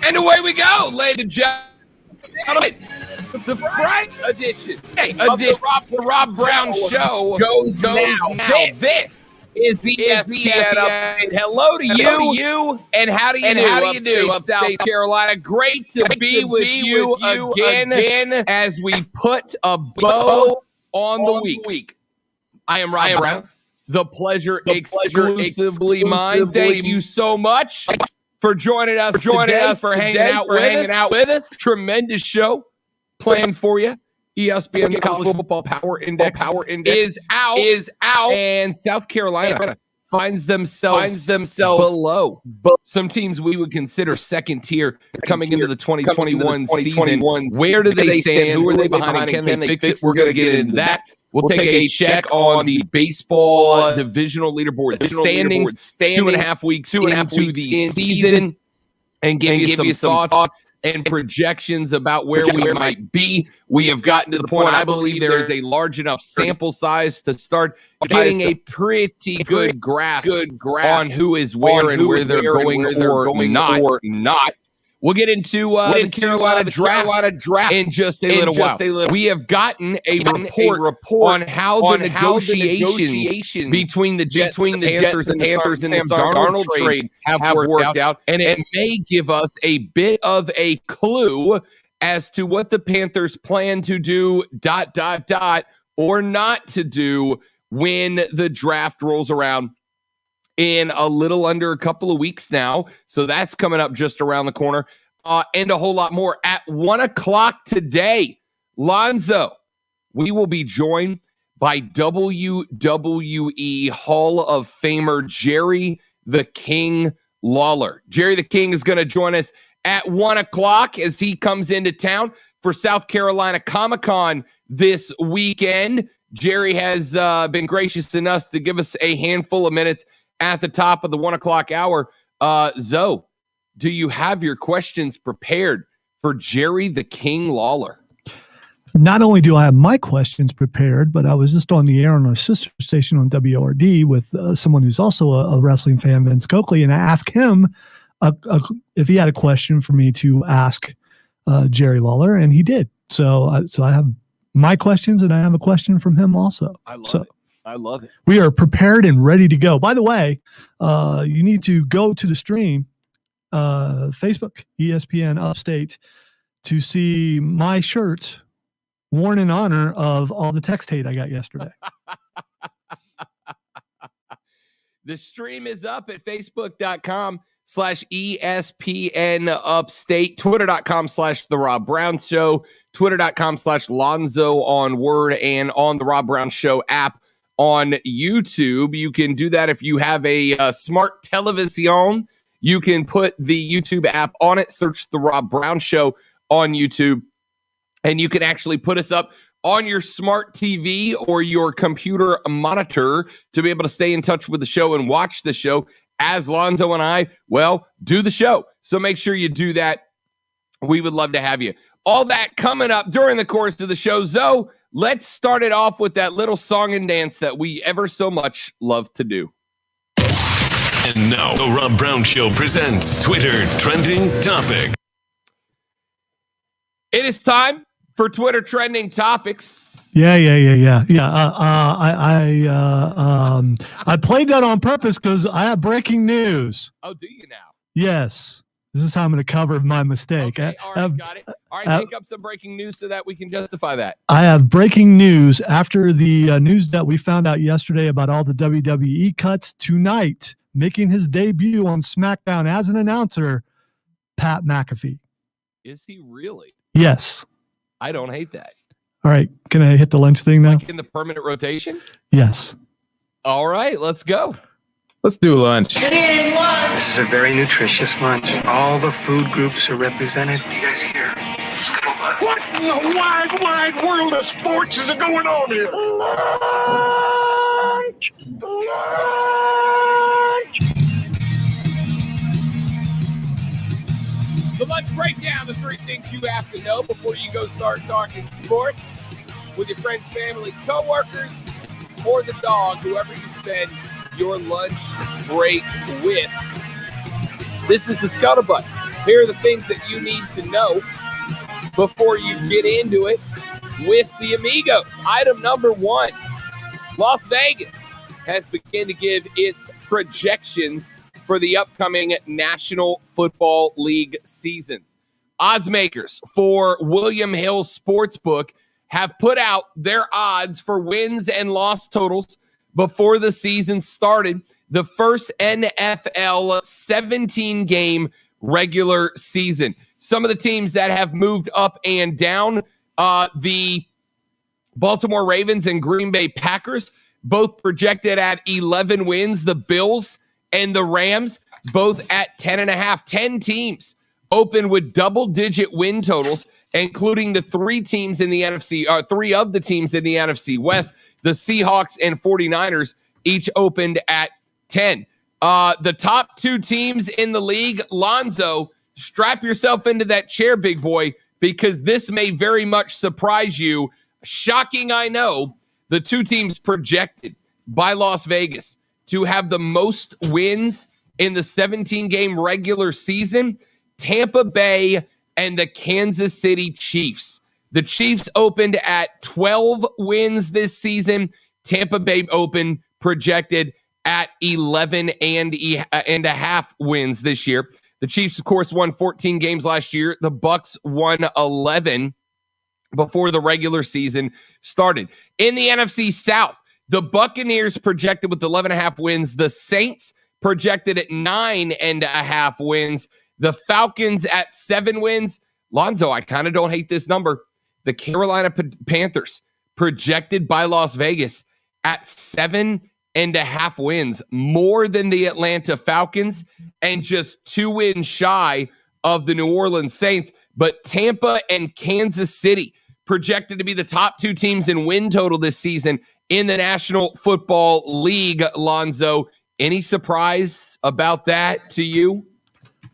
And away we go, ladies and gentlemen. The Friday edition of the Rob Brown Show goes now. This is the ESPN Upstate. Hello to you, and how do you do, Upstate Carolina? Great to be with you again as we put a bow on the week. I am Rob Brown. The pleasure exclusively mine. Thank you so much for joining us today, for hanging out with us. Tremendous show planned for you. ESPN College Football Power Index is out, and South Carolina finds themselves below some teams we would consider second tier coming into the 2021 season. Where do they stand? Who are they behind? Can they fix it? We're going to get into that. We'll take a check on the baseball divisional leaderboard standings 2.5 weeks into the season, and give you some thoughts and projections about where we might be. We have gotten to the point, I believe there is a large enough sample size to start getting a pretty good grasp on who is where and where they're going or not. We'll get into the Carolina draft in just a little while. We have gotten a report on how the negotiations between the Jets, the Panthers, and the Sam Darnold trade have worked out, and it may give us a bit of a clue as to what the Panthers plan to do, or not to do when the draft rolls around in a little under a couple of weeks now. So that's coming up just around the corner, and a whole lot more at 1 o'clock today. Lonzo, we will be joined by WWE Hall of Famer Jerry the King Lawler. Jerry the King is going to join us at 1 o'clock as he comes into town for South Carolina Comic-Con this weekend. Jerry has been gracious enough to give us a handful of minutes at the top of the 1 o'clock hour. Zoe, do you have your questions prepared for Jerry the King Lawler? Not only do I have my questions prepared, but I was just on the air on our sister station on WRD with someone who's also a wrestling fan, Vince Coakley, and I asked him if he had a question for me to ask Jerry Lawler, and he did. So I have my questions, and I have a question from him also. I love it. We are prepared and ready to go. By the way, you need to go to the stream, Facebook, ESPN Upstate, to see my shirt worn in honor of all the text hate I got yesterday. The stream is up at facebook.com/ESPN Upstate, twitter.com/The Rob Brown Show, twitter.com/Lonzo on Word, and on the Rob Brown Show app on YouTube. You can do that if you have a smart television. You can put the YouTube app on it, search the Rob Brown Show on YouTube, and you can actually put us up on your smart TV or your computer monitor to be able to stay in touch with the show and watch the show as Lonzo and I, do the show. So make sure you do that. We would love to have you. All that coming up during the course of the show. Zoe, let's start it off with that little song and dance that we ever so much love to do. And now, the Rob Brown Show presents Twitter Trending Topic. It is time for Twitter Trending Topics. Yeah. I played that on purpose because I have breaking news. Oh, do you now? Yes. This is how I'm going to cover my mistake. Okay, all right, got it. All right, take up some breaking news so that we can justify that. I have breaking news after the news that we found out yesterday about all the WWE cuts. Tonight, making his debut on SmackDown as an announcer, Pat McAfee. Is he really? Yes. I don't hate that. All right, can I hit the lunch thing now? Like in the permanent rotation? Yes. All right, let's go. Let's do lunch. This is a very nutritious lunch. All the food groups are represented. You guys hear? What in the wide world of sports is going on here? So let's break down the 3 things you have to know before you go start talking sports with your friends, family, coworkers, or the dog, whoever you spend your lunch break with. This is the Scuttlebutt Here are the things that you need to know before you get into it with the amigos. Item number 1, Las Vegas has begun to give its projections for the upcoming National Football League seasons. Odds makers for William Hill Sportsbook have put out their odds for wins and loss totals before the season started, the first NFL 17-game regular season. Some of the teams that have moved up and down, the Baltimore Ravens and Green Bay Packers, both projected at 11 wins. The Bills and the Rams, both at 10.5. 10 teams open with double-digit win totals, including the three of the teams in the NFC West. The Seahawks and 49ers each opened at 10. The top 2 teams in the league, Lonzo, strap yourself into that chair, big boy, because this may very much surprise you. Shocking, I know. The 2 teams projected by Las Vegas to have the most wins in the 17-game regular season, Tampa Bay and the Kansas City Chiefs. The Chiefs opened at 12 wins this season. Tampa Bay opened projected at 11 and a half wins this year. The Chiefs, of course, won 14 games last year. The Bucs won 11 before the regular season started. In the NFC South, the Buccaneers projected with 11.5 wins. The Saints projected at 9.5 wins. The Falcons at 7 wins. Lonzo, I kind of don't hate this number. The Carolina Panthers projected by Las Vegas at 7.5 wins, more than the Atlanta Falcons and just 2 wins shy of the New Orleans Saints. But Tampa and Kansas City projected to be the top 2 teams in win total this season in the National Football League. Lonzo, any surprise about that to you?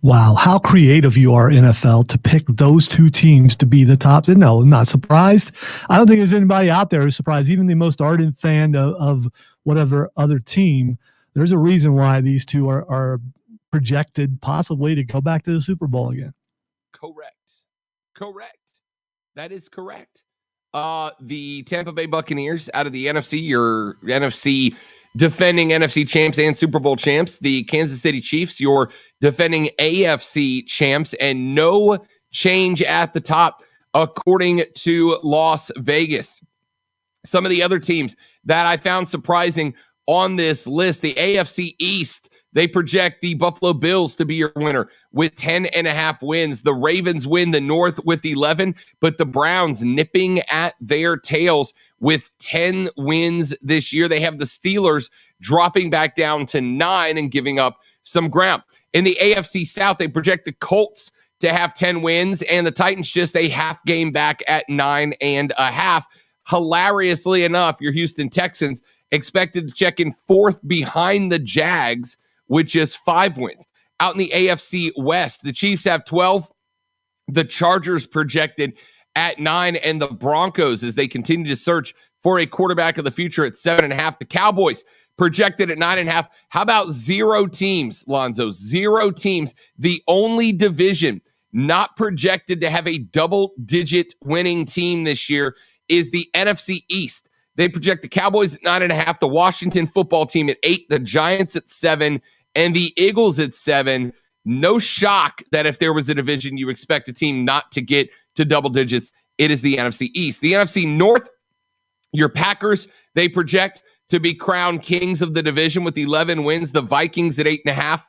Wow, how creative you are, NFL, to pick those 2 teams to be the tops. No, I'm not surprised. I don't think there's anybody out there who's surprised. Even the most ardent fan of whatever other team, there's a reason why these 2 are projected possibly to go back to the Super Bowl again. Correct. That is correct. The Tampa Bay Buccaneers out of the NFC, your NFC defending NFC champs and Super Bowl champs. The Kansas City Chiefs, your defending AFC champs, and no change at the top according to Las Vegas. Some of the other teams that I found surprising on this list, the AFC East, they project the Buffalo Bills to be your winner with 10.5 wins. The Ravens win the North with 11, but the Browns nipping at their tails with 10 wins this year. They have the Steelers dropping back down to 9 and giving up some ground. In the AFC South, they project the Colts to have 10 wins and the Titans just a half game back at 9.5. Hilariously enough, your Houston Texans expected to check in 4th behind the Jags with just 5 wins. Out in the AFC West, the Chiefs have 12. The Chargers projected at 9, and the Broncos, as they continue to search for a quarterback of the future, at 7.5. The Cowboys projected at 9.5. How about 0 teams, Lonzo? 0 teams. The only division not projected to have a double-digit winning team this year is the NFC East. They project the Cowboys at 9.5, the Washington football team at 8, the Giants at 7, and the Eagles at 7. No shock that if there was a division you expect a team not to get to double digits, it is the NFC East. The NFC North, your Packers, they project to be crowned kings of the division with 11 wins. The Vikings at 8.5.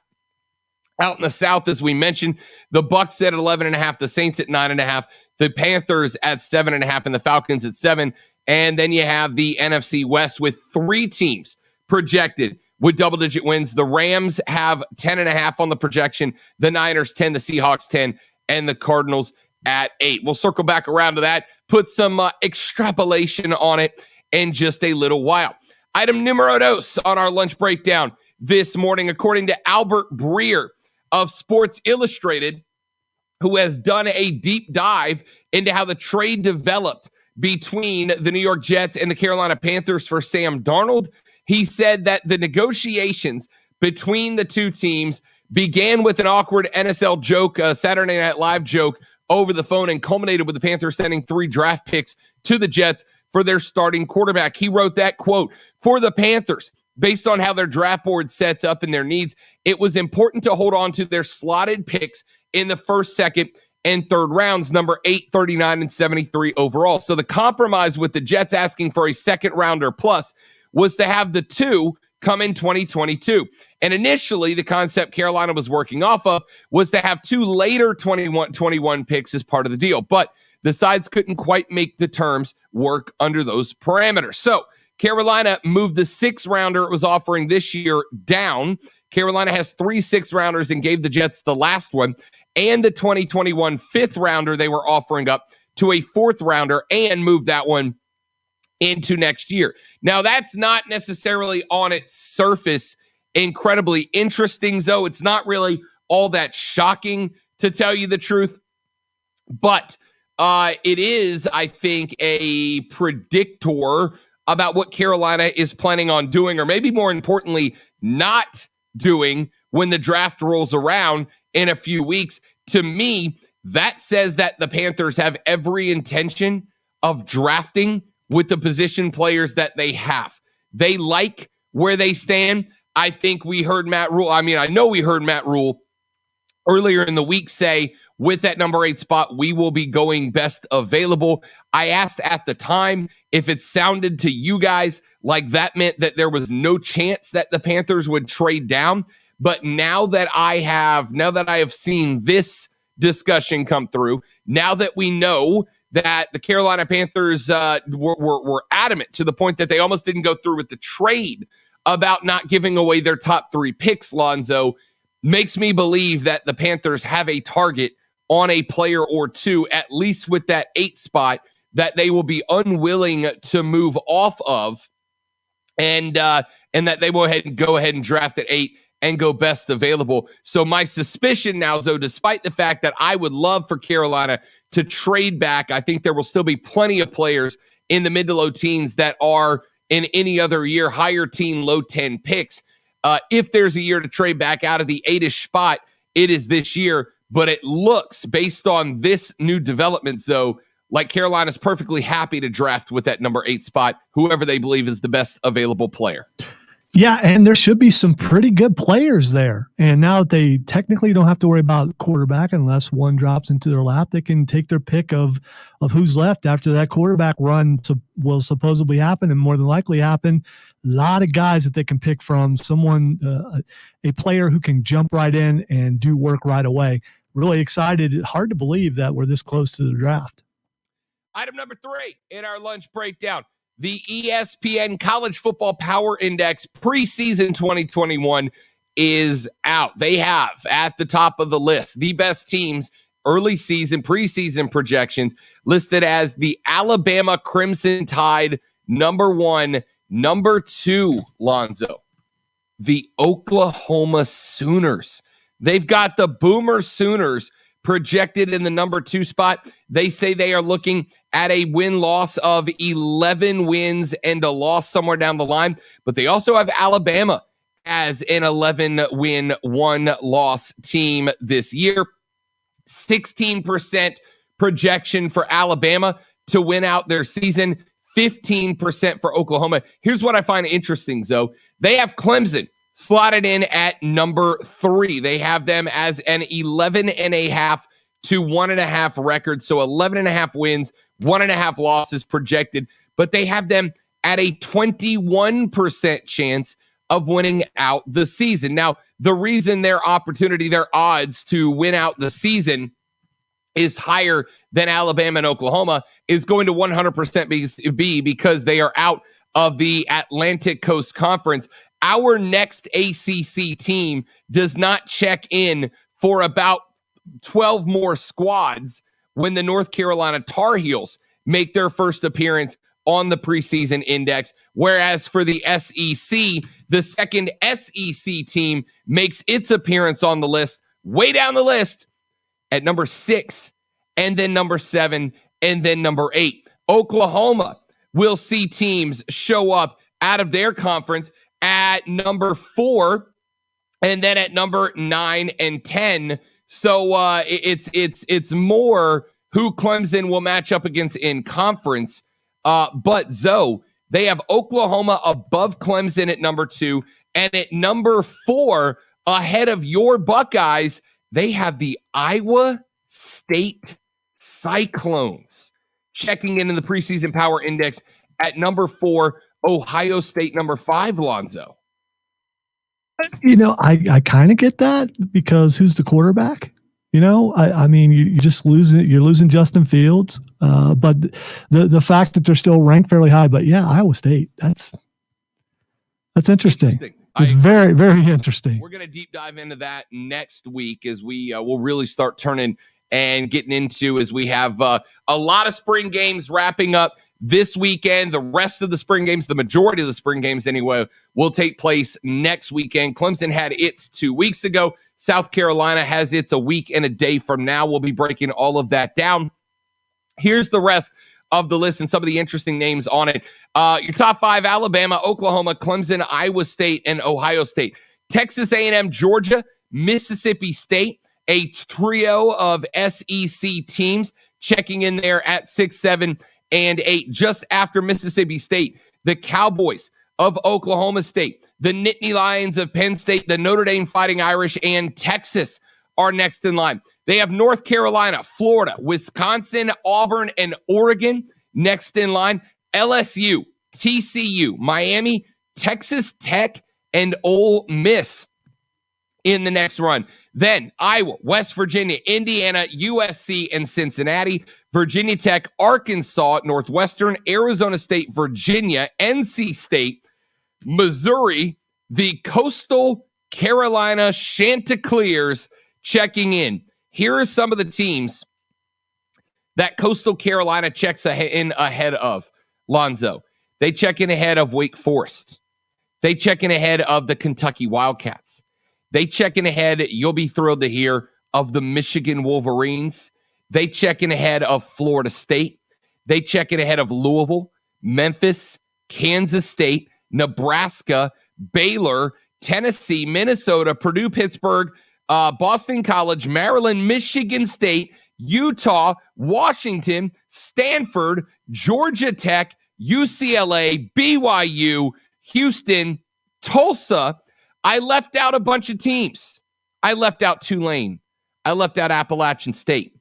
Out in the South, as we mentioned, the Bucs at 11.5, the Saints at 9.5, the Panthers at 7.5, and the Falcons at 7. And then you have the NFC West with 3 teams projected with double-digit wins. The Rams have 10.5 on the projection, the Niners 10, the Seahawks 10, and the Cardinals at 8. We'll circle back around to that, put some extrapolation on it in just a little while. Item numero dos on our lunch breakdown this morning, according to Albert Breer of Sports Illustrated, who has done a deep dive into how the trade developed between the New York Jets and the Carolina Panthers for Sam Darnold. He said that the negotiations between the 2 teams began with an awkward NSL joke, Saturday Night Live joke over the phone, and culminated with the Panthers sending 3 draft picks to the Jets for their starting quarterback. He wrote that, quote, "For the Panthers, based on how their draft board sets up and their needs, it was important to hold on to their slotted picks in the first, second, and third rounds, number 8, 39, and 73 overall. So the compromise with the Jets asking for a second rounder plus was to have the 2 come in 2022. And initially, the concept Carolina was working off of was to have 2 later 21 picks as part of the deal. But the sides couldn't quite make the terms work under those parameters. So Carolina moved the 6th rounder it was offering this year down. Carolina has 3 6th rounders and gave the Jets the last one, and the 2021 5th rounder they were offering up to a 4th rounder and moved that one into next year. Now, that's not necessarily on its surface incredibly interesting, Zoe. It's not really all that shocking, to tell you the truth. But it is, I think, a predictor about what Carolina is planning on doing, or maybe more importantly, not doing when the draft rolls around in a few weeks. To me, that says that the Panthers have every intention of drafting with the position players that they have. They like where they stand. I think we heard Matt Rule. I know we heard Matt Rule earlier in the week say, with that number 8 spot, we will be going best available. I asked at the time if it sounded to you guys like that meant that there was no chance that the Panthers would trade down. But now that I have seen this discussion come through, now that we know that the Carolina Panthers were adamant to the point that they almost didn't go through with the trade about not giving away their top 3 picks, Lonzo, makes me believe that the Panthers have a target on a player or 2, at least with that 8 spot, that they will be unwilling to move off of, and that they will go ahead and draft at 8 and go best available. So my suspicion now, though, despite the fact that I would love for Carolina to trade back, I think there will still be plenty of players in the mid to low teens that are in any other year higher teen, low 10 picks. If there's a year to trade back out of the 8-ish spot, it is this year. But it looks, based on this new development, though, like Carolina's perfectly happy to draft with that number 8 spot, whoever they believe is the best available player. Yeah, and there should be some pretty good players there. And now that they technically don't have to worry about quarterback unless one drops into their lap, they can take their pick of who's left after that quarterback run will supposedly happen and more than likely happen. A lot of guys that they can pick from, someone, a player who can jump right in and do work right away. Really excited. Hard to believe that we're this close to the draft. Item number 3 in our lunch breakdown. The ESPN College Football Power Index preseason 2021 is out. They have at the top of the list the best teams, early season, preseason projections listed as the Alabama Crimson Tide, number 1, number 2, Lonzo, the Oklahoma Sooners. They've got the Boomer Sooners projected in the number 2 spot. They say they are looking at a win-loss of 11 wins and a loss somewhere down the line. But they also have Alabama as an 11-win, 1-loss team this year. 16% projection for Alabama to win out their season. 15% for Oklahoma. Here's what I find interesting, Zoe. They have Clemson slotted in at number 3. They have them as an 11.5 to 1.5 record. So 11.5 wins, 1.5 losses projected. But they have them at a 21% chance of winning out the season. Now, the reason their odds to win out the season is higher than Alabama and Oklahoma is going to 100% be because they are out of the Atlantic Coast Conference. Our next ACC team does not check in for about 12 more squads when the North Carolina Tar Heels make their first appearance on the preseason index, whereas for the SEC, the second SEC team makes its appearance on the list, way down the list, at number 6, and then number 7, and then number 8. Oklahoma will see teams show up out of their conference at number 4 and then at number 9 and 10. So it's more who Clemson will match up against in conference. But Zoe, they have Oklahoma above Clemson at number 2, and at number 4, ahead of your Buckeyes, they have the Iowa State Cyclones checking into the preseason power index at number 4, Ohio State number 5, Lonzo. I kind of get that because who's the quarterback? I mean, you just you're losing Justin Fields. But the fact that they're still ranked fairly high, but yeah, Iowa State, that's interesting. It's very, very interesting. We're going to deep dive into that next week as we will really start turning and getting into, as we have a lot of spring games wrapping up this weekend. The rest of the spring games, the majority of the spring games anyway, will take place next weekend. Clemson had its 2 weeks ago. South Carolina has its a week and a day from now. We'll be breaking all of that down. Here's the rest of the list and some of the interesting names on it. Your top 5: Alabama, Oklahoma, Clemson, Iowa State, and Ohio State. Texas A&M, Georgia, Mississippi State, a trio of SEC teams checking in there at 6, 7, and 8. Just after Mississippi State, the Cowboys of Oklahoma State, the Nittany Lions of Penn State, the Notre Dame Fighting Irish, and Texas are next in line. They have North Carolina, Florida, Wisconsin, Auburn, and Oregon next in line. LSU, TCU, Miami, Texas Tech, and Ole Miss in the next run. Then Iowa, West Virginia, Indiana, USC, and Cincinnati, Virginia Tech, Arkansas, Northwestern, Arizona State, Virginia, NC State, Missouri, the Coastal Carolina Chanticleers checking in. Here are some of the teams that Coastal Carolina checks in ahead of, Lonzo. They check in ahead of Wake Forest. They check in ahead of the Kentucky Wildcats. They check in ahead, you'll be thrilled to hear, of the Michigan Wolverines. They check in ahead of Florida State. They check in ahead of Louisville, Memphis, Kansas State, Nebraska, Baylor, Tennessee, Minnesota, Purdue, Pittsburgh, Boston College, Maryland, Michigan State, Utah, Washington, Stanford, Georgia Tech, UCLA, BYU, Houston, Tulsa. I left out a bunch of teams. I left out Tulane. I left out Appalachian State.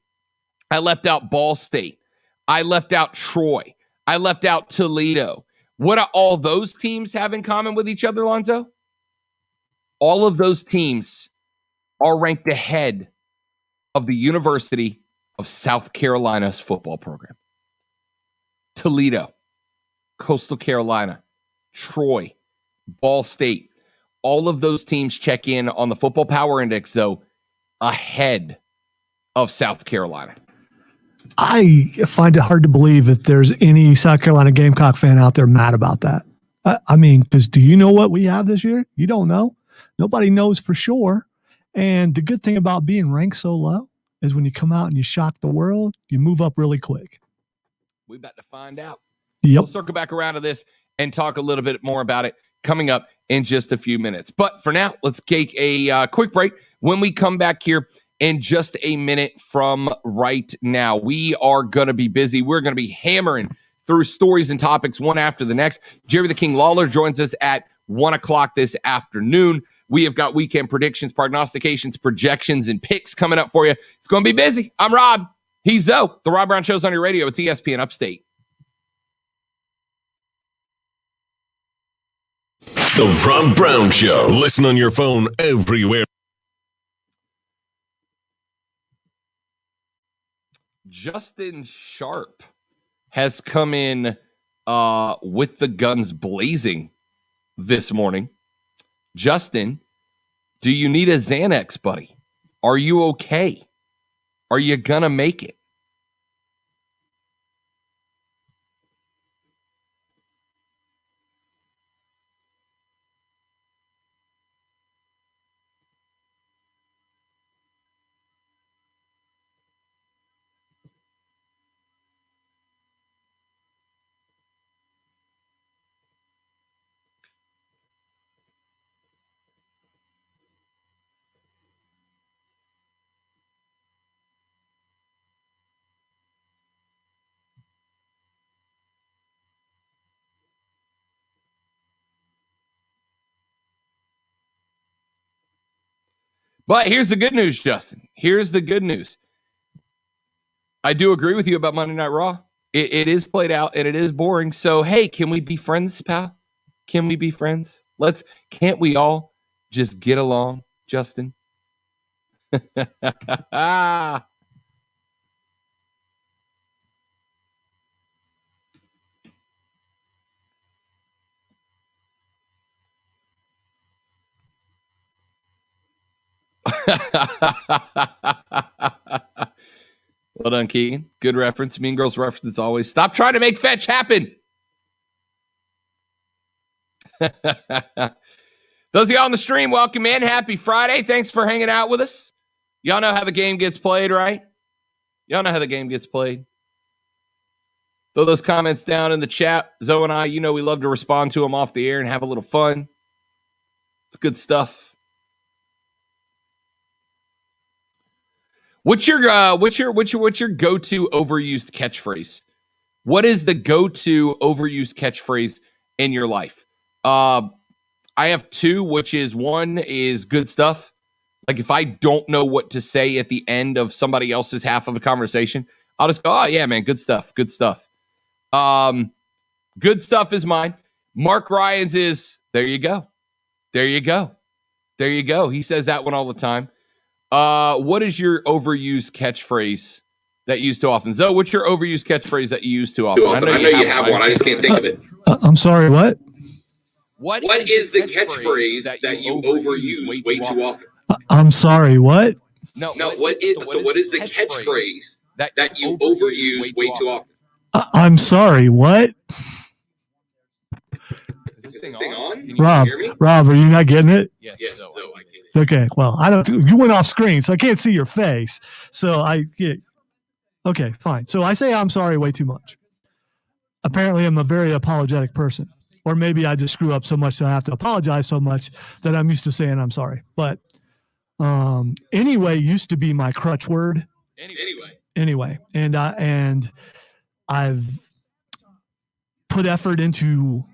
I left out Ball State. I left out Troy. I left out Toledo. What do all those teams have in common with each other, Lonzo? All of those teams are ranked ahead of the University of South Carolina's football program. Toledo, Coastal Carolina, Troy, Ball State. All of those teams check in on the Football Power Index, though, ahead of South Carolina. I find it hard to believe that there's any South Carolina Gamecock fan out there mad about that. I mean, because do you know what we have this year? You don't know. Nobody knows for sure. And the good thing about being ranked so low is when you come out and you shock the world, you move up really quick. We about to find out. Yep. We'll circle back around to this and talk a little bit more about it coming up in just a few minutes. But for now, let's take a quick break. When we come back here in just a minute from right now, we are going to be busy. We're going to be hammering through stories and topics one after the next. Jerry the King Lawler joins us at 1 o'clock this afternoon. We have got weekend predictions, prognostications, projections, and picks coming up for you. It's going to be busy. I'm Rob. He's Zoe. The Rob Brown Show's on your radio. It's ESPN Upstate. The Rob Brown Show. Listen on your phone everywhere. Justin Sharp has come in with the guns blazing this morning. Justin, do you need a Xanax, buddy? Are you okay? Are you going to make it? But here's the good news, Justin. Here's the good news. I do agree with you about Monday Night Raw. It is played out and it is boring. So, hey, can we be friends, pal? Can we be friends? Can't we all just get along, Justin? Well done, Keegan. Good reference. Mean Girls reference as always. Stop trying to make fetch happen. Those of y'all on the stream, welcome in. Happy Friday. Thanks for hanging out with us. Y'all know how the game gets played, right? Y'all know how the game gets played. Throw those comments down in the chat. Zoe and I, we love to respond to them off the air and have a little fun. It's good stuff. What's your go-to overused catchphrase? What is the go-to overused catchphrase in your life? I have two, which is one is good stuff. Like if I don't know what to say at the end of somebody else's half of a conversation, I'll just go, oh yeah, man, good stuff, good stuff. Good stuff is mine. Mark Ryan's is, there you go. There you go. There you go. He says that one all the time. What is your overused catchphrase that you use too often? Zoe, what's your overused catchphrase that you use too often? I know you have one. I just can't think of it. I'm sorry, what? What is the catchphrase that you overuse way too often? I'm sorry, what? No, what is the catchphrase that you overuse way too often? I'm sorry, what? Is this thing on? Can Rob, hear me? Rob, are you not getting it? Yes, so I get it. Okay, well, you went off screen, so I can't see your face. So okay, fine. So I say I'm sorry way too much. Apparently, I'm a very apologetic person. Or maybe I just screw up so much that I have to apologize so much that I'm used to saying I'm sorry. But anyway used to be my crutch word. Anyway. And I've put effort into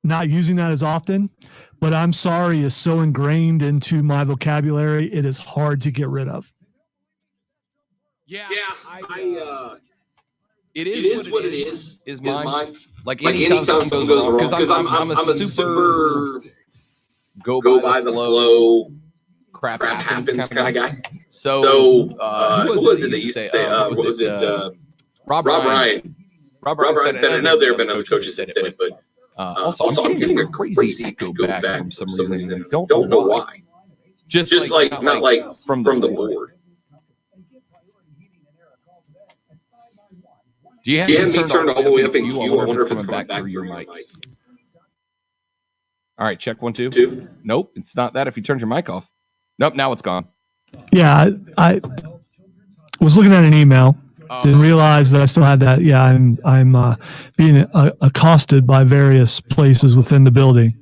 not using that as often. But I'm sorry is so ingrained into my vocabulary, it is hard to get rid of. Yeah. It is what it is mine. Like anytime something goes wrong, because I'm a super go by the flow, crap happens kind of guy. So who was it that used to say? Was it Rob Ryan? Rob Ryan said it. I know there have been other coaches that said it, but also I'm getting a crazy echo back from some reason. I don't know why. Just like not like from the board. Do you have me turned all the way up in Q? I wonder if it's coming back through your mic. All right, check 1, 2. Nope, it's not that. If you turn your mic off. Nope, now it's gone. Yeah, I was looking at an email. Didn't realize that I still had that. Yeah, I'm being accosted by various places within the building. ...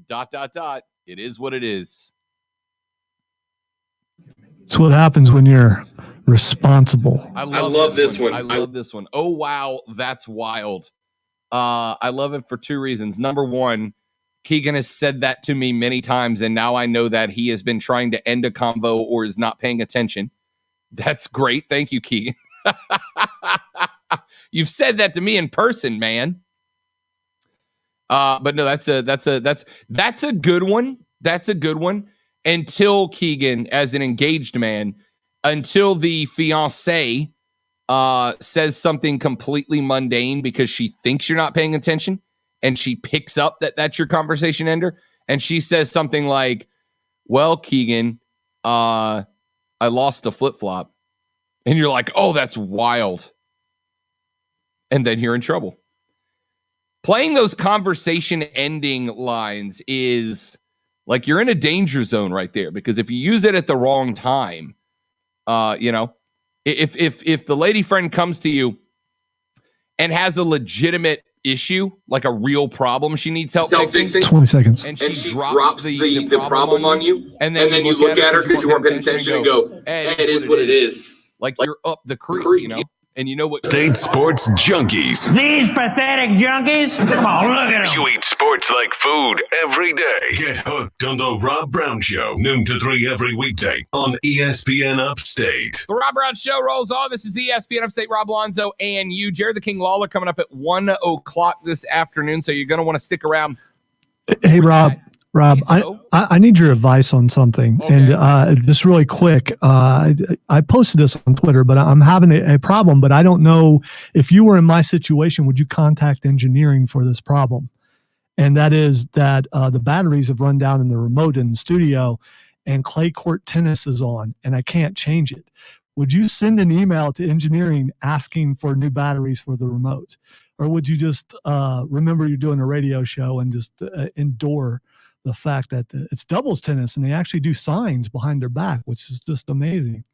It is what it is. It's what happens when you're responsible. I love this one. I love this one. Oh, wow. That's wild. I love it for two reasons. Number one, Keegan has said that to me many times, and now I know that he has been trying to end a convo or is not paying attention. That's great. Thank you, Keegan. You've said that to me in person, man. But no, that's a good one. That's a good one. Until Keegan, as an engaged man, until the fiancé says something completely mundane because she thinks you're not paying attention, and she picks up that that's your conversation ender, and she says something like, well, Keegan, I lost a flip-flop. And you're like, oh, that's wild. And then you're in trouble. Playing those conversation ending lines is like you're in a danger zone right there, because if you use it at the wrong time, if the lady friend comes to you and has a legitimate issue, like a real problem she needs help fixing, 20 seconds. and she drops the problem on you, and then you look at her because you weren't paying attention and go, hey, it is what it is. Like you're up the creek, And you know what? State Sports Junkies. These pathetic junkies? Come on, look at them. You eat sports like food every day. Get hooked on the Rob Brown Show, noon to 3 every weekday on ESPN Upstate. The Rob Brown Show rolls on. This is ESPN Upstate. Rob Lonzo and you. Jared the King Lawler coming up at 1 o'clock this afternoon, so you're going to want to stick around. Hey, Rob, I need your advice on something. Okay. And just really quick, I posted this on Twitter, but I'm having a problem, but I don't know if you were in my situation, would you contact engineering for this problem? And that is that the batteries have run down in the remote in the studio and clay court tennis is on and I can't change it. Would you send an email to engineering asking for new batteries for the remote? Or would you just remember you're doing a radio show and just endure the fact that it's doubles tennis and they actually do signs behind their back, which is just amazing.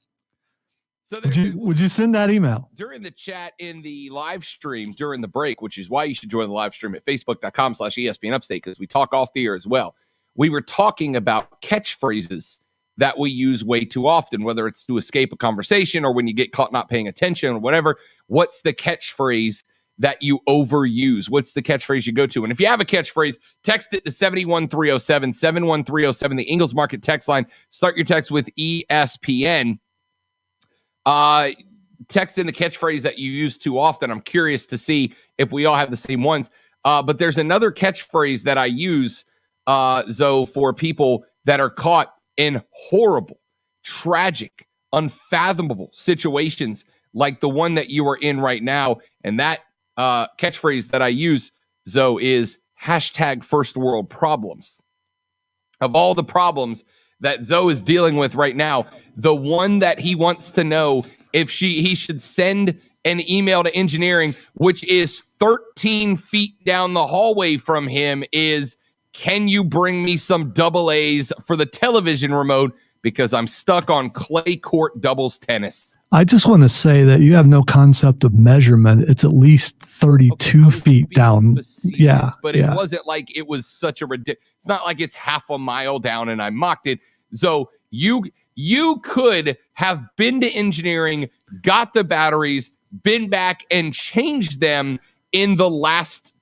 So would you send that email? During the chat in the live stream during the break, which is why you should join the live stream at facebook.com/ESPN Upstate, because we talk off the air as well. We were talking about catchphrases that we use way too often, whether it's to escape a conversation or when you get caught not paying attention or whatever. What's the catchphrase that you overuse? What's the catchphrase you go to? And if you have a catchphrase, text it to 71307, 71307, the Ingles Market text line. Start your text with ESPN. Text in the catchphrase that you use too often. I'm curious to see if we all have the same ones. But there's another catchphrase that I use, Zoe, for people that are caught in horrible, tragic, unfathomable situations like the one that you are in right now. And that catchphrase that I use, Zoe, is hashtag first world problems. Of all the problems that Zoe is dealing with right now, the one that he wants to know if he should send an email to engineering, which is 13 feet down the hallway from him, is, can you bring me some double A's for the television remote? Because I'm stuck on clay court doubles tennis. I just want to say that you have no concept of measurement. It's at least 32 feet down. Yeah. But it wasn't like it was such a ridiculous. It's not like it's half a mile down and I mocked it. So you could have been to engineering, got the batteries, been back and changed them in the last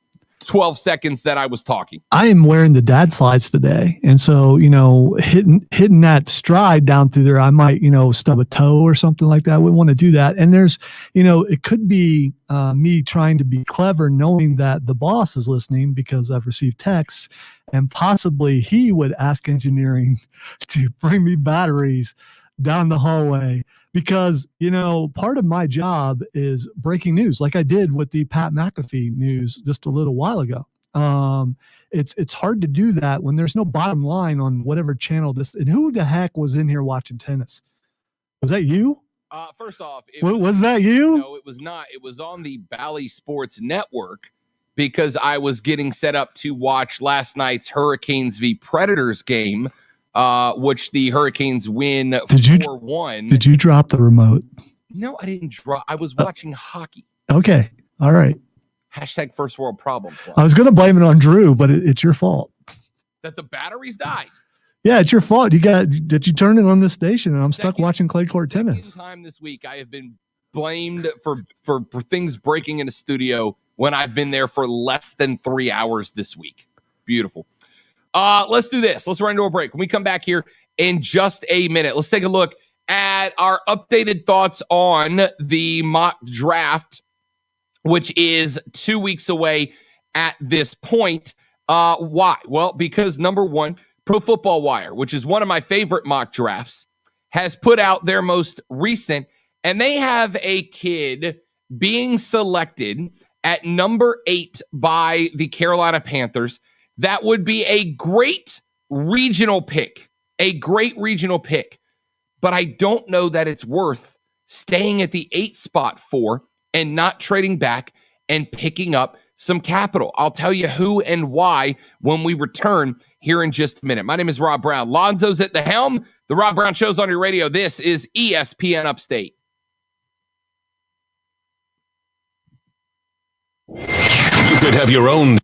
12 seconds that I was talking. I am wearing the dad slides today. And so, hitting that stride down through there, I might, stub a toe or something like that. I wouldn't want to do that. And there's, it could be me trying to be clever, knowing that the boss is listening because I've received texts, and possibly he would ask engineering to bring me batteries down the hallway. Because, part of my job is breaking news, like I did with the Pat McAfee news just a little while ago. It's hard to do that when there's no bottom line on whatever channel this. And who the heck was in here watching tennis? Was that you? First off, was that you? No, it was not. It was on the Bally Sports Network because I was getting set up to watch last night's Hurricanes v Predators game. Which the Hurricanes win 4-1. Did you drop the remote? No, I didn't drop. I was watching hockey. Okay. All right. Hashtag first world problems. I was going to blame it on Drew, but it's your fault. That the batteries died. Yeah, it's your fault. You turned it on this station, and I'm stuck watching clay court tennis. Time this week, I have been blamed for things breaking in a studio when I've been there for less than 3 hours this week. Beautiful. Let's do this. Let's run into a break. When we come back here in just a minute, let's take a look at our updated thoughts on the mock draft, which is 2 weeks away at this point. Why? Well, because number one, Pro Football Wire, which is one of my favorite mock drafts, has put out their most recent, and they have a kid being selected at number 8 by the Carolina Panthers. That would be a great regional pick, but I don't know that it's worth staying at the 8th spot for and not trading back and picking up some capital. I'll tell you who and why when we return here in just a minute. My name is Rob Brown. Lonzo's at the helm. The Rob Brown Show's on your radio. This is ESPN Upstate. You could have your own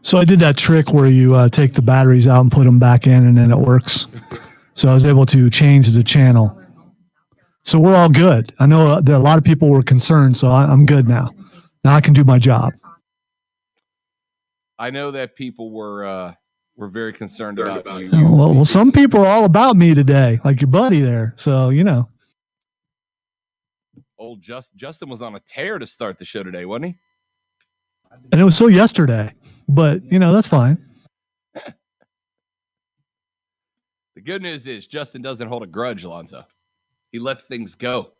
So I did that trick where you take the batteries out and put them back in, and then it works. So I was able to change the channel. So we're all good. I know there are a lot of people were concerned, so I'm good now. Now I can do my job. I know that people were very concerned about you. Well, some people are all about me today, like your buddy there. So, you know. Old Justin was on a tear to start the show today, wasn't he? And it was so yesterday, but, you know, that's fine. The good news is Justin doesn't hold a grudge, Alonzo. He lets things go.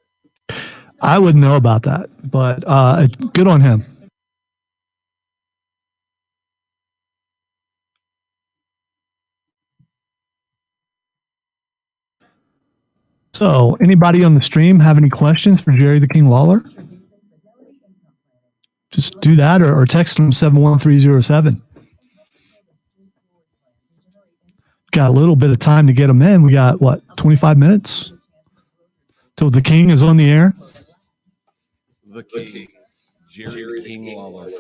I wouldn't know about that, but good on him. So, anybody on the stream have any questions for Jerry the King Lawler? Just do that or text him 71307. Got a little bit of time to get them in. We got, 25 minutes till the King is on the air? The King, Jerry the King Lawler.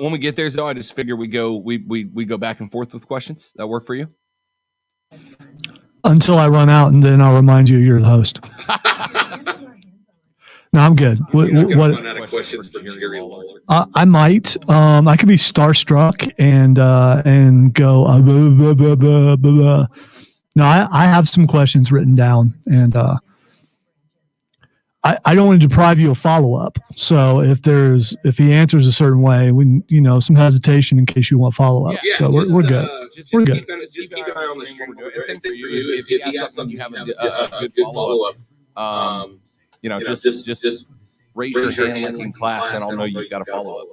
When we get there, though, I just figure we go back and forth with questions. That work for you? Until I run out, and then I'll remind you you're the host. No, I'm good. What? I might. I could be starstruck and go. Blah, blah, blah, blah. No, I have some questions written down, and I don't want to deprive you of follow up. So if he answers a certain way, some hesitation in case you want follow up. Yeah, so we're good. We're good. Just keep an eye on the stream. Same for you. If you have something you have a good follow up. Just raise your hand like in class, and I'll know you've got a follow up.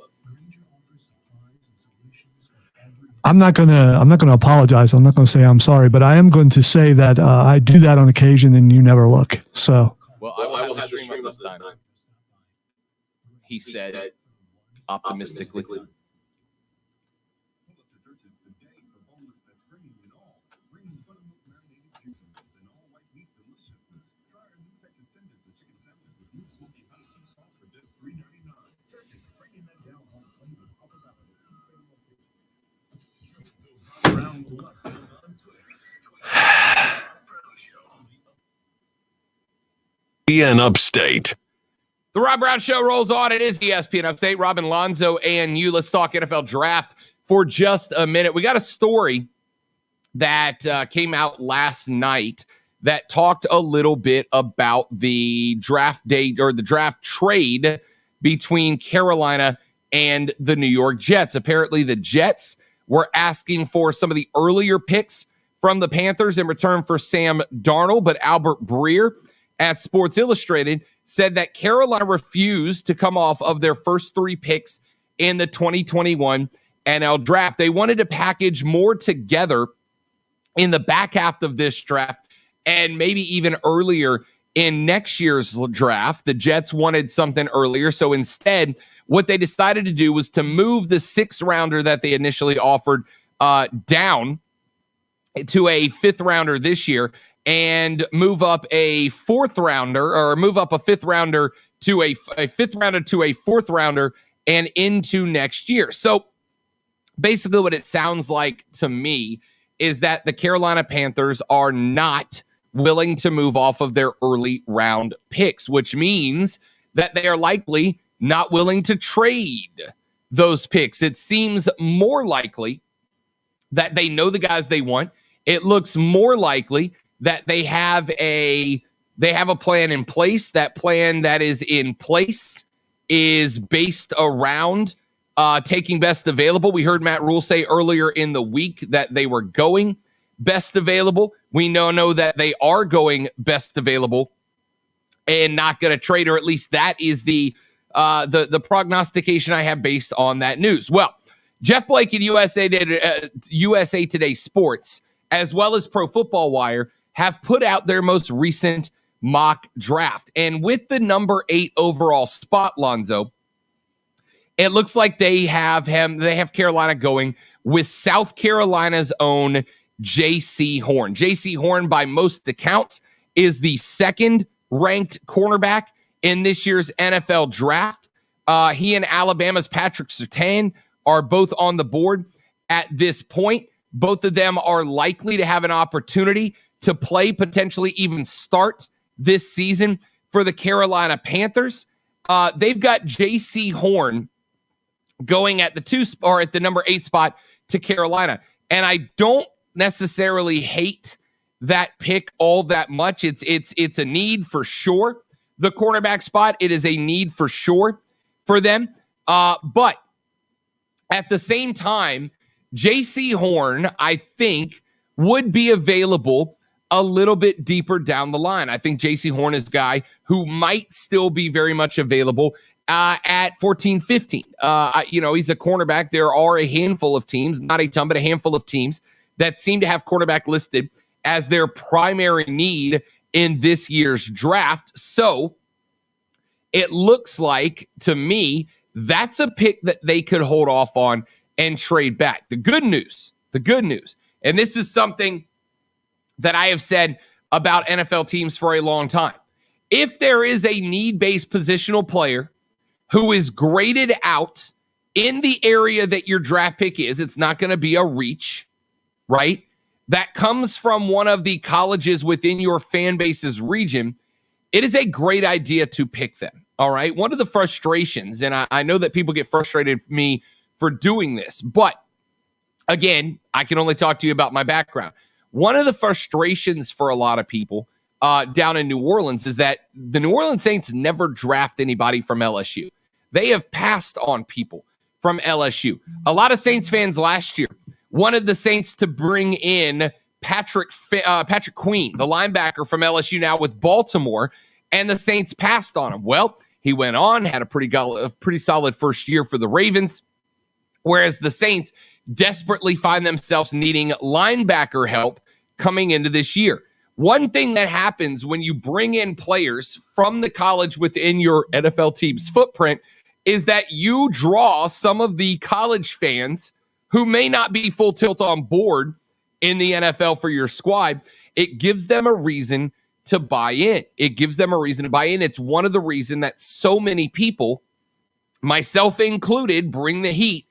I'm not gonna apologize. I'm not gonna say I'm sorry, but I am going to say that I do that on occasion, and you never look. So. Well, I will have the stream up this time. He said optimistically. ESPN Upstate. The Rob Brown Show rolls on. It is ESPN Upstate. Robin Lonzo and you. Let's talk NFL draft for just a minute. We got a story that came out last night that talked a little bit about the draft date or the draft trade between Carolina and the New York Jets. Apparently, the Jets were asking for some of the earlier picks from the Panthers in return for Sam Darnold, but Albert Breer at Sports Illustrated said that Carolina refused to come off of their first 3 picks in the 2021 NL draft. They wanted to package more together in the back half of this draft and maybe even earlier in next year's draft. The Jets wanted something earlier, so instead, what they decided to do was to move the 6th rounder that they initially offered down to a 5th rounder this year and move up a 4th rounder or move up a 5th rounder to a 5th rounder to a 4th rounder and into next year. So basically what it sounds like to me is that the Carolina Panthers are not willing to move off of their early round picks, which means that they are likely not willing to trade those picks. It seems more likely that they know the guys they want. It looks more likely that they have a plan in place. That plan that is in place is based around taking best available. We heard Matt Rule say earlier in the week that they were going best available. We know that they are going best available and not going to trade, or at least that is the prognostication I have based on that news. Well, Jeff Blake and USA Today Sports, as well as Pro Football Wire, have put out their most recent mock draft. And with the number 8 overall spot, Lonzo, it looks like they have Carolina going with South Carolina's own J.C. Horn. J.C. Horn, by most accounts, is the second ranked cornerback in this year's NFL draft. He and Alabama's Patrick Surtain are both on the board at this point. Both of them are likely to have an opportunity to play, potentially even start this season for the Carolina Panthers. They've got J.C. Horn going at the number 8 spot to Carolina. And I don't necessarily hate that pick all that much. It's a need for sure. The cornerback spot, it is a need for sure for them. But at the same time, J.C. Horn, I think, would be available a little bit deeper down the line. I think J.C. Horn is a guy who might still be very much available at 14, 15. He's a cornerback. There are a handful of teams, not a ton, but a handful of teams that seem to have quarterback listed as their primary need in this year's draft. So it looks like, to me, that's a pick that they could hold off on and trade back. The good news, and this is something that I have said about NFL teams for a long time. If there is a need-based positional player who is graded out in the area that your draft pick is, it's not going to be a reach, right? That comes from one of the colleges within your fan base's region, it is a great idea to pick them, all right? One of the frustrations, and I know that people get frustrated with me for doing this, but again, I can only talk to you about my background. One of the frustrations for a lot of people down in New Orleans is that the New Orleans Saints never draft anybody from LSU. They have passed on people from LSU. A lot of Saints fans last year wanted the Saints to bring in Patrick Queen, the linebacker from LSU now with Baltimore, and the Saints passed on him. Well, he went on, had a pretty solid first year for the Ravens, whereas the Saints desperately find themselves needing linebacker help coming into this year. One thing that happens when you bring in players from the college within your NFL team's footprint is that you draw some of the college fans who may not be full tilt on board in the NFL for your squad. It gives them a reason to buy in. It's one of the reasons that so many people, myself included, bring the heat,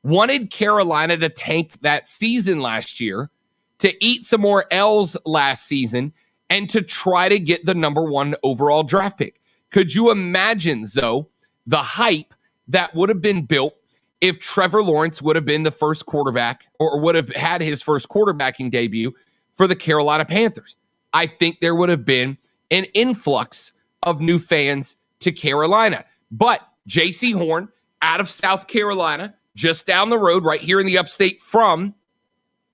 wanted Carolina to tank that season last year, to eat some more L's last season, and to try to get the number 1 overall draft pick. Could you imagine, Zoe, the hype that would have been built if Trevor Lawrence would have been the first quarterback or would have had his first quarterbacking debut for the Carolina Panthers? I think there would have been an influx of new fans to Carolina. But J.C. Horn, out of South Carolina, just down the road, right here in the upstate from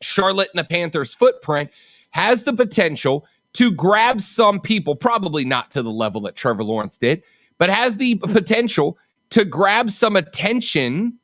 Charlotte and the Panthers' footprint, has the potential to grab some people, probably not to the level that Trevor Lawrence did, but has the potential to grab some attention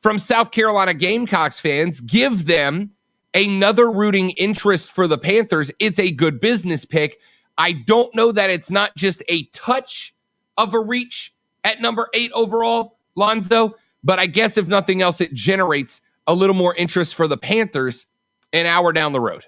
from South Carolina Gamecocks fans, give them another rooting interest for the Panthers. It's a good business pick. I don't know that it's not just a touch of a reach at number 8 overall, Lonzo, but I guess if nothing else, it generates a little more interest for the Panthers an hour down the road.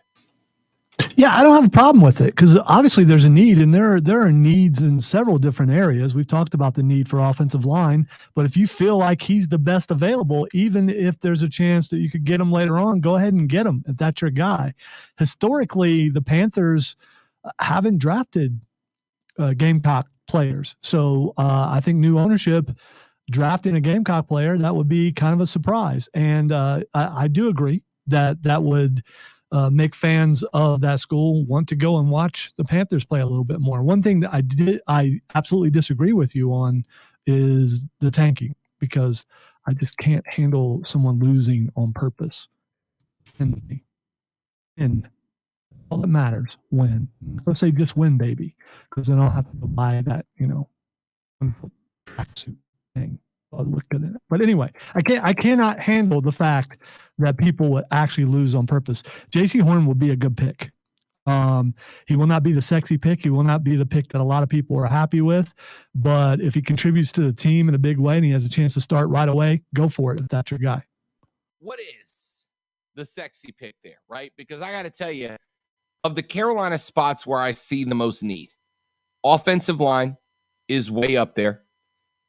Yeah, I don't have a problem with it because obviously there's a need, and there are needs in several different areas. We've talked about the need for offensive line, but if you feel like he's the best available, even if there's a chance that you could get him later on, go ahead and get him if that's your guy. Historically, the Panthers haven't drafted Gamecock players, so I think new ownership drafting a Gamecock player, that would be kind of a surprise. And I do agree that would make fans of that school want to go and watch the Panthers play a little bit more. One thing that I absolutely disagree with you on is the tanking, because I just can't handle someone losing on purpose. And all that matters, win. Let's say just win, baby, because then I'll have to go buy that, tracksuit thing. I'll look at it. But anyway, I cannot handle the fact that people would actually lose on purpose. J.C. Horn will be a good pick. He will not be the sexy pick. He will not be the pick that a lot of people are happy with. But if he contributes to the team in a big way and he has a chance to start right away, go for it if that's your guy. What is the sexy pick there, right? Because I got to tell you, of the Carolina spots where I see the most need. Offensive line is way up there.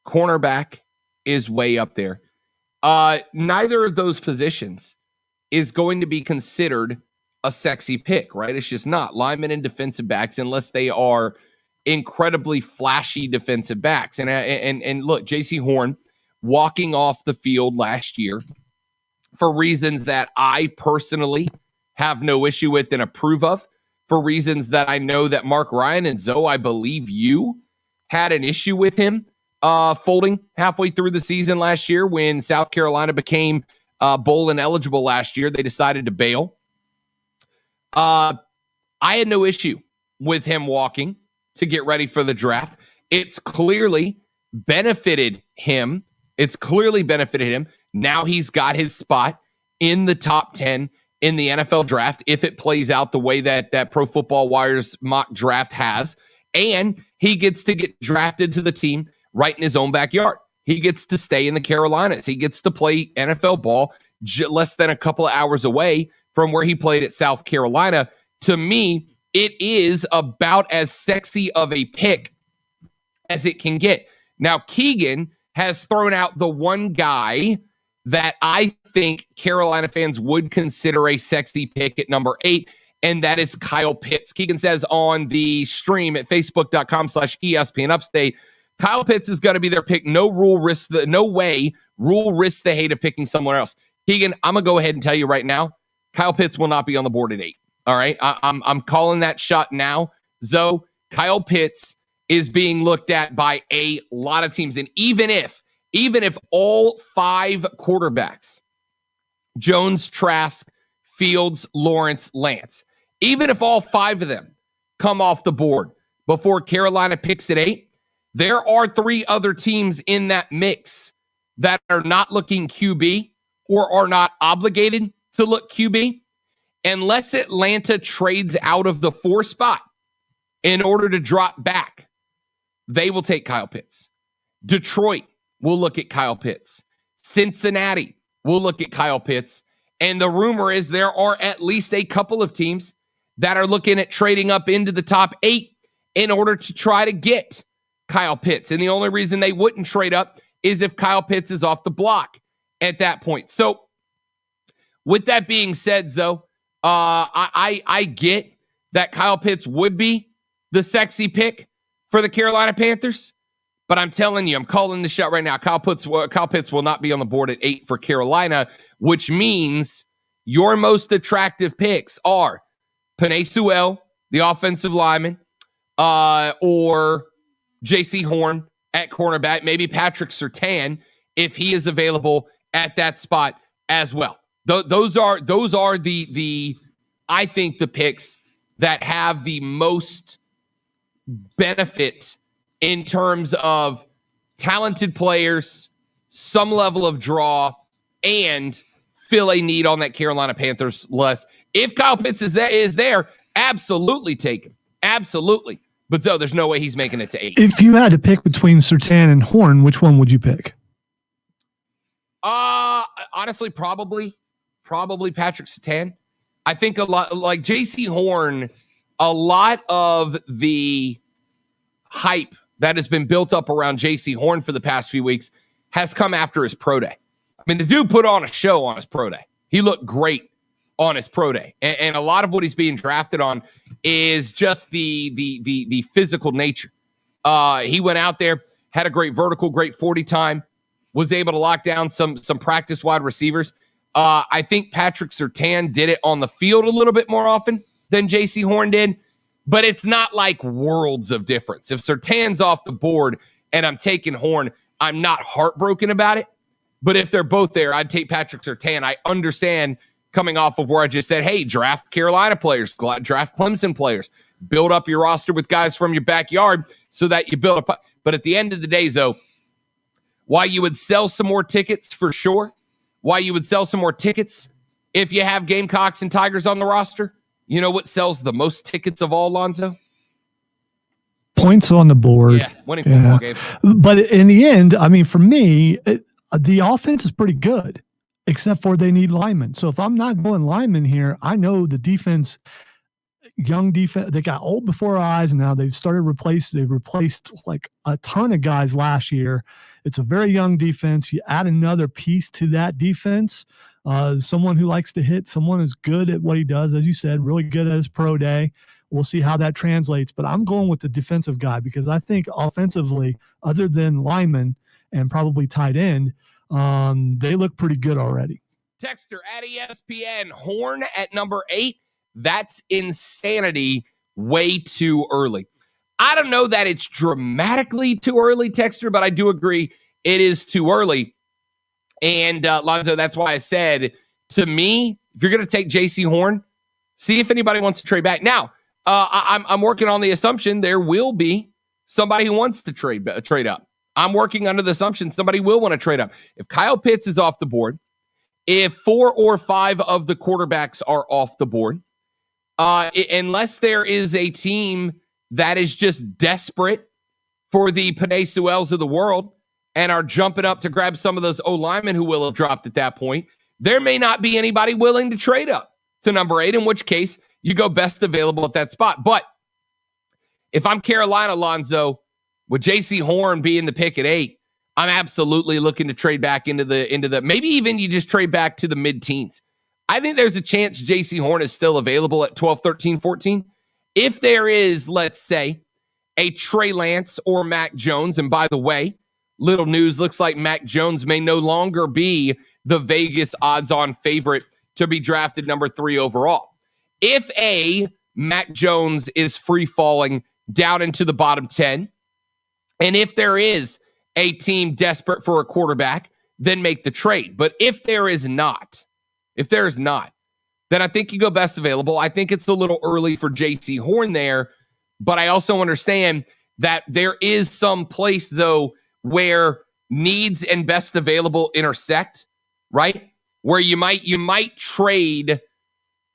Cornerback is way up there. Neither of those positions is going to be considered a sexy pick, right? It's just not. Linemen and defensive backs, unless they are incredibly flashy defensive backs. And look, J.C. Horn walking off the field last year for reasons that I personally have no issue with and approve of, for reasons that I know that Mark Ryan and Zoe, I believe you had an issue with him folding halfway through the season last year when South Carolina became bowl ineligible last year. They decided to bail. I had no issue with him walking to get ready for the draft. It's clearly benefited him. Now he's got his spot in the top 10 in the NFL draft if it plays out the way that Pro Football Wire's mock draft has. And he gets to get drafted to the team right in his own backyard. He gets to stay in the Carolinas. He gets to play NFL ball less than a couple of hours away from where he played at South Carolina. To me, it is about as sexy of a pick as it can get. Now, Keegan has thrown out the one guy that I think Carolina fans would consider a sexy pick at number 8, and that is Kyle Pitts. Keegan says on the stream at facebook.com/ESPN Upstate, Kyle Pitts is going to be their pick. No way Rule risks the hate of picking someone else. Keegan, I'm going to go ahead and tell you right now, Kyle Pitts will not be on the board at 8. All right? I'm calling that shot now. Zoe, Kyle Pitts is being looked at by a lot of teams. And even if all 5 quarterbacks, Jones, Trask, Fields, Lawrence, Lance, even if all 5 of them come off the board before Carolina picks at 8, there are 3 other teams in that mix that are not looking QB or are not obligated to look QB. Unless Atlanta trades out of the 4 spot in order to drop back, they will take Kyle Pitts. Detroit will look at Kyle Pitts. Cincinnati will look at Kyle Pitts. And the rumor is there are at least a couple of teams that are looking at trading up into the top 8 in order to try to get Kyle Pitts. And the only reason they wouldn't trade up is if Kyle Pitts is off the block at that point. So with that being said, Zoe, I get that Kyle Pitts would be the sexy pick for the Carolina Panthers, but I'm telling you, I'm calling the shot right now. Kyle Pitts will not be on the board at 8 for Carolina, which means your most attractive picks are Penei Sewell, the offensive lineman, or J.C. Horn at cornerback, maybe Patrick Surtain if he is available at that spot as well. Those are the I think the picks that have the most benefit in terms of talented players, some level of draw, and fill a need on that Carolina Panthers list. If Kyle Pitts is there, absolutely take him. Absolutely. But Zoe, there's no way he's making it to 8. If you had to pick between Surtain and Horn, which one would you pick? Honestly, probably Patrick Surtain. I think a lot like J.C. Horn, a lot of the hype that has been built up around J.C. Horn for the past few weeks has come after his pro day. I mean, the dude put on a show on his pro day. He looked great on his pro day. And a lot of what he's being drafted on is just the physical nature. He went out there, had a great vertical, great 40 time, was able to lock down some practice wide receivers. I think Patrick Surtain did it on the field a little bit more often than J.C. Horn did, but it's not like worlds of difference. If Surtain's off the board and I'm taking Horn, I'm not heartbroken about it. But if they're both there, I'd take Patrick Surtain. I understand coming off of where I just said, hey, draft Carolina players, draft Clemson players, build up your roster with guys from your backyard so that you build up. But at the end of the day, Zoe, why you would sell some more tickets for sure, why you would sell some more tickets if you have Gamecocks and Tigers on the roster, you know what sells the most tickets of all, Lonzo? Points on the board. Yeah, winning football games. But in the end, I mean, for me, the offense is pretty good, except for they need linemen. So if I'm not going linemen here, I know the defense young defense. They got old before our eyes, and now they've started they replaced like a ton of guys last year. It's a very young defense. You add another piece to that defense, someone who likes to hit, someone who's good at what he does, as you said, really good at his pro day. We'll see how that translates, but I'm going with the defensive guy because I think offensively, other than linemen and probably tight end, they look pretty good already. Texter at ESPN, Horn at number 8. That's insanity. Way too early. I don't know that it's dramatically too early, Texter, but I do agree it is too early. And Lonzo, that's why I said, to me, if you're going to take J.C. Horn, see if anybody wants to trade back. Now, I'm working on the assumption there will be somebody who wants to trade up. I'm working under the assumption somebody will want to trade up. If Kyle Pitts is off the board, if 4 or 5 of the quarterbacks are off the board, unless there is a team that is just desperate for the Penei Sewells of the world and are jumping up to grab some of those O-linemen who will have dropped at that point, there may not be anybody willing to trade up to number 8, in which case you go best available at that spot. But if I'm Carolina, Lonzo, with J.C. Horn being the pick at 8, I'm absolutely looking to trade back into the maybe even you just trade back to the mid-teens. I think there's a chance J.C. Horn is still available at 12, 13, 14. If there is, let's say, a Trey Lance or Mac Jones, and by the way, little news, looks like Mac Jones may no longer be the Vegas odds-on favorite to be drafted number 3 overall. If a Mac Jones is free-falling down into the bottom 10, and if there is a team desperate for a quarterback, then make the trade. But if there is not, then I think you go best available. I think it's a little early for J.C. Horn there, but I also understand that there is some place, though, where needs and best available intersect, right? Where you might trade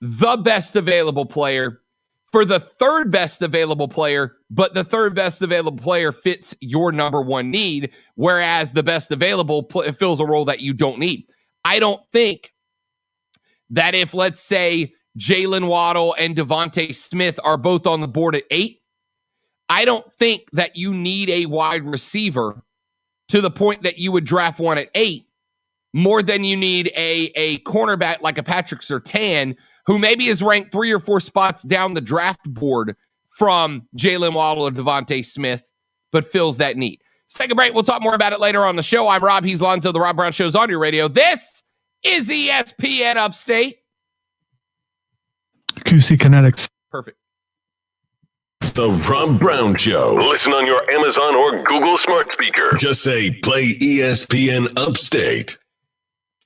the best available player for the third best available player, but the third best available player fits your number 1 need, whereas the best available fills a role that you don't need. I don't think that if, let's say, Jalen Waddle and Devontae Smith are both on the board at 8, I don't think that you need a wide receiver to the point that you would draft one at 8 more than you need a cornerback like a Patrick Surtain, who maybe is ranked 3 or 4 spots down the draft board from Jalen Waddle or Devontae Smith, but fills that need. Let's take a break. We'll talk more about it later on the show. I'm Rob. He's Lonzo. The Rob Brown Show's on your radio. This is ESPN Upstate. QC Kinetics. Perfect. The Rob Brown Show. Listen on your Amazon or Google smart speaker. Just say, play ESPN Upstate.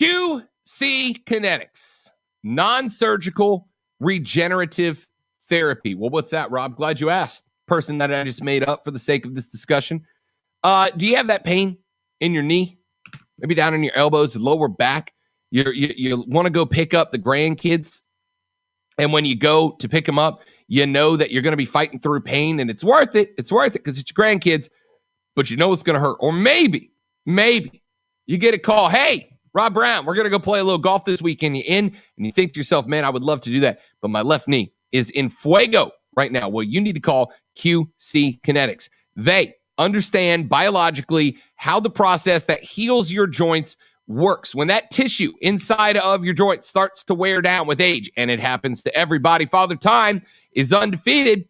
QC Kinetics. Non-surgical regenerative therapy. Well, what's that, Rob? Glad you asked. Person that I just made up for the sake of this discussion. Do you have that pain in your knee? Maybe down in your elbows, lower back? You want to go pick up the grandkids, and when you go to pick them up, you know that you're going to be fighting through pain, and it's worth it. It's worth it because it's your grandkids, but you know it's going to hurt. Or maybe you get a call, hey, Rob Brown, we're going to go play a little golf this weekend. You in? And you think to yourself, man, I would love to do that, but my left knee is in fuego right now. Well, you need to call QC Kinetics. They understand biologically how the process that heals your joints works. When that tissue inside of your joint starts to wear down with age, and it happens to everybody, Father Time is undefeated.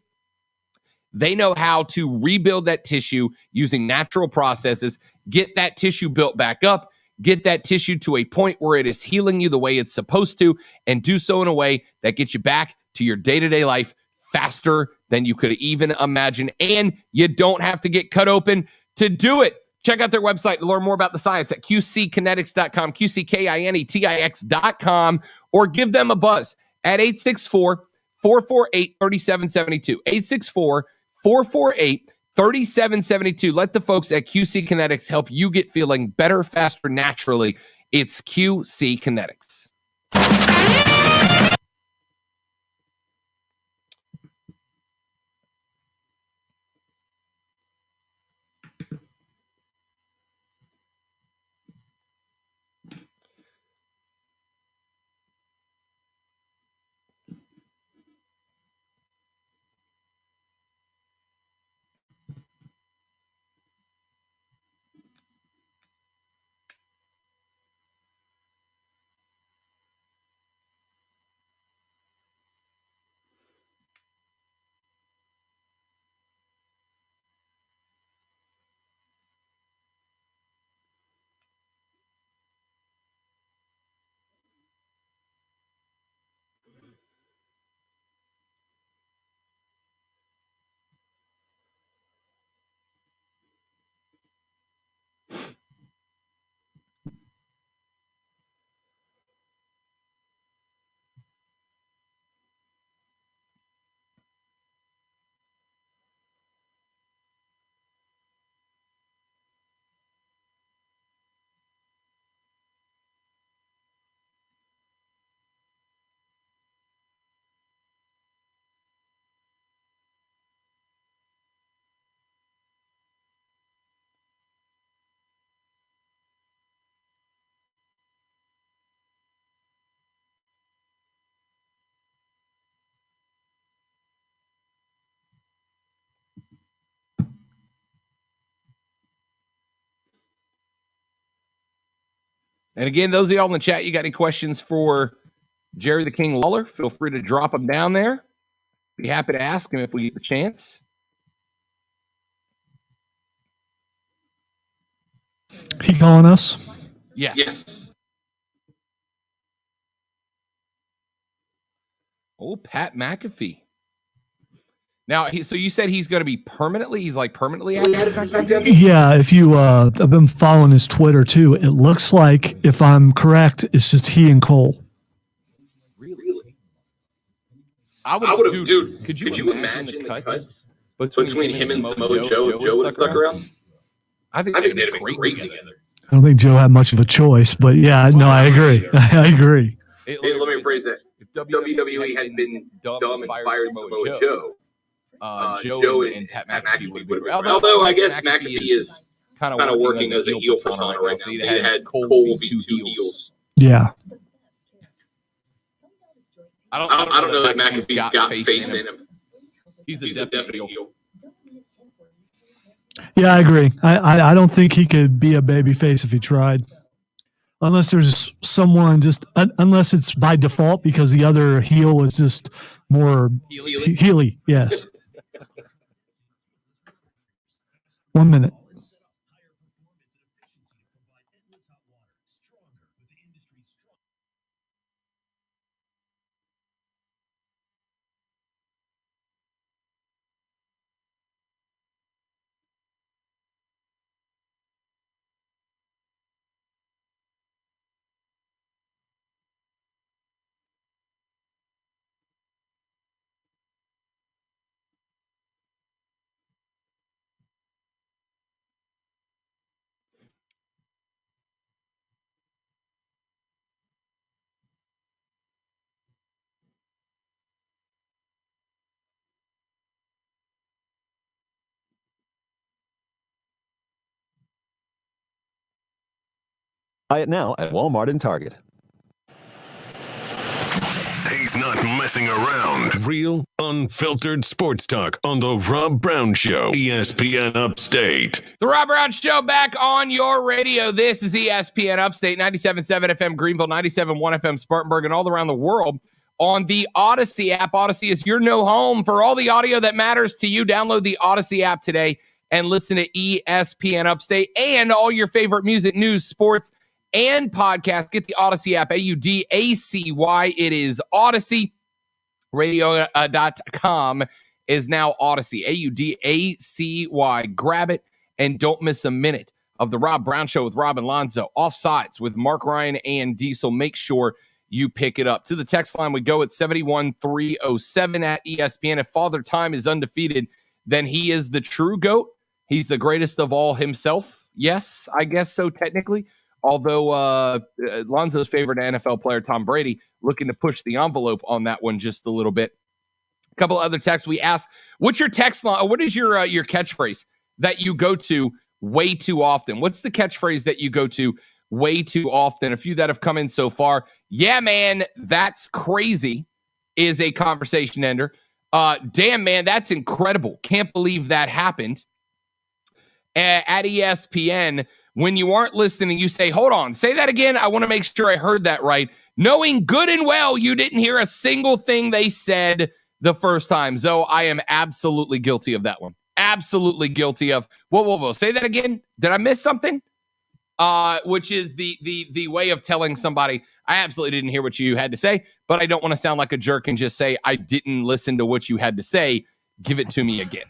They know how to rebuild that tissue using natural processes, get that tissue built back up, get that tissue to a point where it is healing you the way it's supposed to, and do so in a way that gets you back to your day-to-day life faster than you could even imagine. And you don't have to get cut open to do it. Check out their website to learn more about the science at qckinetics.com, qckinetix.com, or give them a buzz at 864-448-3772. 864-448-3772. Let the folks at QC Kinetics help you get feeling better, faster, naturally. It's QC Kinetics. And again, those of y'all in the chat, you got any questions for Jerry the King Lawler? Feel free to drop them down there. Be happy to ask him if we get the chance. He calling us? Yes. Oh, Pat McAfee. Now, so you said he's going to be permanently? He's like permanently out? Yeah, if you, I've been following his Twitter too. It looks like, if I'm correct, it's just he and Cole. Really? I would have, dude. Could you imagine the cuts between him and Samoa Joe? Joe would have stuck around. I think they'd have been great together. I don't think Joe had much of a choice, but yeah, no, I agree. I agree. Hey, let me rephrase that. If WWE had been dumb and fired Samoa Joe, Joe and Pat McAfee would have been. Although I guess McAfee is kind of working as a heel persona right now. So you had Cole be two heels. Yeah. I don't know that McAfee's got face in him. He's a definite heel. Yeah, I agree. I don't think he could be a babyface if he tried. Unless there's someone unless it's by default because the other heel is just more Healy. Yes. 1 minute. Buy it now at Walmart and Target. He's not messing around. Real, unfiltered sports talk on The Rob Brown Show, ESPN Upstate. The Rob Brown Show back on your radio. This is ESPN Upstate, 97.7 FM Greenville, 97.1 FM Spartanburg, and all around the world on the Odyssey app. Odyssey is your new home for all the audio that matters to you. Download the Odyssey app today and listen to ESPN Upstate and all your favorite music, news, sports, and podcast. Get the Odyssey app, AUDACY. It is Odyssey. Radio.com is Now Odyssey, AUDACY. Grab it and don't miss a minute of the Rob Brown Show with Rob and Lonzo. Offsides with Mark Ryan and Diesel. Make sure you pick it up. To the text line we go at 71307 at ESPN. If Father Time is undefeated, then he is the true GOAT. He's the greatest of all himself. Yes, I guess so technically. Although Lonzo's favorite NFL player, Tom Brady, looking to push the envelope on that one just a little bit. A couple other texts we asked, what's your text line? What is your catchphrase that you go to way too often? What's the catchphrase that you go to way too often? A few that have come in so far. Yeah, man, that's crazy is a conversation ender. Damn, man, that's incredible. Can't believe that happened. At ESPN, when you aren't listening, you say, hold on, say that again. I want to make sure I heard that right. Knowing good and well you didn't hear a single thing they said the first time. So I am absolutely guilty of that one. Absolutely guilty of, whoa. Say that again. Did I miss something? Which is the way of telling somebody, I absolutely didn't hear what you had to say, but I don't want to sound like a jerk and just say, I didn't listen to what you had to say. Give it to me again.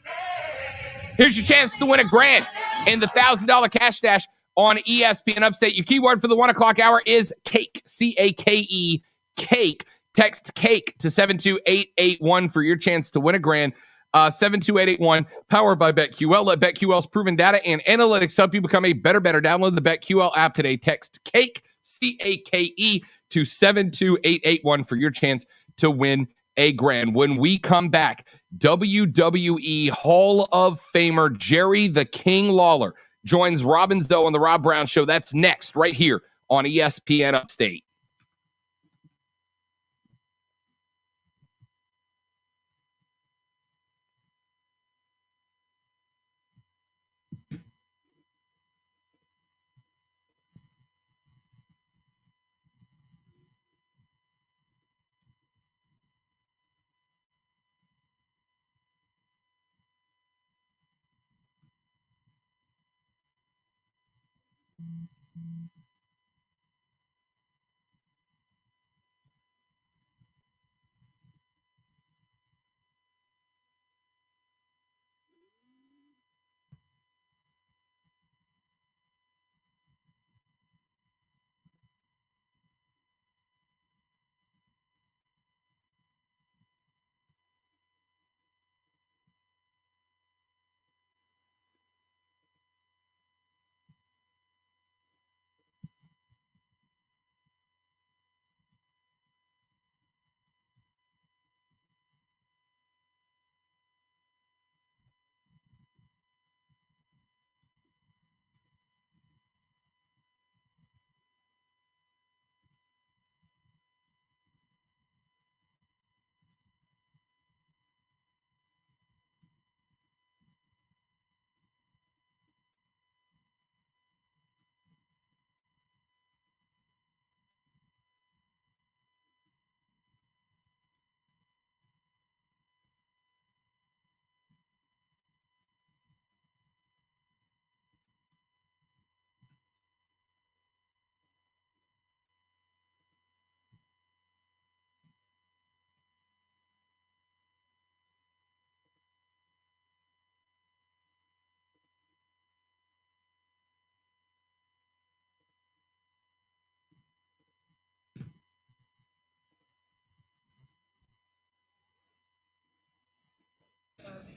Here's your chance to win $1,000 in the $1,000 cash dash on ESPN Upstate. Your keyword for the 1 o'clock hour is cake, CAKE, cake. Text cake to 72881 for your chance to win $1,000. 72881, powered by BetQL. Let BetQL's proven data and analytics help you become a better. Download the BetQL app today. Text cake, CAKE, to 72881 for your chance to win $1,000. When we come back, WWE Hall of Famer Jerry the King Lawler joins Robin Zoe on the Rob Brown Show. That's next, right here on ESPN Upstate.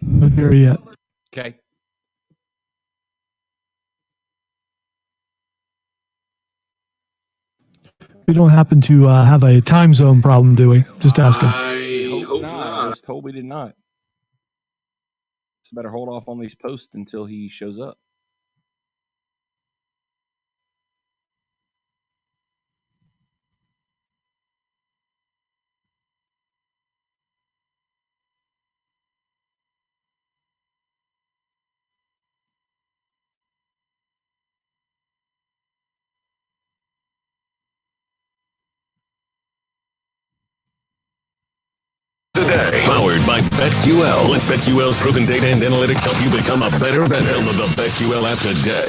Not there yet. Okay. We don't happen to have a time zone problem, do we? Just asking. I hope not. I was told we did not. So better hold off on these posts until he shows up. Today, powered by BetQL. Let BetQL's proven data and analytics help you become a better bet. Download the BetQL app today.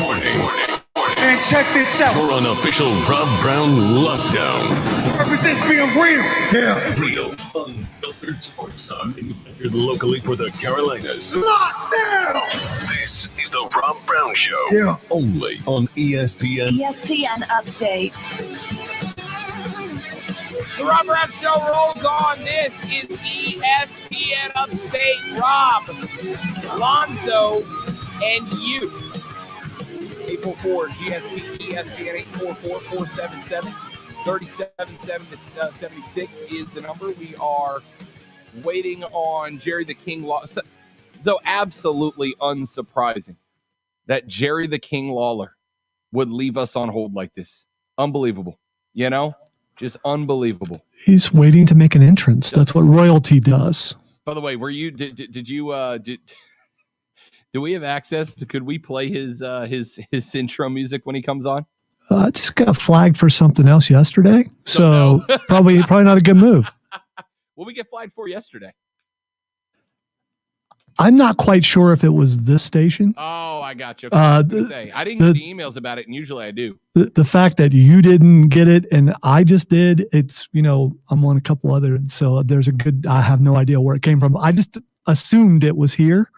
Warning. Man, check this out. You're on official Rob Brown lockdown. Represents being real. Yeah. Real, unfiltered sports talk manufactured locally for the Carolinas. Lockdown. This is the Rob Brown Show. Yeah. Only on ESPN. ESPN Upstate. The Rob Brown Show rolls on. This is ESPN Upstate. Rob, Alonzo, and you. 844 GSP ESPN 844-477-3776 is the number. We are waiting on Jerry the King Lawler. So absolutely unsurprising that Jerry the King Lawler would leave us on hold like this. Unbelievable. You know? Just unbelievable. He's waiting to make an entrance. That's what royalty does. By the way, were you do we have access to, could we play his intro music when he comes on? I just got flagged for something else yesterday. So no. probably not a good move. What we get flagged for yesterday? I'm not quite sure if it was this station. Oh, I got you. Okay, I was gonna say, I didn't get the emails about it, and usually I do. The fact that you didn't get it and I just did, it's, I'm on a couple other, so there's I have no idea where it came from. I just assumed it was here,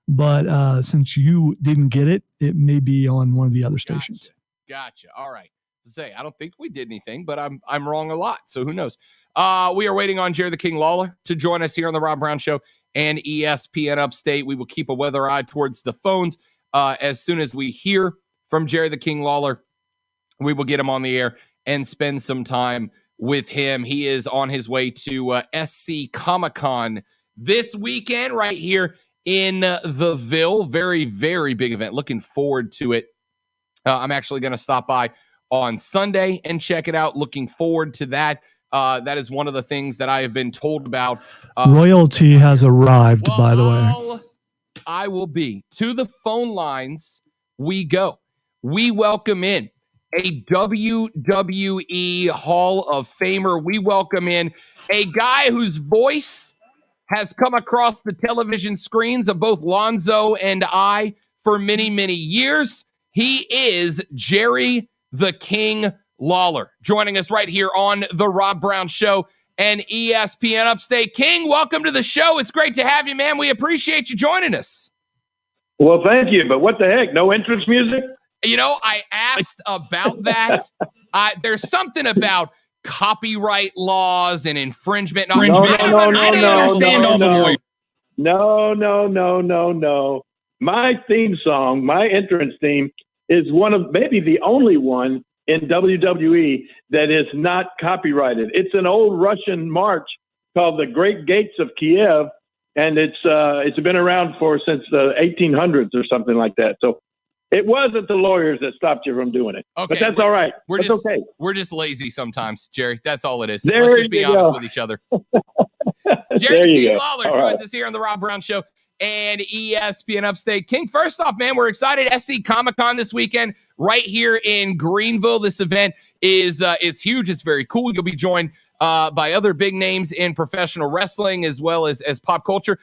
but since you didn't get it, it may be on one of the other stations. Gotcha. All right. I don't think we did anything, but I'm wrong a lot, so who knows? We are waiting on Jerry the King Lawler to join us here on the Rob Brown Show and ESPN Upstate. We will keep a weather eye towards the phones. As soon as we hear from Jerry the King Lawler, we will get him on the air and spend some time with him. He is on his way to SC Comic-Con this weekend right here in the Ville. Very, very big event. Looking forward to it. I'm actually going to stop by on Sunday and check it out. Looking forward to that. That is one of the things that I have been told about. Royalty has arrived, by the way. I will be. To the phone lines we go. We welcome in a WWE Hall of Famer. We welcome in a guy whose voice has come across the television screens of both Lonzo and I for many, many years. He is Jerry the King Lawler, joining us right here on The Rob Brown Show and ESPN Upstate. King, welcome to the show. It's great to have you, man. We appreciate you joining us. Well, thank you, but what the heck? No entrance music? You know, I asked about that. There's something about copyright laws and infringement. No. My theme song, my entrance theme, is one of maybe the only one in WWE that is not copyrighted. It's an old Russian march called the Great Gates of Kiev, and it's been around since the 1800s or something like that. So it wasn't the lawyers that stopped you from doing it. Okay, but that's all right. We're just lazy sometimes, Jerry. That's all it is. Let's just be honest with each other. Jerry King Lawler joins us here on The Rob Brown Show and ESPN Upstate. King, first off, man, we're excited. SC Comic-Con this weekend right here in Greenville. This event is it's huge. It's very cool. You'll be joined by other big names in professional wrestling as well as pop culture.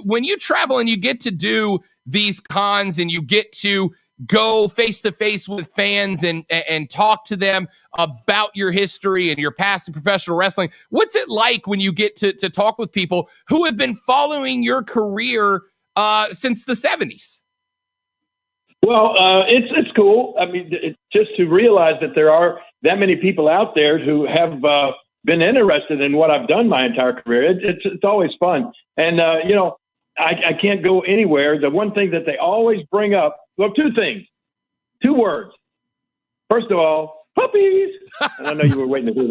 When you travel and you get to do these cons and you get to go face-to-face with fans and talk to them about your history and your past in professional wrestling, what's it like when you get to talk with people who have been following your career since the 70s? Well, it's cool. I mean, just to realize that there are that many people out there who have been interested in what I've done my entire career. It's always fun. And, I can't go anywhere. The one thing that they always bring up, well, two words. First of all, puppies. And I know you were waiting to hear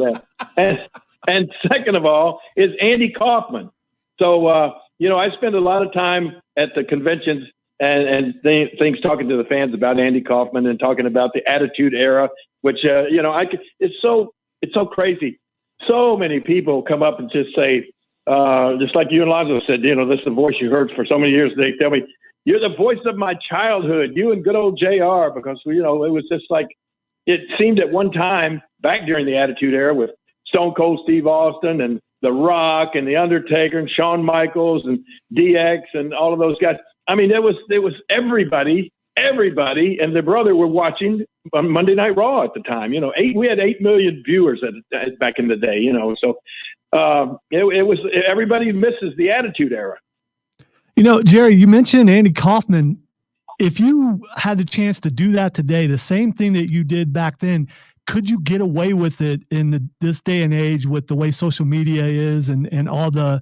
that. And second of all is Andy Kaufman. So, I spend a lot of time at the conventions and things talking to the fans about Andy Kaufman and talking about the Attitude Era, which, it's so crazy. So many people come up and just say, just like you and Lonzo said, this is the voice you heard for so many years. They tell me, you're the voice of my childhood, you and good old JR, because, it was just like, it seemed at one time back during the Attitude Era with Stone Cold Steve Austin and The Rock and The Undertaker and Shawn Michaels and DX and all of those guys. I mean, it was everybody and their brother were watching on Monday Night Raw at the time. We had 8 million viewers back in the day, so it was, everybody misses the Attitude Era. Jerry, you mentioned Andy Kaufman. If you had the chance to do that today, the same thing that you did back then, could you get away with it in this day and age with the way social media is and all the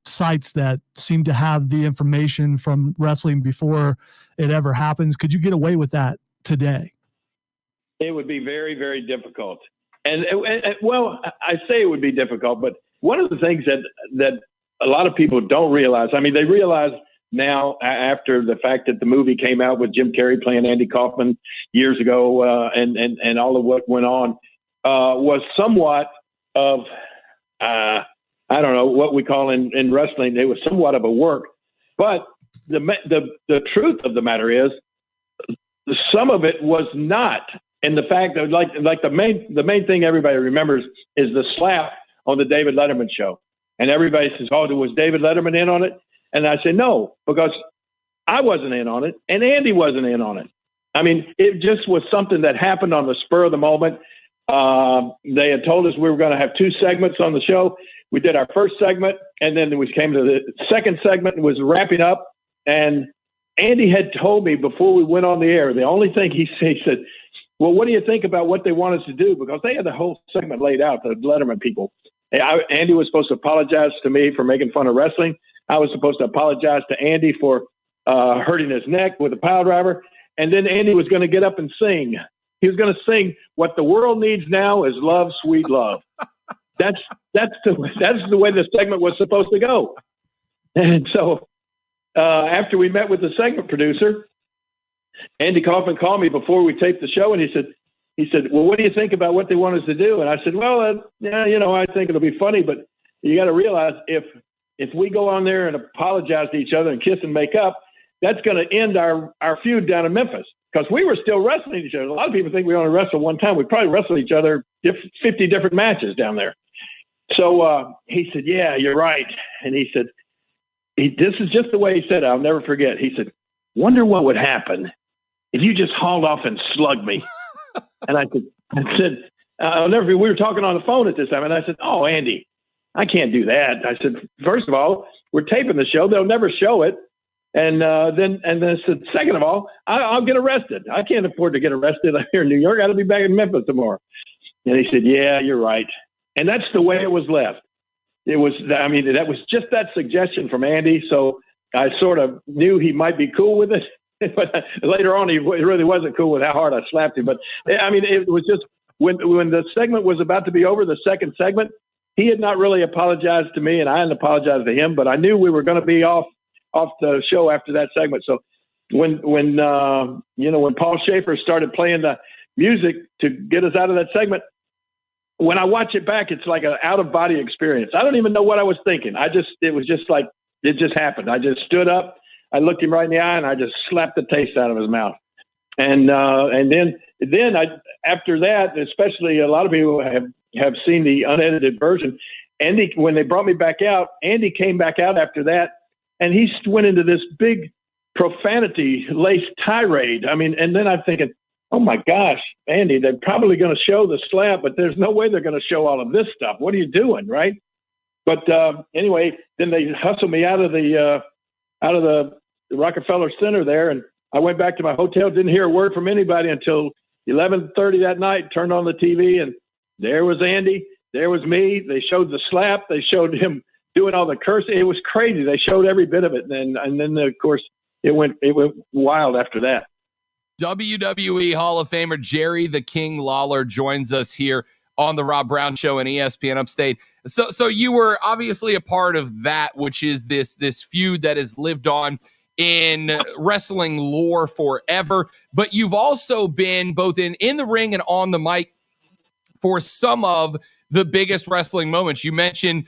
sites that seem to have the information from wrestling before it ever happens? Could you get away with that today? It would be very, very difficult. And I say it would be difficult, but one of the things that a lot of people don't realize, I mean, they realize now after the fact that the movie came out with Jim Carrey playing Andy Kaufman years ago, and all of what went on, was somewhat of, I don't know what we call in wrestling. It was somewhat of a work, but the truth of the matter is some of it was not. And the fact that like the main thing everybody remembers is the slap on the David Letterman show. And everybody says, oh, was David Letterman in on it? And I say, no, because I wasn't in on it and Andy wasn't in on it. I mean, it just was something that happened on the spur of the moment. They had told us we were going to have 2 segments on the show. We did our first segment, and then we came to the second segment and was wrapping up. And Andy had told me before we went on the air, the only thing he said, well, what do you think about what they want us to do? Because they had the whole segment laid out, the Letterman people. Andy was supposed to apologize to me for making fun of wrestling. I was supposed to apologize to Andy for hurting his neck with a pile driver. And then Andy was going to get up and sing. He was going to sing, what the world needs now is love, sweet love. That's the way the segment was supposed to go. And so after we met with the segment producer, Andy Kaufman called me before we taped the show, and he said, well, what do you think about what they want us to do? And I said, well, I think it'll be funny, but you got to realize if we go on there and apologize to each other and kiss and make up, that's going to end our feud down in Memphis, because we were still wrestling each other. A lot of people think we only wrestled one time. We probably wrestled each other 50 different matches down there. So he said, yeah, you're right. And he said, this is just the way he said it. I'll never forget. He said, wonder what would happen if you just hauled off and slugged me. And I said, I'll never forget, we were talking on the phone at this time, and I said, oh, Andy, I can't do that. I said, first of all, we're taping the show. They'll never show it. And then I said, second of all, I'll get arrested. I can't afford to get arrested here in New York. I'll be back in Memphis tomorrow. And he said, yeah, you're right. And that's the way it was left. That was just that suggestion from Andy. So I sort of knew he might be cool with it. But later on, he really wasn't cool with how hard I slapped him. But I mean, it was just when the segment was about to be over, the second segment, he had not really apologized to me, and I hadn't apologized to him. But I knew we were going to be off the show after that segment. So when Paul Schaefer started playing the music to get us out of that segment, when I watch it back, it's like an out of body experience. I don't even know what I was thinking. It was just like, it just happened. I just stood up, I looked him right in the eye, and I just slapped the taste out of his mouth. And then after that, especially a lot of people have seen the unedited version. Andy, when they brought me back out, Andy came back out after that, and he went into this big profanity-laced tirade. I mean, and then I'm thinking, oh my gosh, Andy, they're probably going to show the slap, but there's no way they're going to show all of this stuff. What are you doing, right? But anyway, then they hustled me out of the Rockefeller Center there, and I went back to my hotel. Didn't hear a word from anybody until 11:30 that night. Turned on the TV, and there was Andy. There was me. They showed the slap. They showed him doing all the cursing. It was crazy. They showed every bit of it, and then of course it went wild after that. WWE Hall of Famer Jerry the King Lawler joins us here on the Rob Brown Show and ESPN Upstate. So you were obviously a part of that, which is this feud that has lived on in wrestling lore forever. But you've also been both in the ring and on the mic for some of the biggest wrestling moments. You mentioned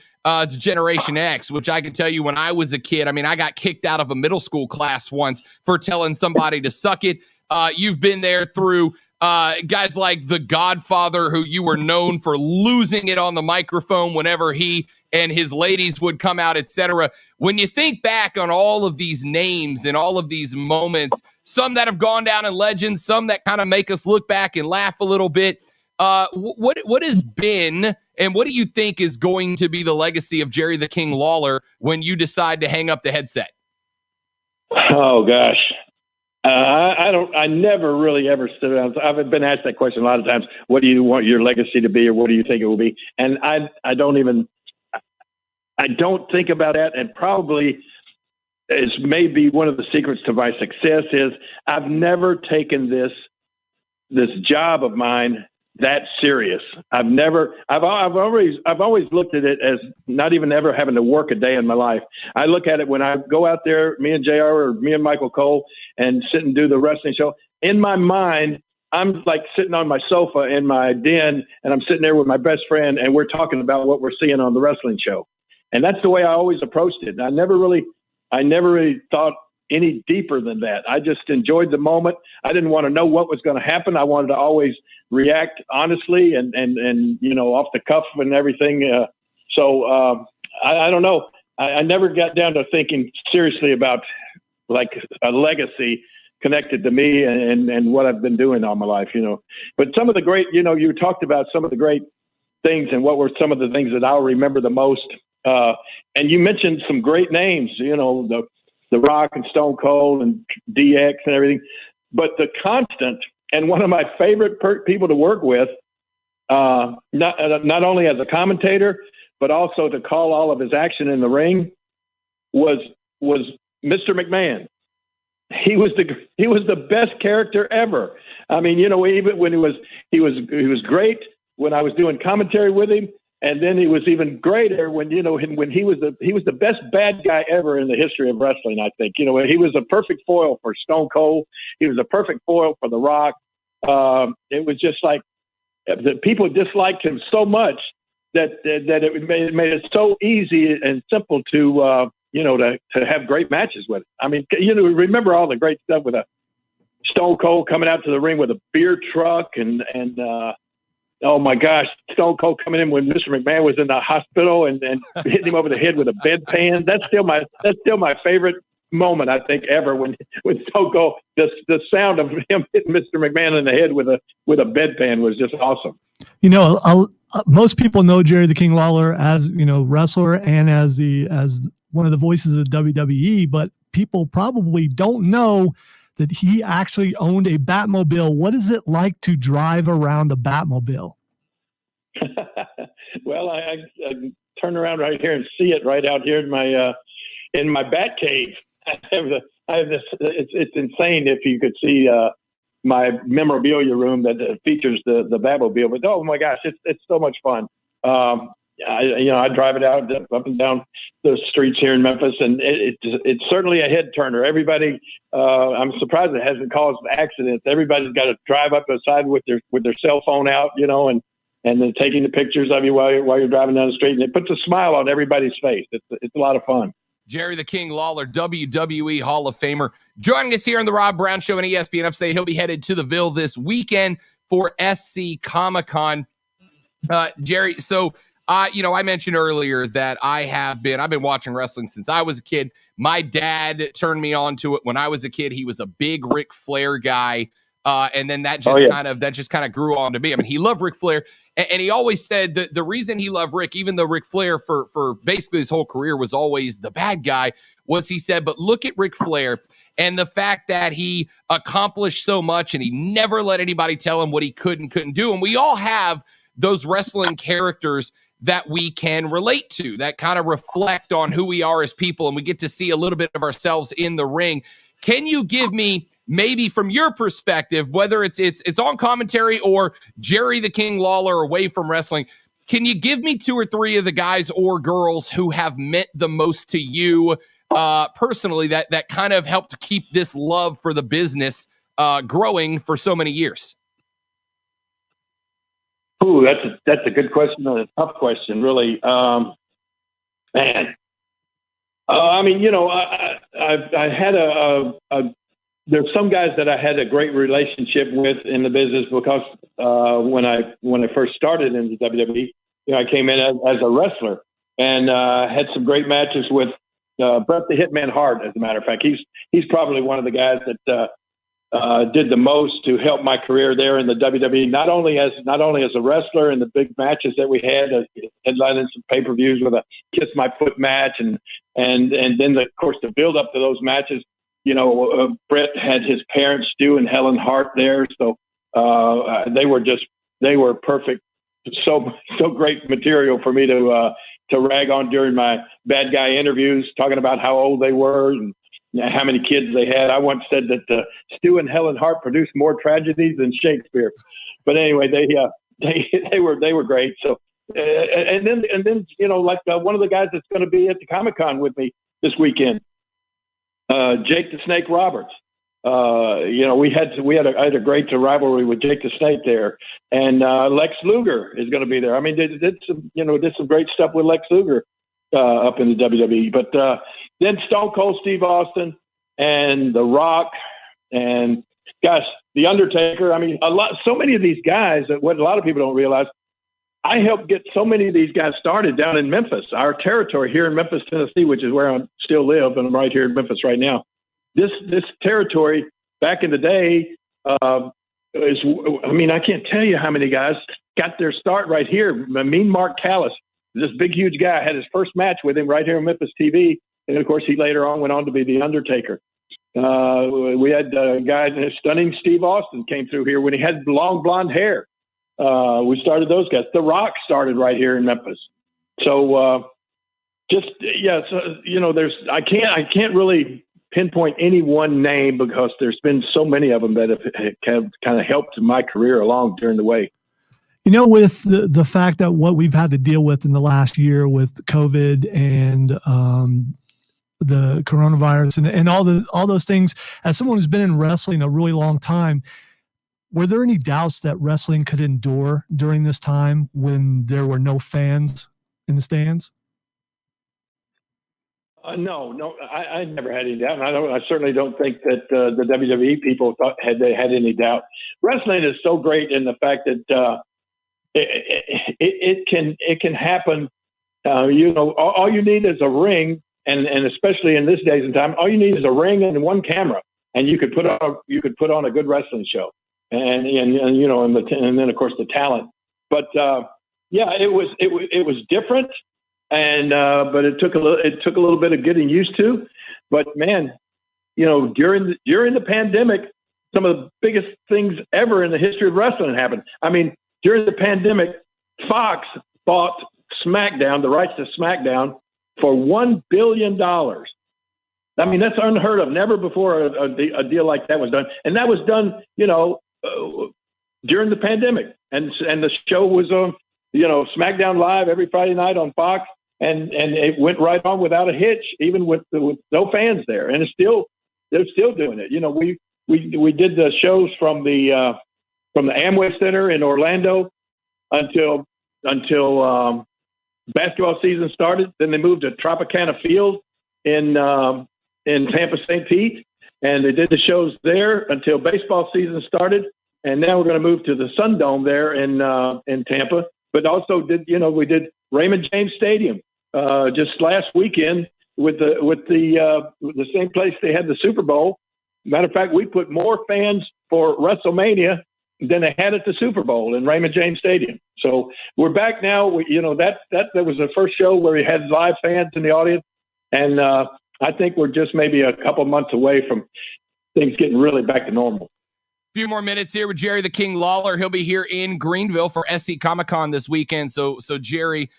Generation X, which I can tell you when I was a kid, I mean, I got kicked out of a middle school class once for telling somebody to suck it. You've been there through guys like The Godfather, who you were known for losing it on the microphone whenever he and his ladies would come out, etc. When you think back on all of these names and all of these moments, some that have gone down in legend, some that kind of make us look back and laugh a little bit, what has been and what do you think is going to be the legacy of Jerry the King Lawler when you decide to hang up the headset? Oh, gosh. I never really ever stood around. I've been asked that question a lot of times. What do you want your legacy to be, or what do you think it will be? And I don't think about that. And probably is maybe one of the secrets to my success is I've never taken this job of mine that serious. I've always looked at it as not even ever having to work a day in my life. I look at it when I go out there, me and JR or me and Michael Cole, and sit and do the wrestling show. In my mind, I'm like sitting on my sofa in my den, and I'm sitting there with my best friend, and we're talking about what we're seeing on the wrestling show. And that's the way I always approached it. I never really thought any deeper than that. I just enjoyed the moment. I didn't want to know what was going to happen. I wanted to always react honestly and off the cuff and everything. I don't know. I never got down to thinking seriously about like a legacy connected to me and what I've been doing all my life, But some of the great, you talked about some of the great things and what were some of the things that I'll remember the most. And you mentioned some great names, the Rock and Stone Cold and DX and everything. But the constant and one of my favorite people to work with, not only as a commentator, but also to call all of his action in the ring, was Mr. McMahon. He was the best character ever. I mean, even when he was great when I was doing commentary with him. And then he was even greater when he was the best bad guy ever in the history of wrestling, I think. He was a perfect foil for Stone Cold. He was a perfect foil for The Rock. It was just like the people disliked him so much that it made it so easy and simple to have great matches with him. I mean, remember all the great stuff with Stone Cold coming out to the ring with a beer truck and oh my gosh, Stone Cold coming in when Mr. McMahon was in the hospital and hitting him over the head with a bedpan. That's still my favorite moment I think ever when Stone Cold, the sound of him hitting Mr. McMahon in the head with a bedpan was just awesome. You know, most people know Jerry the King Lawler as, you know, wrestler and as one of the voices of WWE, but people probably don't know that he actually owned a Batmobile. What is it like to drive around a Batmobile? Well, I turn around right here and see it right out here in my bat cave. I have this. It's insane if you could see my memorabilia room that features the Batmobile. But oh my gosh, it's so much fun. I drive it out up and down the streets here in Memphis, and it's certainly a head turner. Everybody, I'm surprised it hasn't caused accidents. Everybody's got to drive up the side with their cell phone out, you know, and then taking the pictures of you while you're driving down the street, and it puts a smile on everybody's face. It's a lot of fun. Jerry the King Lawler, WWE Hall of Famer, joining us here on the Rob Brown Show on ESPN Upstate. He'll be headed to the Ville this weekend for SC Comic-Con. Jerry, so I mentioned earlier that I've been watching wrestling since I was a kid. My dad turned me on to it when I was a kid. He was a big Ric Flair guy. And then that just kind of grew on to me. I mean, he loved Ric Flair, and he always said that the reason he loved Rick, even though Ric Flair for basically his whole career was always the bad guy, was he said, but look at Ric Flair and the fact that he accomplished so much and he never let anybody tell him what he could and couldn't do. And we all have those wrestling characters that we can relate to, that kind of reflect on who we are as people, and we get to see a little bit of ourselves in the ring. Can you give me, maybe from your perspective, whether it's on commentary or Jerry the King Lawler away from wrestling, can you give me 2 or 3 of the guys or girls who have meant the most to you personally, that kind of helped keep this love for the business growing for so many years? Ooh, that's a good question and a tough question, really. Man. I mean, you know, I had there's some guys that I had a great relationship with in the business because when I first started in the WWE, you know, I came in as a wrestler and had some great matches with Bret the Hitman Hart. As a matter of fact, he's probably one of the guys that did the most to help my career there in the WWE. Not only as a wrestler in the big matches that we had, headlining some pay-per-views with a Kiss My Foot match, and then of course the build up to those matches. You know, Bret had his parents, Stu and Helen Hart, there, so they were perfect. So great material for me to rag on during my bad guy interviews, talking about how old they were and how many kids they had. I once said that Stu and Helen Hart produced more tragedies than Shakespeare. But anyway, they were great. So and then you know, like one of the guys that's going to be at the Comic-Con with me this weekend, Jake the Snake Roberts. You know, I had a great rivalry with Jake the Snake there, and Lex Luger is going to be there. I mean, they did some great stuff with Lex Luger up in the WWE. But then Stone Cold Steve Austin and The Rock and gosh, The Undertaker. I mean, so many of these guys that what a lot of people don't realize. I helped get so many of these guys started down in Memphis, our territory here in Memphis, Tennessee, which is where I still live, and I'm right here in Memphis right now. This territory back in the day I can't tell you how many guys got their start right here. Mean Mark Callis, this big, huge guy, had his first match with him right here on Memphis TV. And of course, he later on went on to be The Undertaker. We had a guy, Stunning Steve Austin, came through here when he had long blonde hair. We started those guys. The Rock started right here in Memphis. So you know, I can't really pinpoint any one name because there's been so many of them that have kind of helped my career along during the way. You know, with the fact that what we've had to deal with in the last year with COVID and the coronavirus and all those things, as someone who's been in wrestling a really long time, were there any doubts that wrestling could endure during this time when there were no fans in the stands? No, I never had any doubt. And I certainly don't think that the WWE people they had any doubt. Wrestling is so great in the fact that it can happen. You know, all you need is a ring and especially in this days and time, all you need is a ring and one camera, and you could put on a good wrestling show, and you know, and then of course the talent. But yeah, it was different, and but it took a little bit of getting used to. But man, you know, during the pandemic, some of the biggest things ever in the history of wrestling happened. I mean, during the pandemic, Fox bought SmackDown, the rights to SmackDown, for $1 billion. I mean, that's unheard of. Never before a deal like that was done. And that was done, you know, during the pandemic. And the show was on, you know, SmackDown Live every Friday night on Fox. And it went right on without a hitch, even with no fans there. And they're still doing it. You know, we did the shows from the Amway Center in Orlando until basketball season started. Then they moved to Tropicana Field in Tampa St. Pete, and they did the shows there until baseball season started. And now we're going to move to the Sun Dome there in Tampa. But also we did Raymond James Stadium just last weekend with the same place they had the Super Bowl. Matter of fact, we put more fans for WrestleMania than they had at the Super Bowl in Raymond James Stadium. So we're back now. That was the first show where we had live fans in the audience, and I think we're just maybe a couple months away from things getting really back to normal. A few more minutes here with Jerry the King Lawler. He'll be here in Greenville for SC Comic-Con this weekend. So Jerry,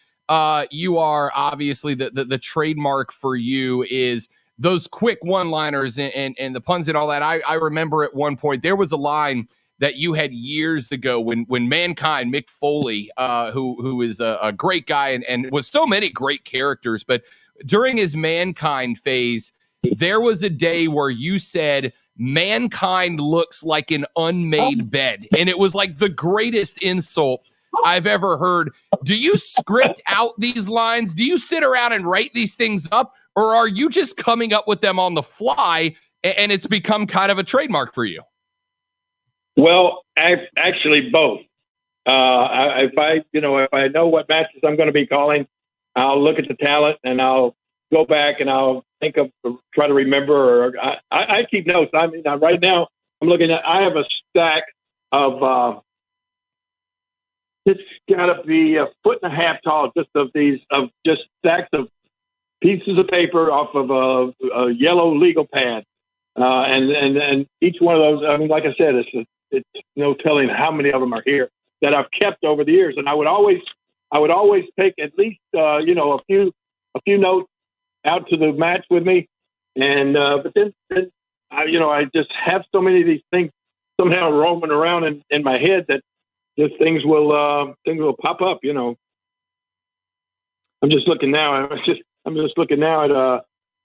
you are obviously the trademark for you is those quick one-liners and the puns and all that. I remember at one point there was a line that you had years ago when Mankind, Mick Foley, who is a great guy and was so many great characters, but during his Mankind phase, there was a day where you said, Mankind looks like an unmade bed. And it was like the greatest insult I've ever heard. Do you script out these lines? Do you sit around and write these things up? Or are you just coming up with them on the fly and it's become kind of a trademark for you? Well, actually both. If I know what matches I'm going to be calling, I'll look at the talent and I'll go back and I'll try to remember. Or I keep notes. I mean, right now I'm looking at. I have a stack of. It's got to be a foot and a half tall, just stacks of pieces of paper off of a yellow legal pad, and each one of those. I mean, like I said, it's no telling how many of them are here that I've kept over the years, and I would always take at least a few notes out to the match with me, and but then I just have so many of these things somehow roaming around in my head that just things will pop up. You know, I'm just looking now. I'm just looking now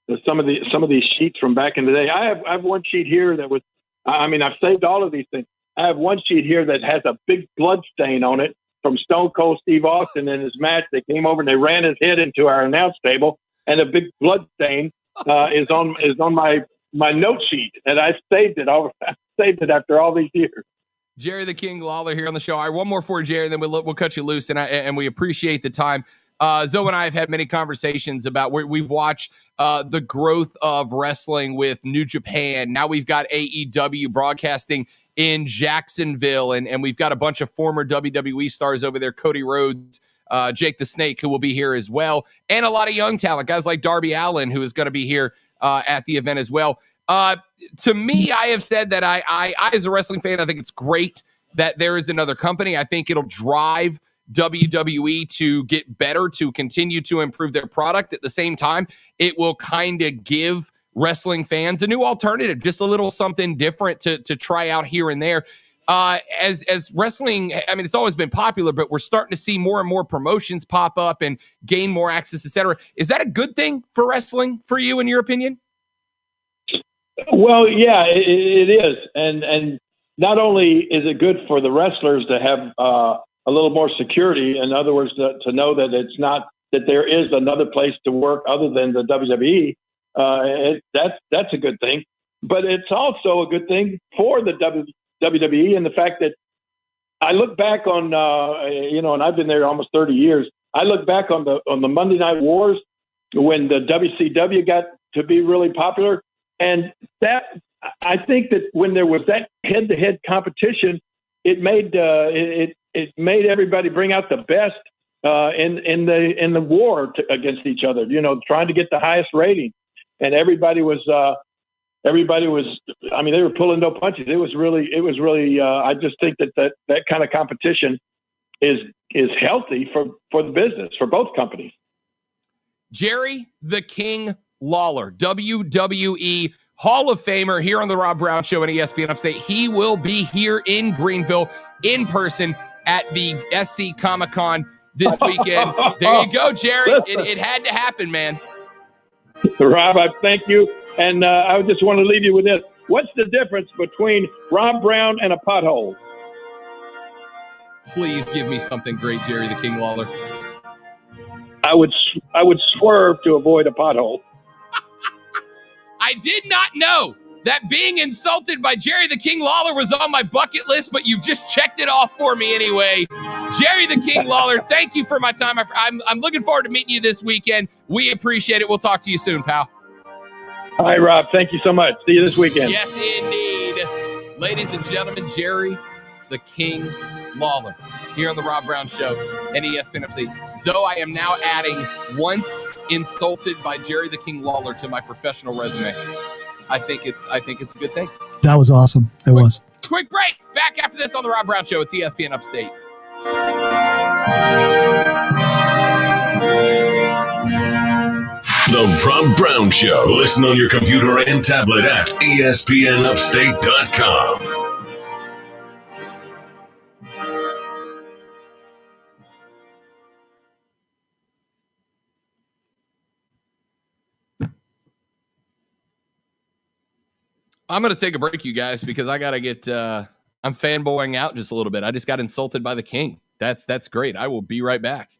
at some of these sheets from back in the day. I have one sheet here that was. I mean, I've saved all of these things. I have one sheet here that has a big blood stain on it from Stone Cold Steve Austin in his match. They came over and they ran his head into our announce table, and a big blood stain is on my note sheet, and I saved it. I saved it after all these years. Jerry the King Lawler here on the show. All right, one more for Jerry, and then we'll cut you loose, and we appreciate the time. Zoe and I have had many conversations about where we've watched the growth of wrestling with New Japan. Now we've got AEW broadcasting in Jacksonville, and we've got a bunch of former WWE stars over there, Cody Rhodes, Jake the Snake, who will be here as well, and a lot of young talent, guys like Darby Allin, who is going to be here at the event as well. To me, I have said that I as a wrestling fan, I think it's great that there is another company. I think it'll drive WWE to get better, to continue to improve their product. At the same time, it will kind of give wrestling fans a new alternative, just a little something different to try out here and there. As wrestling, I mean, it's always been popular, but we're starting to see more and more promotions pop up and gain more access, etc. Is that a good thing for wrestling for you, in your opinion? Well, yeah, it is. And not only is it good for the wrestlers to have a little more security, in other words, to know that it's not that there is another place to work other than the WWE, that's a good thing. But it's also a good thing for the WWE and the fact that I look back on, and I've been there almost 30 years. I look back on the Monday Night Wars, when the WCW got to be really popular. And that, I think that when there was that head-to-head competition, it made it made everybody bring out the best in the war against each other. You know, trying to get the highest rating, and everybody was. I mean, they were pulling no punches. It was really. I just think that kind of competition is healthy for the business, for both companies. Jerry the King Lawler, WWE Hall of Famer, here on the Rob Brown Show and ESPN Upstate. He will be here in Greenville in person at the SC Comic-Con this weekend. There you go, Jerry. It had to happen, man. Rob, I thank you. And I just want to leave you with this. What's the difference between Rob Brown and a pothole? Please give me something great, Jerry the King Lawler. I would swerve to avoid a pothole. I did not know that being insulted by Jerry the King Lawler was on my bucket list, but you've just checked it off for me anyway. Jerry the King Lawler, thank you for my time. I'm looking forward to meeting you this weekend. We appreciate it. We'll talk to you soon, pal. All right, Rob. Thank you so much. See you this weekend. Yes, indeed. Ladies and gentlemen, Jerry the King Lawler here on the Rob Brown Show and ESPN Upstate. So I am now adding once insulted by Jerry the King Lawler to my professional resume. I think it's a good thing. That was awesome. It was. Quick break. Back after this on the Rob Brown Show. It's ESPN Upstate. The Rob Brown Show. Listen on your computer and tablet at ESPNUpstate.com. I'm going to take a break, you guys, because I got to get I'm fanboying out just a little bit. I just got insulted by the king. That's great. I will be right back.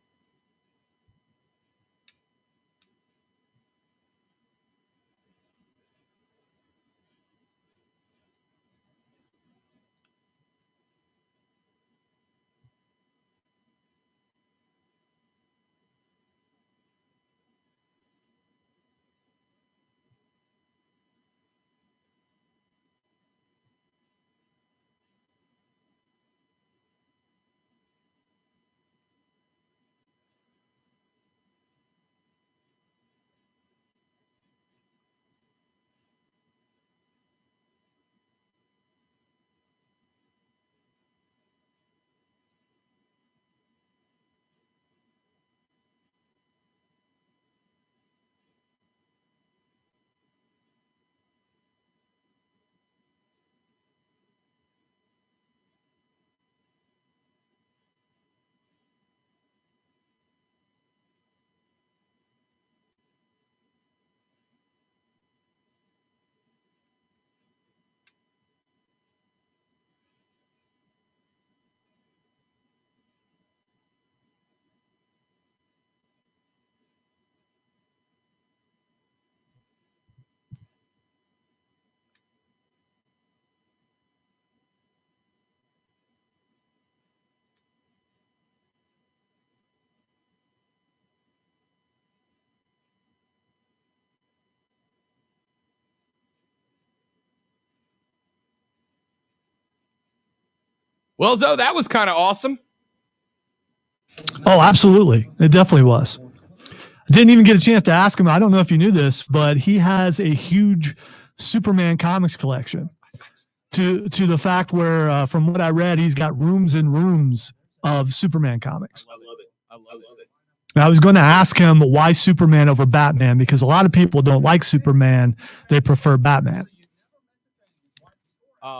Well, Zoe, that was kind of awesome. Oh, absolutely. It definitely was. I didn't even get a chance to ask him. I don't know if you knew this, but he has a huge Superman comics collection to the fact where, from what I read, he's got rooms and rooms of Superman comics. I love it. And I was going to ask him why Superman over Batman, because a lot of people don't like Superman. They prefer Batman.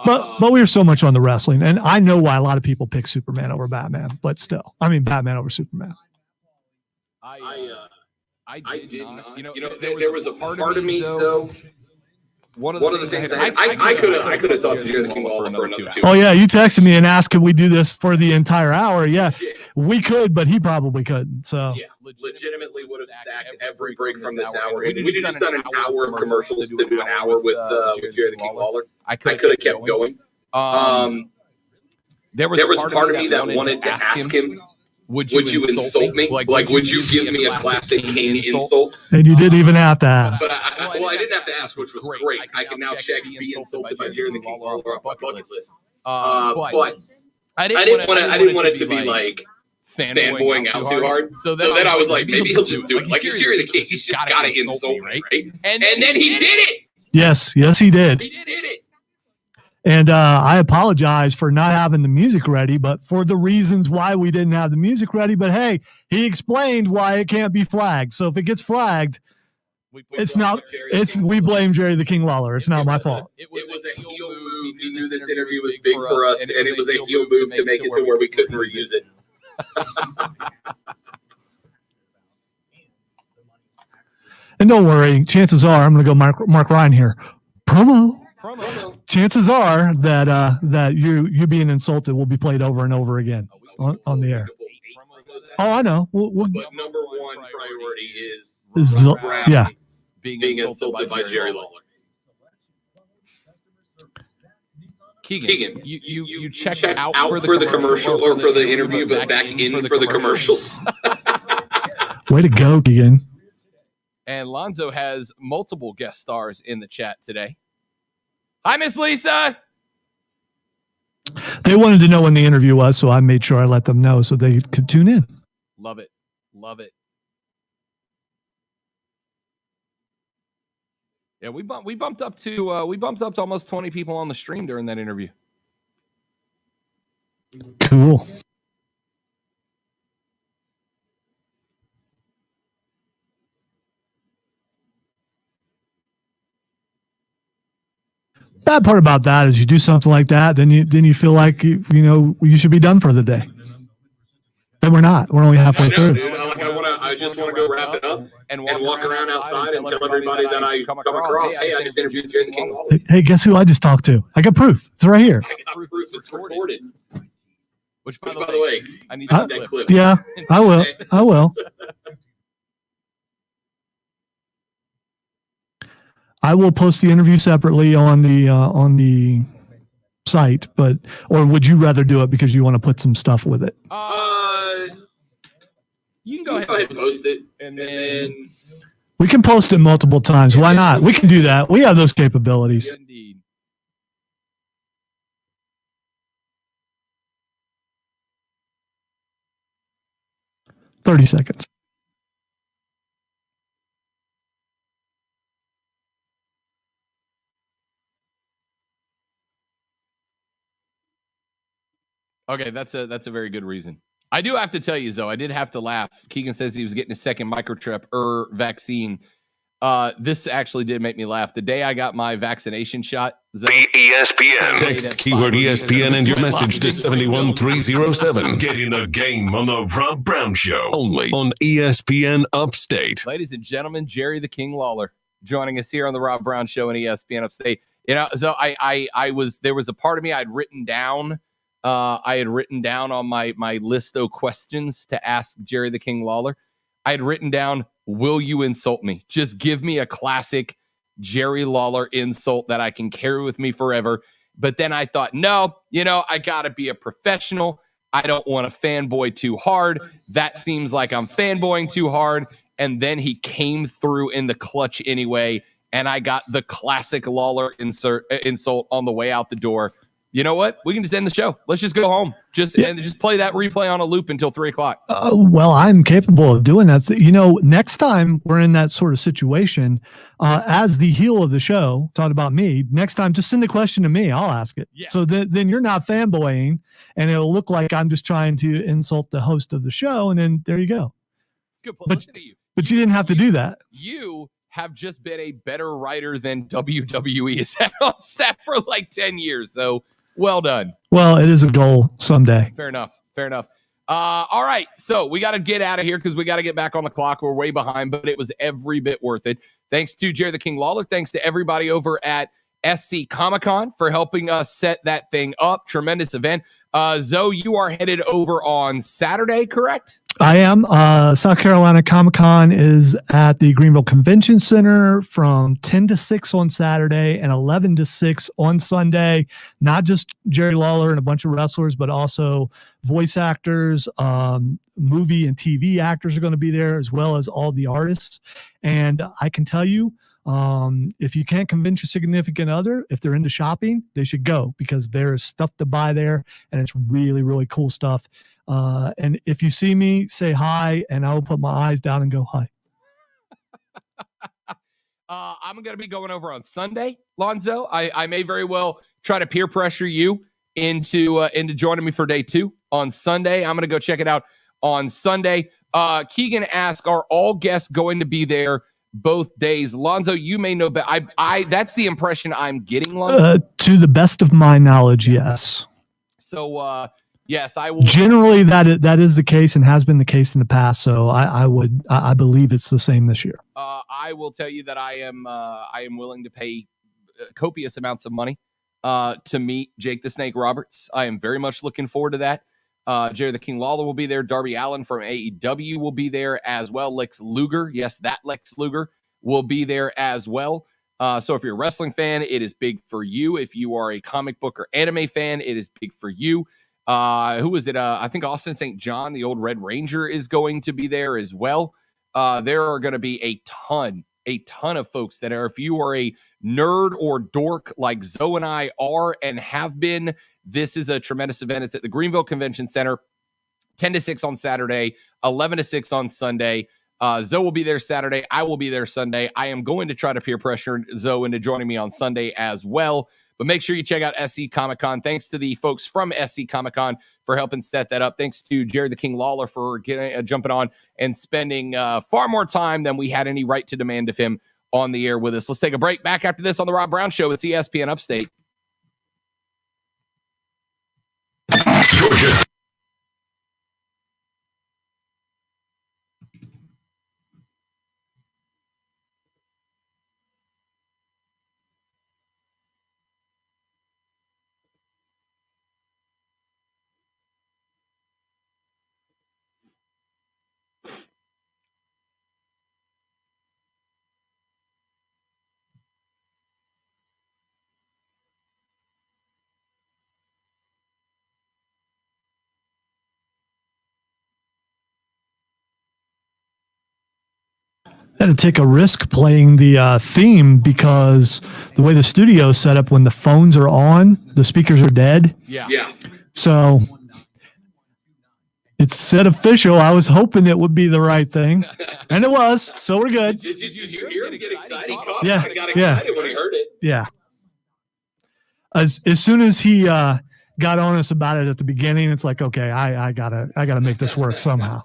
But we were so much on the wrestling, and I know why a lot of people pick Superman over Batman, but still, I mean, Batman over Superman. I did not. You know, there was a part of me, though. One of the things I could have thought you were the King Lawler for another 2. Oh yeah, you texted me and asked, "Could we do this for the entire hour?" Yeah, we could, but he probably couldn't. So yeah, legitimately would have stacked every break from this hour. We just done an hour of commercials to do an hour with Jerry the King Lawler. I could have kept going. There was part of me that wanted to ask him would you insult me? Like, would you give me a classic King insult? And you didn't even have to ask. But I didn't have to ask, which was great. I can now check be insulted by Jerry the King Lawler off my bucket list. But I didn't want it to be like fanboying out too hard. So then I was like, maybe he'll just do it. Like, he's Jerry the King. He's just got to insult me, right? And then he did it. Yes, he did. He did it. And I apologize for not having the music ready, but for the reasons why we didn't have the music ready. But hey, he explained why it can't be flagged. So if it gets flagged, we blame Jerry the King Lawler. It's not my fault. It was a heel move. He knew this interview was big for us, and it was a heel move to make it to where we couldn't reuse it. And don't worry, chances are I'm going to go Mark Ryan here. Promo. Chances are that you being insulted will be played over and over again on the air. Oh, I know. But number one priority is being insulted by Jerry Lawler. Keegan, you checked out for the commercial or for the interview, but back in for the commercials. Way to go, Keegan. And Lonzo has multiple guest stars in the chat today. Hi, Miss Lisa. They wanted to know when the interview was, so I made sure I let them know so they could tune in. Love it. Love it. Yeah, we bumped up to almost 20 people on the stream during that interview. Cool. Bad part about that is you do something like that, then you feel like you should be done for the day. And we're not. We're only halfway through. Dude, I just want to go wrap it up and walk around outside and tell everybody that I come across. Hey, I just interviewed Jerry the King Lawler. Hey, guess who I just talked to? I got proof. It's right here. I got proof it's recorded. Which, by the way, I need that clip. Yeah, I will. I will. I will post the interview separately on the site, or would you rather do it because you want to put some stuff with it? You can go ahead and post it, and then we can post it multiple times. Why not? We can do that. We have those capabilities. Indeed. $30 seconds. Okay, that's a very good reason. I do have to tell you, though, I did have to laugh. Keegan says he was getting his second microchip vaccine. This actually did make me laugh. The day I got my vaccination shot. The ESPN. Text keyword ESPN and your message to 71307. Get in the game on the Rob Brown Show. Only on ESPN Upstate. Ladies and gentlemen, Jerry the King Lawler joining us here on the Rob Brown Show on ESPN Upstate. So there was a part of me I'd written down. I had written down on my list of questions to ask Jerry the King Lawler. I had written down, will you insult me? Just give me a classic Jerry Lawler insult that I can carry with me forever. But then I thought, no, I got to be a professional. I don't want to fanboy too hard. That seems like I'm fanboying too hard. And then he came through in the clutch anyway. And I got the classic Lawler insult on the way out the door. You know what? We can just end the show. Let's just go home. Just play that replay on a loop until 3:00. Well, I'm capable of doing that. So, next time we're in that sort of situation, as the heel of the show, talking about me, next time, just send a question to me. I'll ask it. Yeah. So then you're not fanboying, and it'll look like I'm just trying to insult the host of the show, and then there you go. Good. Listen to you. But you didn't have to do that. You have just been a better writer than WWE has had on staff for like 10 years. So, well done. Well, it is a goal someday. Fair enough. All right. So we got to get out of here because we got to get back on the clock. We're way behind, but it was every bit worth it. Thanks to Jerry the King Lawler. Thanks to everybody over at SC Comic-Con for helping us set that thing up. Tremendous event. Zoe, you are headed over on Saturday, correct? I am. South Carolina Comic-Con is at the Greenville Convention Center from 10 to 6 on Saturday and 11 to 6 on Sunday. Not just Jerry Lawler and a bunch of wrestlers, but also voice actors, movie and TV actors are going to be there, as well as all the artists. And I can tell you, if you can't convince your significant other, if they're into shopping, they should go, because there is stuff to buy there, and it's really, really cool stuff. And if you see me, say hi, and I will put my eyes down and go hi. I'm going to be going over on Sunday, Lonzo. I may very well try to peer pressure you into joining me for day 2 on Sunday. I'm going to go check it out on Sunday. Keegan asked, are all guests going to be there both days? Lonzo, you may know, but I that's the impression I'm getting, Lonzo. To the best of my knowledge, yes. So, yes, I will. Generally, that is the case and has been the case in the past. So I believe it's the same this year. I will tell you that I am willing to pay copious amounts of money to meet Jake the Snake Roberts. I am very much looking forward to that. Jerry the King Lawler will be there. Darby Allin from AEW will be there as well. Lex Luger, yes, that Lex Luger will be there as well. So if you're a wrestling fan, it is big for you. If you are a comic book or anime fan, it is big for you. Who is it? I think Austin St. John, the old Red Ranger, is going to be there as well. There are going to be a ton of folks that are, if you are a nerd or dork like Zoe and I are and have been, this is a tremendous event. It's at the Greenville Convention Center, 10 to 6 on Saturday, 11 to 6 on Sunday. Zoe will be there Saturday. I will be there Sunday. I am going to try to peer pressure Zoe into joining me on Sunday as well. But make sure you check out SC Comic Con. Thanks to the folks from SC Comic Con for helping set that up. Thanks to Jerry the King Lawler for jumping on and spending far more time than we had any right to demand of him on the air with us. Let's take a break. Back after this on the Rob Brown Show. It's ESPN Upstate. Georgia. I had to take a risk playing the theme, because the way the studio is set up, when the phones are on, the speakers are dead. Yeah. So it's said official. I was hoping it would be the right thing, and it was. So we're good. Did you hear him get excited? Yeah. I got excited when he heard it. Yeah. As soon as he got on us about it at the beginning, it's like, okay, I gotta make this work somehow.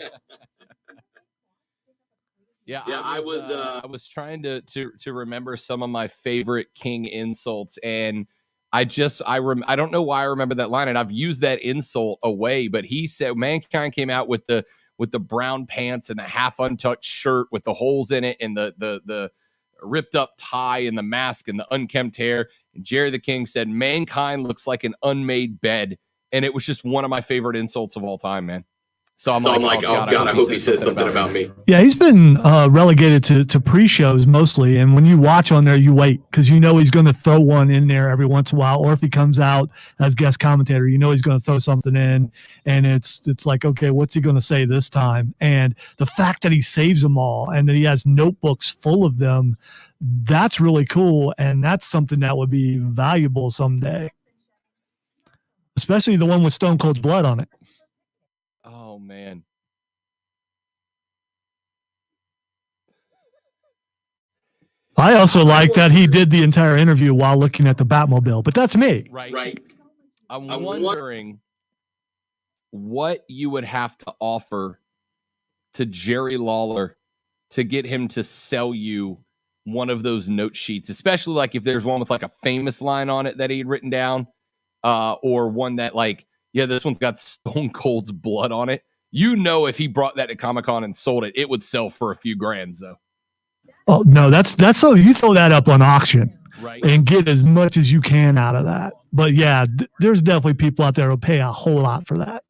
Yeah, I was trying to remember some of my favorite King insults, and I don't know why I remember that line, and I've used that insult away. But he said Mankind came out with the brown pants and the half untucked shirt with the holes in it, and the ripped up tie and the mask and the unkempt hair. And Jerry the King said Mankind looks like an unmade bed, and it was just one of my favorite insults of all time, man. So I'm like, oh God, I hope he says something about me. Yeah, he's been relegated to pre-shows mostly, and when you watch on there, you wait, because you know he's going to throw one in there every once in a while, or if he comes out as guest commentator, you know he's going to throw something in, and it's like, okay, what's he going to say this time? And the fact that he saves them all and that he has notebooks full of them, that's really cool, and that's something that would be valuable someday, especially the one with Stone Cold's blood on it. Oh, man. I also like that he did the entire interview while looking at the Batmobile, but that's me. Right. I'm wondering what you would have to offer to Jerry Lawler to get him to sell you one of those note sheets, especially like if there's one with like a famous line on it that he'd written down, or one that like, yeah, this one's got Stone Cold's blood on it. You know, if he brought that to Comic-Con and sold it, it would sell for a few grand, though. Oh, no, that's so you throw that up on auction, right, and get as much as you can out of that. But yeah, there's definitely people out there who'll pay a whole lot for that.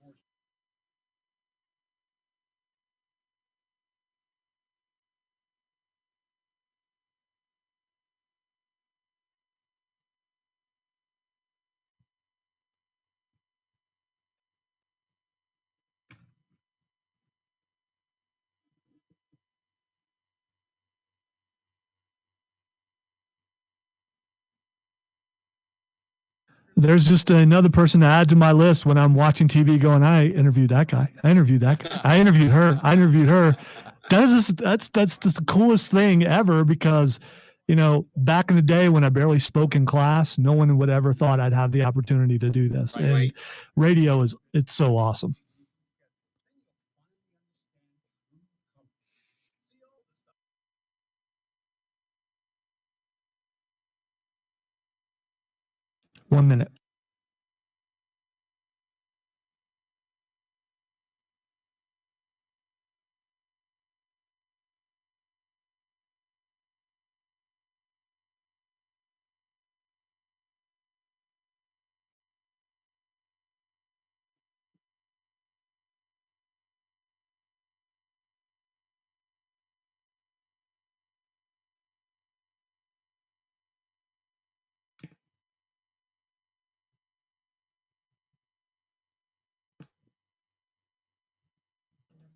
There's just another person to add to my list when I'm watching TV going, I interviewed that guy. I interviewed that guy. I interviewed her. That's just the coolest thing ever because, back in the day when I barely spoke in class, no one would ever thought I'd have the opportunity to do this. And radio it's so awesome. One minute.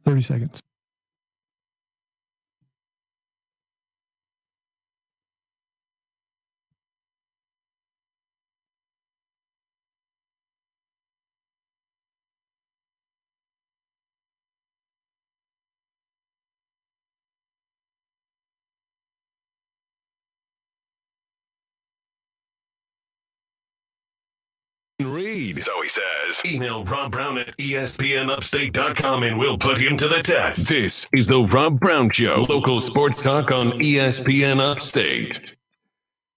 $30 seconds. Read. So he says. Email Rob Brown at ESPNUpstate.com and we'll put him to the test. This is the Rob Brown Show. Local sports talk on ESPN Upstate.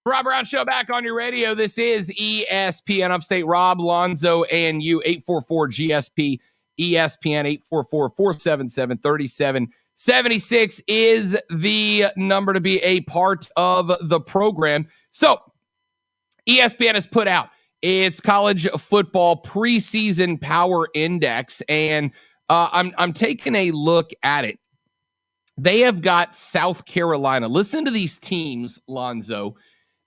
Rob Brown Show back on your radio. This is ESPN Upstate. Rob, Lonzo, and you. 844-GSP, ESPN, 844-477-3776 is the number to be a part of the program. So, ESPN has put out its college football preseason power index, and I'm taking a look at it. They have got South Carolina. Listen to these teams, Lonzo,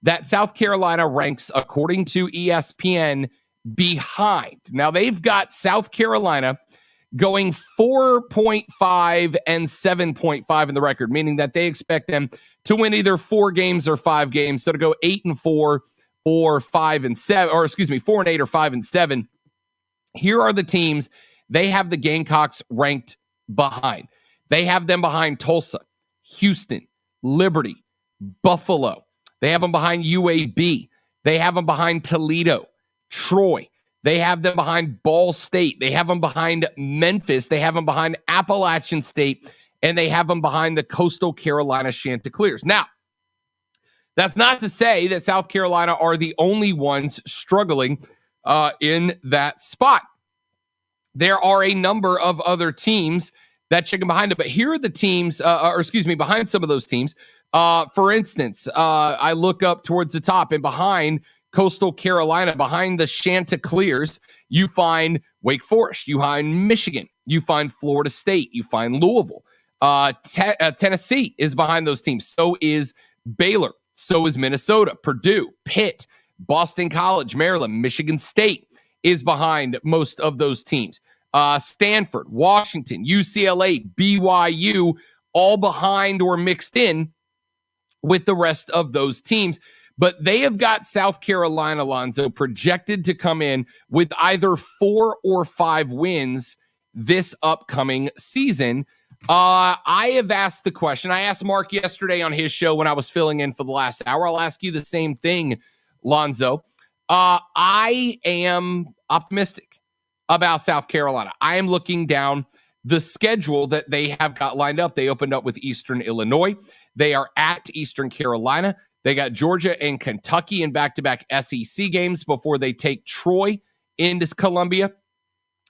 that South Carolina ranks, according to ESPN, behind. Now, they've got South Carolina going 4.5 and 7.5 in the record, meaning that they expect them to win either 4 games or 5 games. So to go 8-4 or 5-7, or 4-8 or 5-7. Here are the teams they have the Gamecocks ranked behind. They have them behind Tulsa, Houston, Liberty, Buffalo. They have them behind UAB. They have them behind Toledo, Troy. They have them behind Ball State. They have them behind Memphis. They have them behind Appalachian State. And they have them behind the Coastal Carolina Chanticleers. Now, that's not to say that South Carolina are the only ones struggling in that spot. There are a number of other teams that check behind it, but here are the teams, behind some of those teams. For instance, I look up towards the top, and behind Coastal Carolina, behind the Chanticleers, you find Wake Forest, you find Michigan, you find Florida State, you find Louisville. Tennessee is behind those teams. So is Baylor. So is Minnesota, Purdue, Pitt, Boston College, Maryland, Michigan State is behind most of those teams. Stanford, Washington, UCLA, BYU, all behind or mixed in with the rest of those teams. But they have got South Carolina, Lonzo, projected to come in with either 4 or 5 wins this upcoming season. I have asked the question. I asked Mark yesterday on his show when I was filling in for the last hour. I'll ask you the same thing, Lonzo. I am optimistic about South Carolina. I am looking down the schedule that they have got lined up. They opened up with Eastern Illinois. They are at Eastern Carolina. They got Georgia and Kentucky in back-to-back SEC games before they take Troy into Columbia.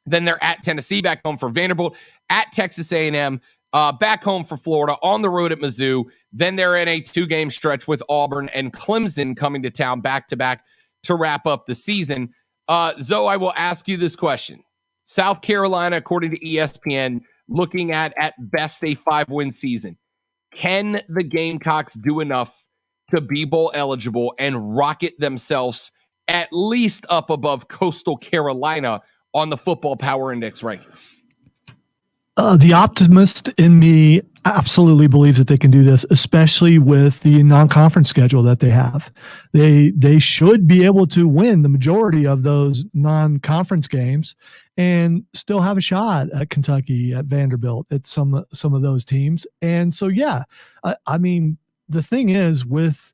Then they're at Tennessee, back home for Vanderbilt, at Texas A&M, back home for Florida, on the road at Mizzou. Then they're in a 2-game stretch with Auburn and Clemson coming to town back-to-back to wrap up the season. Zoe, I will ask you this question. South Carolina, according to ESPN, looking at best a 5-win season. Can the Gamecocks do enough to be bowl eligible and rocket themselves at least up above Coastal Carolina on the Football Power Index rankings? The optimist in me absolutely believes that they can do this, especially with the non-conference schedule that they have. They should be able to win the majority of those non-conference games and still have a shot at Kentucky, at Vanderbilt, at some of those teams. And so, yeah, I mean, the thing is with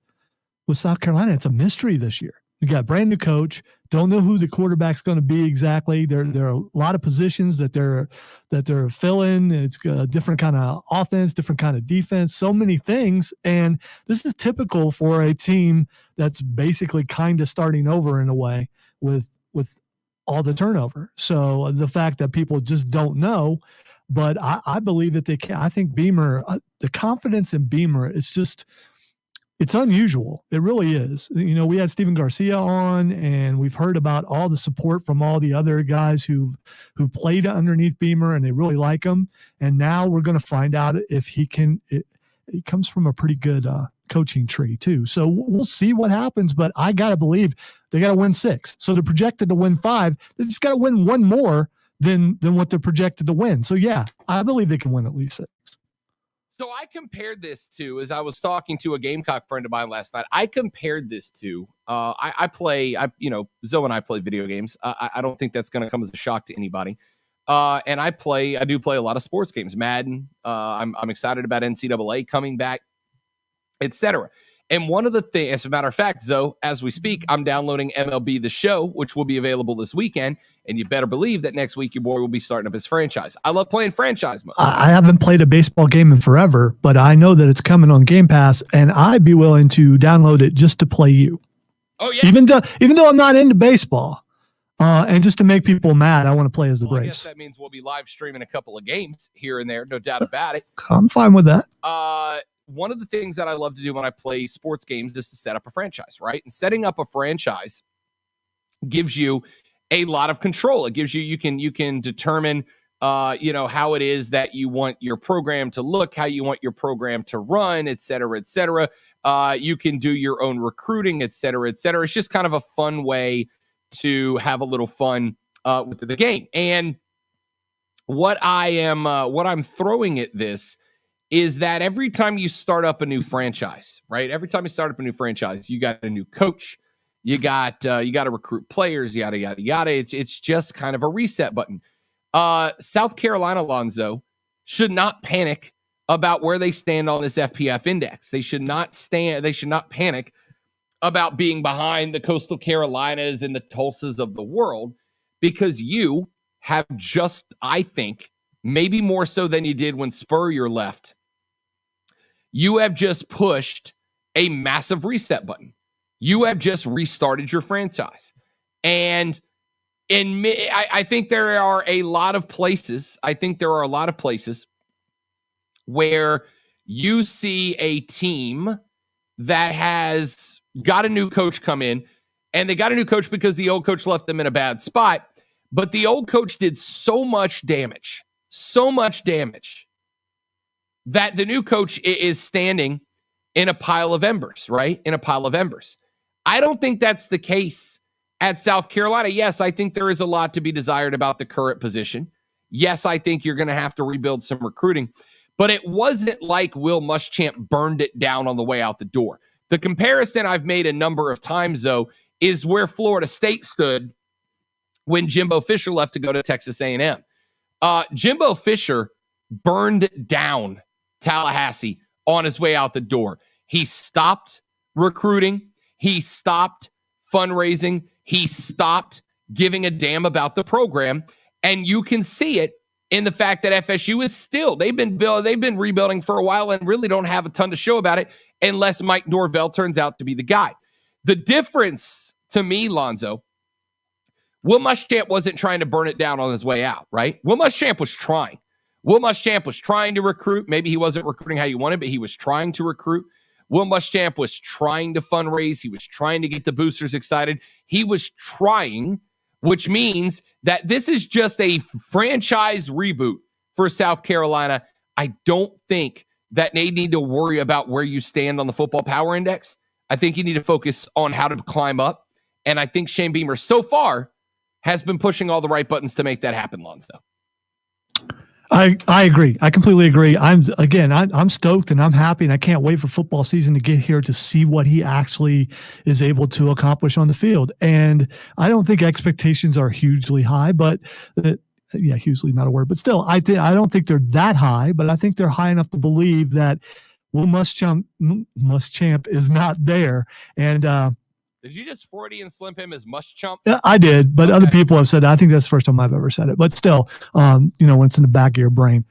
South Carolina, it's a mystery this year. You got a brand new coach. Don't know who the quarterback's going to be exactly. There are a lot of positions that they're filling. It's a different kind of offense, different kind of defense, so many things. And this is typical for a team that's basically kind of starting over in a way with all the turnover. So the fact that people just don't know, but I believe that they can. I think Beamer, the confidence in Beamer, it's unusual. It really is. You know, we had Steven Garcia on, and we've heard about all the support from all the other guys who played underneath Beamer, and they really like him. And now we're going to find out if he can. He comes from a pretty good coaching tree too. So we'll see what happens. But I got to believe they got to win 6. So they're projected to win 5. They just got to win one more than what they're projected to win. So yeah, I believe they can win at least 6. So I compared this to, as I was talking to a Gamecock friend of mine last night, I compared this to, Zoe and I play video games. I don't think that's going to come as a shock to anybody. And I do play a lot of sports games, Madden. I'm excited about NCAA coming back, etc. And one of the things, as a matter of fact, Zoe, as we speak, I'm downloading MLB The Show, which will be available this weekend. And you better believe that next week your boy will be starting up his franchise. I love playing franchise mode. I haven't played a baseball game in forever, but I know that it's coming on Game Pass, and I'd be willing to download it just to play you. Oh, yeah. Even though I'm not into baseball, and just to make people mad, I want to play as the Braves. I guess that means we'll be live streaming a couple of games here and there, no doubt about it. I'm fine with that. One of the things that I love to do when I play sports games is to set up a franchise, right? And setting up a franchise gives you a lot of control. It gives you can determine how it is that you want your program to look, how you want your program to run, et cetera, et cetera. You can do your own recruiting, et cetera, et cetera. It's just kind of a fun way to have a little fun with the game. And what I'm throwing at this is that every time you start up a new franchise, right? Every time you start up a new franchise, you got a new coach, you got to recruit players, yada, yada, yada. It's just kind of a reset button. South Carolina, Lonzo, should not panic about where they stand on this FPF index. They should not panic about being behind the Coastal Carolinas and the Tulsas of the world, because you have just, I think, maybe more so than you did when Spurrier left, you have just pushed a massive reset button. You have just restarted your franchise. And I think there are a lot of places. Where you see a team that has got a new coach come in, and they got a new coach because the old coach left them in a bad spot. But the old coach did so much damage, that the new coach is standing in a pile of embers, right? In a pile of embers. I don't think that's the case at South Carolina. Yes, I think there is a lot to be desired about the current position. Yes, I think you're going to have to rebuild some recruiting. But it wasn't like Will Muschamp burned it down on the way out the door. The comparison I've made a number of times, though, is where Florida State stood when Jimbo Fisher left to go to Texas A&M. Jimbo Fisher burned down Tallahassee on his way out the door. He stopped recruiting. He stopped fundraising. He stopped giving a damn about the program. And you can see it in the fact that FSU is still, they've been rebuilding for a while and really don't have a ton to show about it unless Mike Norvell turns out to be the guy. The difference to me, Lonzo, Will Muschamp wasn't trying to burn it down on his way out, right? Will Muschamp was trying. Will Muschamp was trying to recruit. Maybe he wasn't recruiting how you wanted, but he was trying to recruit. Will Muschamp was trying to fundraise. He was trying to get the boosters excited. He was trying, which means that this is just a franchise reboot for South Carolina. I don't think that they need to worry about where you stand on the football power index. I think you need to focus on how to climb up. And I think Shane Beamer so far has been pushing all the right buttons to make that happen, Lonzo. I agree. I completely agree. I'm stoked and I'm happy and I can't wait for football season to get here to see what he actually is able to accomplish on the field. And I don't think expectations are hugely high, but hugely not a word, but still, I don't think they're that high, but I think they're high enough to believe that Will Muschamp is not there. And did you just Freudian slip him as Muschamp? I did, but other people have said that. I think that's the first time I've ever said it. But still, when it's in the back of your brain,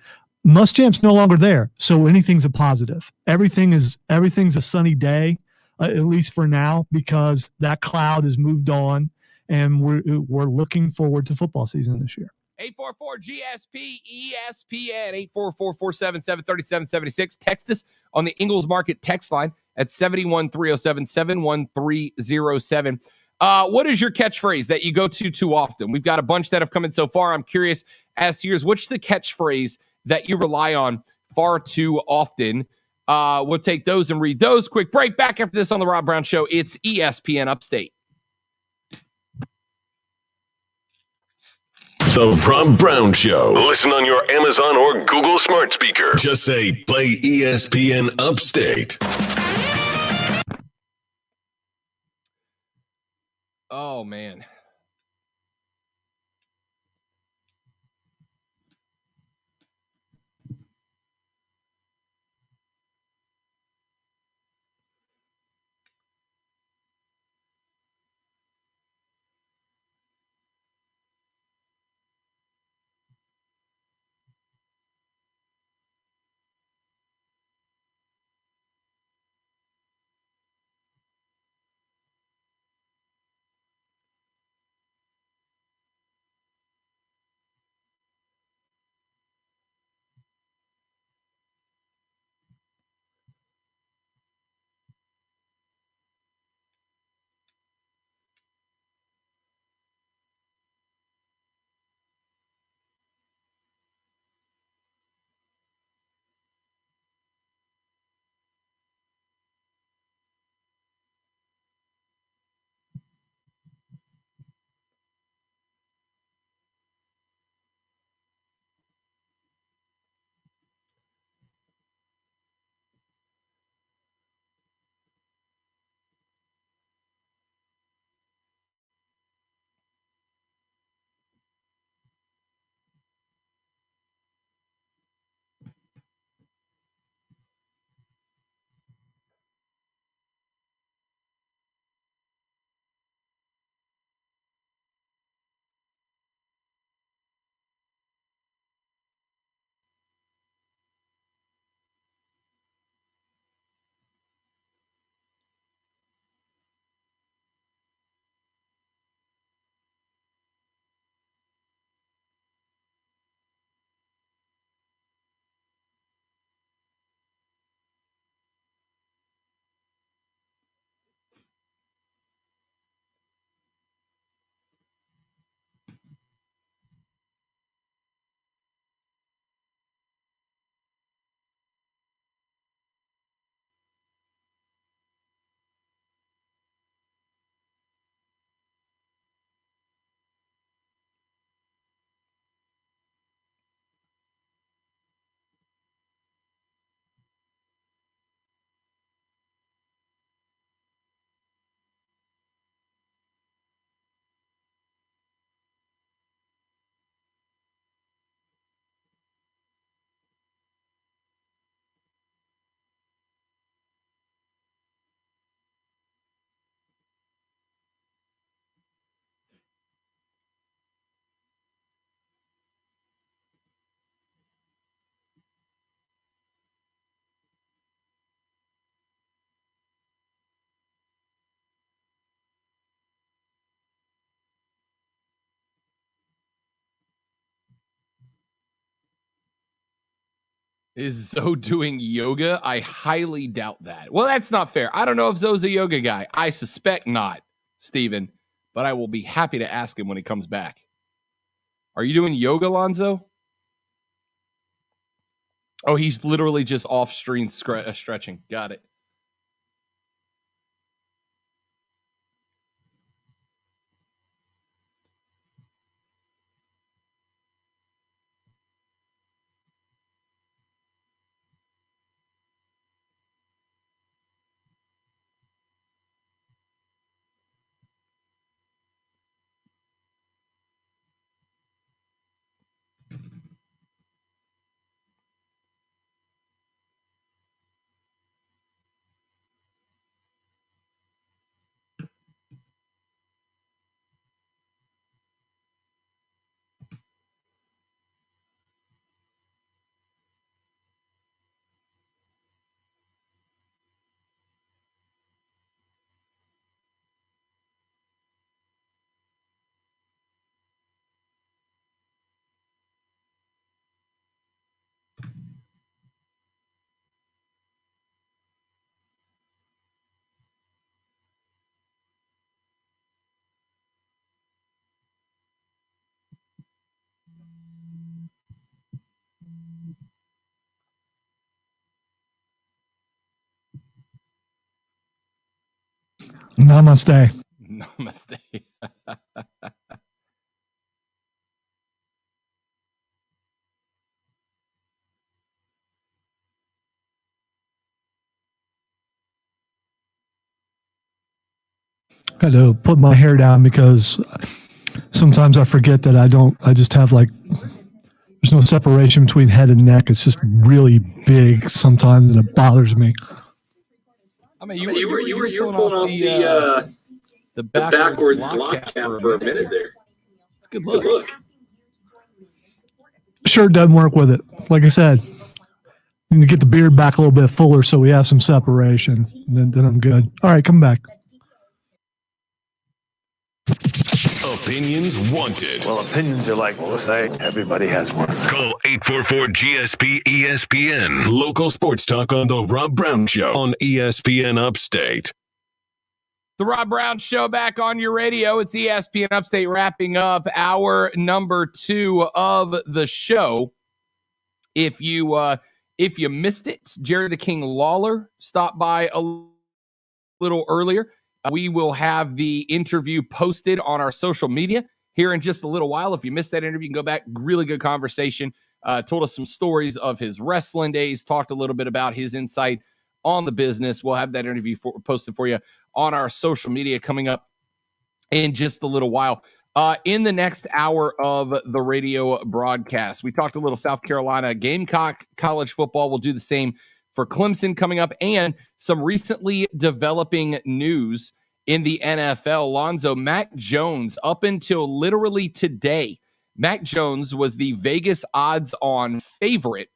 Muschamp's no longer there, so anything's a positive. Everything's a sunny day, at least for now, because that cloud has moved on, and we're looking forward to football season this year. 844-GSP-ESPN, 844-477-3776. Text us on the Ingles Market text line at 71307, 71307. What is your catchphrase that you go to too often? We've got a bunch that have come in so far. I'm curious as to yours. What's the catchphrase that you rely on far too often? We'll take those and read those. Quick break. Back after this on the Rob Brown Show. It's ESPN Upstate. The Rob Brown Show. Listen on your Amazon or Google smart speaker. Just say, play ESPN Upstate. Oh, man. Is Zoe doing yoga? I highly doubt that. Well, that's not fair. I don't know if Zoe's a yoga guy. I suspect not, Steven, but I will be happy to ask him when he comes back. Are you doing yoga, Lonzo? Oh, he's literally just off-screen stretching. Got it. Namaste. Namaste. I had to put my hair down because sometimes I forget that I just have like, there's no separation between head and neck. It's just really big sometimes, and it bothers me. I mean, you were pulling off the backwards lock cap for a minute there. It's a good look. Shirt doesn't work with it. Like I said, need to get the beard back a little bit fuller so we have some separation. And then I'm good. All right, come back. Opinions wanted. Well, opinions are like, we'll say, everybody has one. Call 844-GSP-ESPN. Local sports talk on The Rob Brown Show on ESPN Upstate. The Rob Brown Show back on your radio. It's ESPN Upstate wrapping up hour number 2 of the show. If you missed it, Jerry the King Lawler stopped by a little earlier. We will have the interview posted on our social media here in just a little while. If you missed that interview, you can go back. Really good conversation. Told us some stories of his wrestling days, talked a little bit about his insight on the business. We'll have that interview posted for you on our social media coming up in just a little while. In the next hour of the radio broadcast, we talked a little South Carolina Gamecock college football. We'll do the same for Clemson coming up, and some recently developing news in the NFL. Lonzo, Mac Jones, up until literally today, Mac Jones was the Vegas odds-on favorite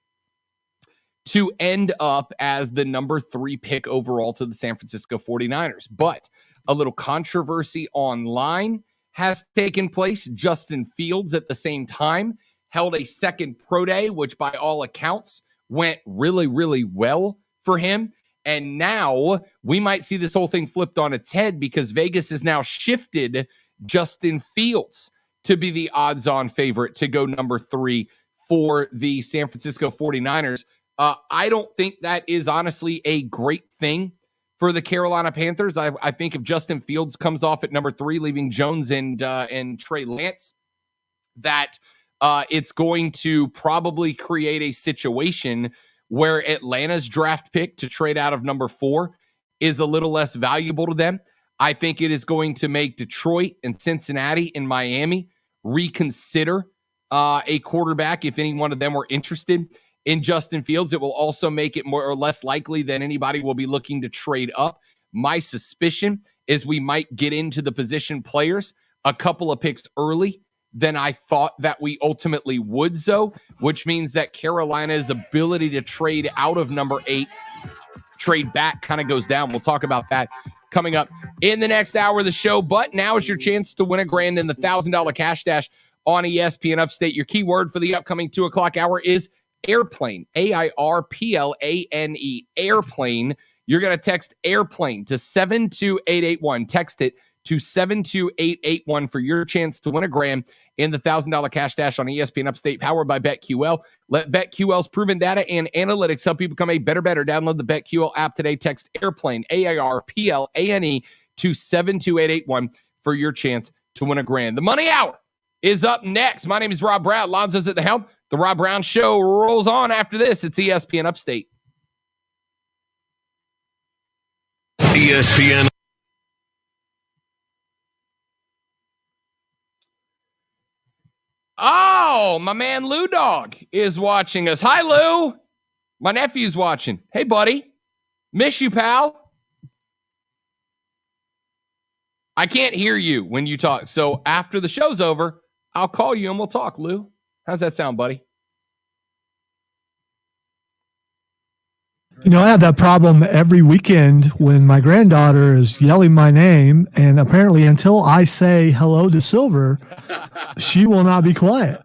to end up as the number 3 pick overall to the San Francisco 49ers. But a little controversy online has taken place. Justin Fields at the same time held a second pro day, which by all accounts went really, really well for him. And now we might see this whole thing flipped on its head because Vegas has now shifted Justin Fields to be the odds-on favorite to go number 3 for the San Francisco 49ers. I don't think that is honestly a great thing for the Carolina Panthers. I think if Justin Fields comes off at number 3, leaving Jones and Trey Lance, that it's going to probably create a situation where Atlanta's draft pick to trade out of number 4 is a little less valuable to them. I think it is going to make Detroit and Cincinnati and Miami reconsider a quarterback if any one of them were interested in Justin Fields. It will also make it more or less likely that anybody will be looking to trade up. My suspicion is we might get into the position players a couple of picks early than I thought that we ultimately would, so, which means that Carolina's ability to trade out of number 8, trade back, kind of goes down. We'll talk about that coming up in the next hour of the show. But now is your chance to win $1,000 in the $1,000 cash dash on ESPN Upstate. Your keyword for the upcoming 2 o'clock hour is airplane, AIRPLANE, airplane. You're going to text airplane to 72881. Text it to 72881 for your chance to win $1,000 in the $1,000 cash dash on ESPN Upstate, powered by BetQL. Let BetQL's proven data and analytics help you become a better. Download the BetQL app today. Text airplane, AIRPLANE, to 72881 for your chance to win $1,000. The Money Hour is up next. My name is Rob Brown. Lonzo's at the helm. The Rob Brown Show rolls on after this. It's ESPN Upstate. ESPN. Oh, my man Lou Dog is watching us. Hi, Lou. My nephew's watching. Hey, buddy. Miss you, pal. I can't hear you when you talk. So after the show's over, I'll call you and we'll talk, Lou. How's that sound, buddy? You know, I have that problem every weekend when my granddaughter is yelling my name, and apparently until I say hello to Silver, she will not be quiet.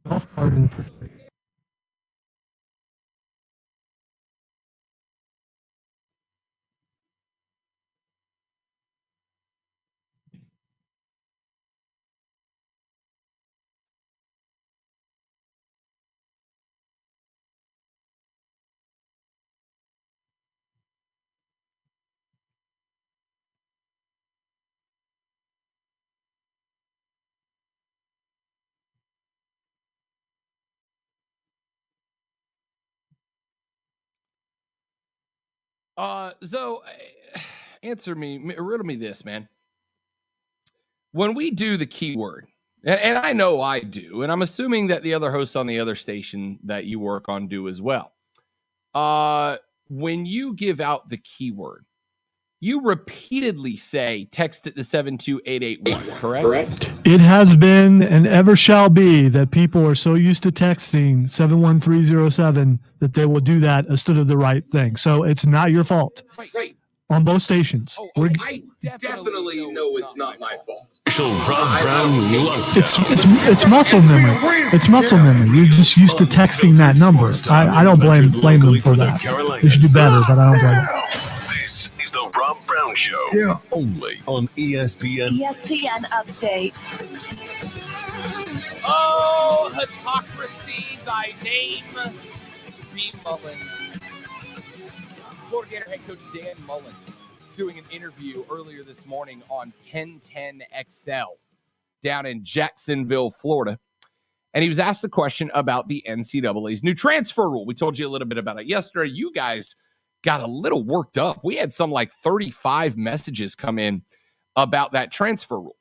Golf cart in first base. So riddle me this, man. When we do the keyword, and I know I do, and I'm assuming that the other hosts on the other station that you work on do as well. When you give out the keyword, you repeatedly say text it to 72881, correct? It has been and ever shall be that people are so used to texting 71307 that they will do that instead of the right thing. So it's not your fault. Right. On both stations. I definitely know it's not my fault. Rob Brown luck. It's muscle memory. It's muscle memory. You're just used to texting that number. I don't blame them for that. They should do better, but I don't blame them. This is the Rob Brown Show. Yeah. Only on ESPN. ESPN Upstate. Oh, hypocrisy, thy name be Mullen. Florida Gator head coach Dan Mullen doing an interview earlier this morning on 1010XL down in Jacksonville, Florida. And he was asked the question about the NCAA's new transfer rule. We told you a little bit about it yesterday. You guys got a little worked up. We had some like 35 messages come in about that transfer rule.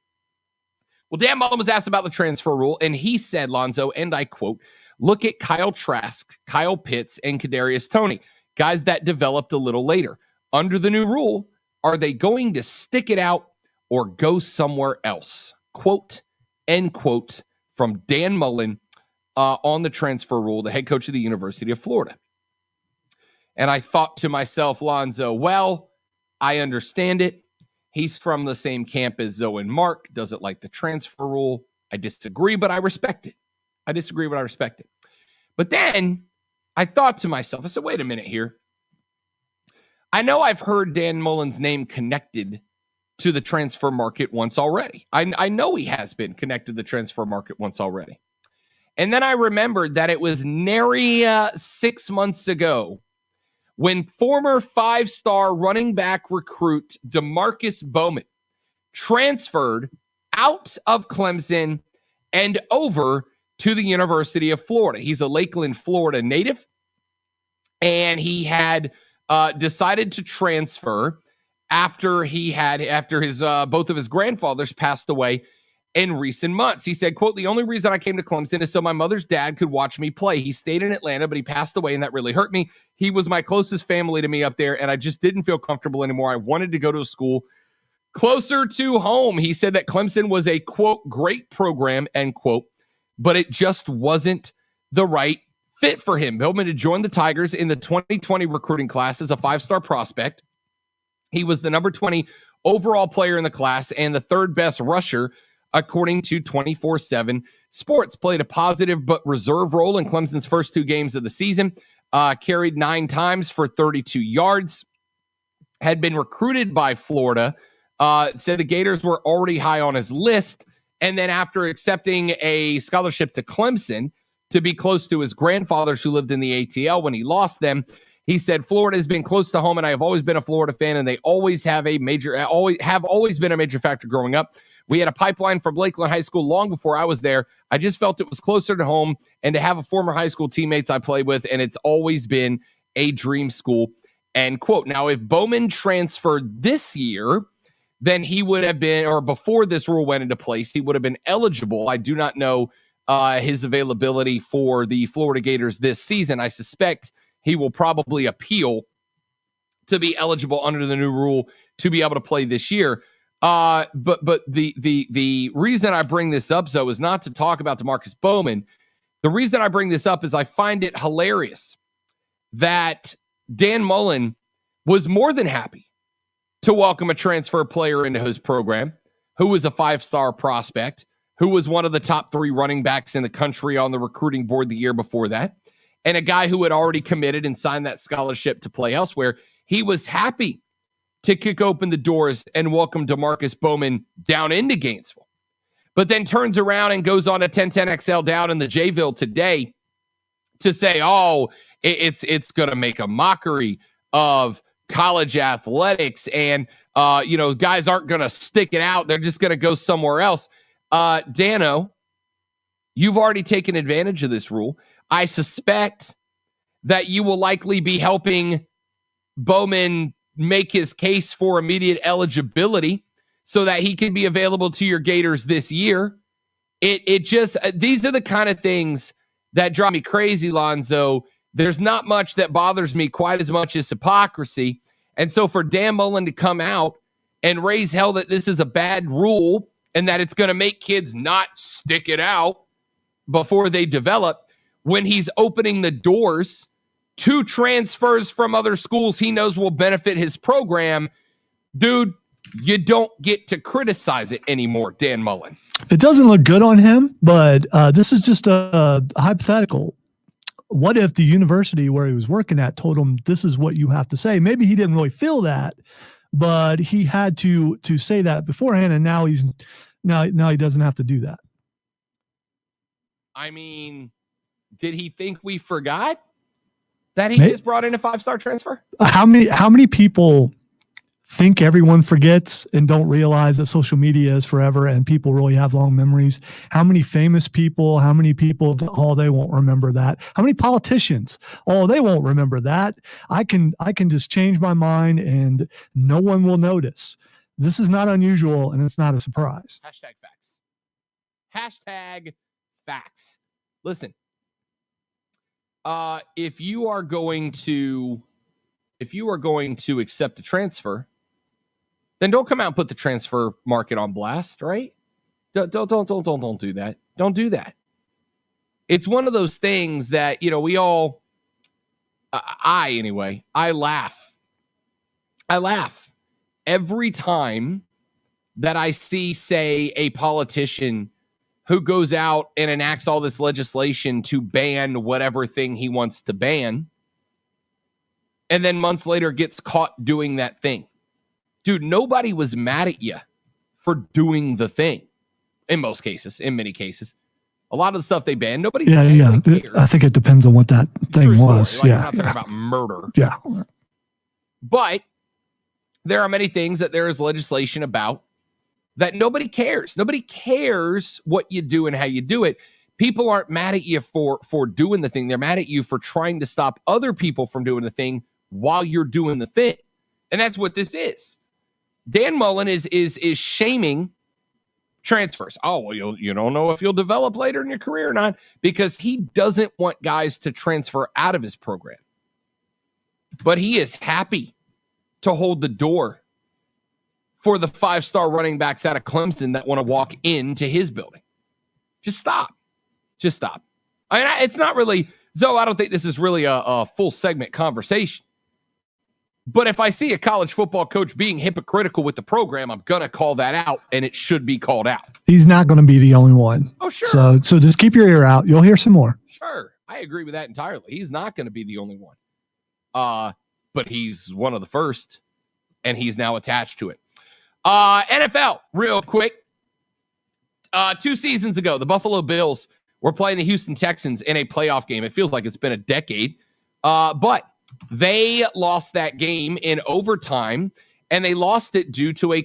Well, Dan Mullen was asked about the transfer rule, and he said, Lonzo, and I quote, "Look at Kyle Trask, Kyle Pitts, and Kadarius Toney, guys that developed a little later. Under the new rule, are they going to stick it out or go somewhere else?" Quote, end quote, from Dan Mullen on the transfer rule, the head coach of the University of Florida. And I thought to myself, Lonzo, well, I understand it. He's from the same camp as Zoe and Mark, doesn't like the transfer rule. I disagree, but I respect it. But then I thought to myself, I said, wait a minute here. I know I've heard Dan Mullen's name connected to the transfer market once already. I know he has been connected to the transfer market once already. And then I remembered that it was nary 6 months ago when former five-star running back recruit DeMarcus Bowman transferred out of Clemson and over to the University of Florida. He's a Lakeland, Florida native, and he had decided to transfer after his both of his grandfathers passed away in recent months. He said, quote, "The only reason I came to Clemson is so my mother's dad could watch me play. He stayed in Atlanta, but he passed away, and that really hurt me. He was my closest family to me up there, and I just didn't feel comfortable anymore. I wanted to go to a school closer to home." He said that Clemson was a, quote, "great program," end quote, but it just wasn't the right fit for him. Bowman had joined the Tigers in the 2020 recruiting class as a five-star prospect. He was the number 20 overall player in the class and the third best rusher, according to 24/7 Sports. Played a positive but reserve role in Clemson's first two games of the season. Carried 9 times for 32 yards. Had been recruited by Florida. Said the Gators were already high on his list. And then after accepting a scholarship to Clemson to be close to his grandfathers who lived in the ATL when he lost them, he said, "Florida has been close to home, and I have always been a Florida fan, and they always have been a major factor growing up. We had a pipeline from Lakeland High School long before I was there. I just felt it was closer to home and to have a former high school teammates I played with, and it's always been a dream school," end quote. Now, if Bowman transferred this year, then he would have been, or before this rule went into place, he would have been eligible. I do not know his availability for the Florida Gators this season. I suspect he will probably appeal to be eligible under the new rule to be able to play this year. But the reason I bring this up, Zoe, is not to talk about DeMarcus Bowman. The reason I bring this up is I find it hilarious that Dan Mullen was more than happy to welcome a transfer player into his program who was a five-star prospect who was one of the top 3 running backs in the country on the recruiting board the year before that, and a guy who had already committed and signed that scholarship to play elsewhere. He was happy to kick open the doors and welcome DeMarcus Bowman down into Gainesville, but then turns around and goes on a 10-10XL down in the Jayville today to say, oh, it's going to make a mockery of college athletics, and guys aren't going to stick it out. They're just going to go somewhere else. Dano, you've already taken advantage of this rule. I suspect that you will likely be helping Bowman make his case for immediate eligibility so that he can be available to your Gators this year. These are the kind of things that drive me crazy, Lonzo. There's not much that bothers me quite as much as hypocrisy. And so for Dan Mullen to come out and raise hell that this is a bad rule and that it's going to make kids not stick it out before they develop, when he's opening the doors to transfers from other schools he knows will benefit his program, dude, you don't get to criticize it anymore, Dan Mullen. It doesn't look good on him, but this is just a hypothetical. What if the university where he was working at told him this is what you have to say? Maybe he didn't really feel that, but he had to say that beforehand, and now he doesn't have to do that. I mean, did he think we forgot that he just brought in a 5-star transfer? How many people think everyone forgets and don't realize that social media is forever and people really have long memories? How many famous people, oh, they won't remember that. How many politicians? Oh, they won't remember that. I can just change my mind and no one will notice. This is not unusual and it's not a surprise. Hashtag facts. Hashtag facts. Listen, if you are going to accept a transfer, then don't come out and put the transfer market on blast, right? Don't do that. Don't do that. It's one of those things that, we all, I laugh. I laugh every time that I see, say, a politician who goes out and enacts all this legislation to ban whatever thing he wants to ban, and then months later gets caught doing that thing. Dude, nobody was mad at you for doing the thing. In most cases, in many cases. A lot of the stuff they banned, nobody cared. I think it depends on what that thing was. Like, I'm not talking about murder. Yeah. But there are many things that there is legislation about that nobody cares. Nobody cares what you do and how you do it. People aren't mad at you for doing the thing. They're mad at you for trying to stop other people from doing the thing while you're doing the thing. And that's what this is. Dan Mullen is shaming transfers. Oh, well, you don't know if you'll develop later in your career or not, because he doesn't want guys to transfer out of his program. But he is happy to hold the door for the 5-star running backs out of Clemson that want to walk into his building. Just stop. Just stop. I mean, it's not really, Zoe, I don't think this is really a full segment conversation. But if I see a college football coach being hypocritical with the program, I'm going to call that out, and it should be called out. He's not going to be the only one. Oh, sure. So just keep your ear out. You'll hear some more. Sure. I agree with that entirely. He's not going to be the only one. But he's one of the first, and he's now attached to it. NFL, real quick. 2 seasons ago, the Buffalo Bills were playing the Houston Texans in a playoff game. It feels like it's been a decade. But they lost that game in overtime, and they lost it due to a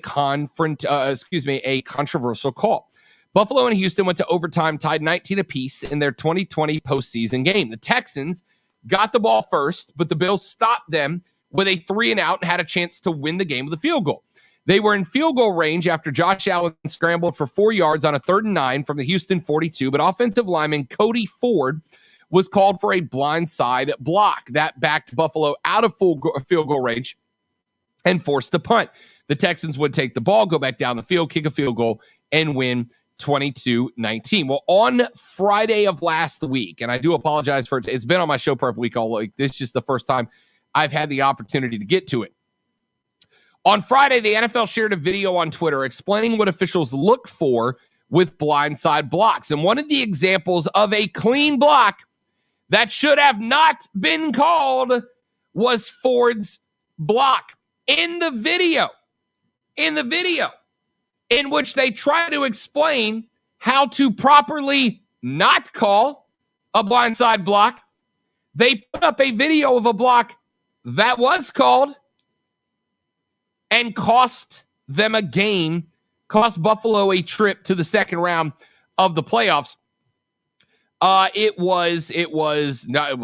controversial call. Buffalo and Houston went to overtime, tied 19 apiece in their 2020 postseason game. The Texans got the ball first, but the Bills stopped them with a 3-and-out and had a chance to win the game with a field goal. They were in field goal range after Josh Allen scrambled for 4 yards on a 3rd and 9 from the Houston 42, but offensive lineman Cody Ford was called for a blindside block. That backed Buffalo out of field goal range and forced a punt. The Texans would take the ball, go back down the field, kick a field goal, and win 22-19. Well, on Friday of last week, and I do apologize for it, it's been on my show prep week all week. This is just the first time I've had the opportunity to get to it. On Friday, the NFL shared a video on Twitter explaining what officials look for with blindside blocks. And one of the examples of a clean block that should have not been called was Ford's block. In the video in which they try to explain how to properly not call a blindside block, they put up a video of a block that was called and cost them a game, cost Buffalo a trip to the second round of the playoffs. It was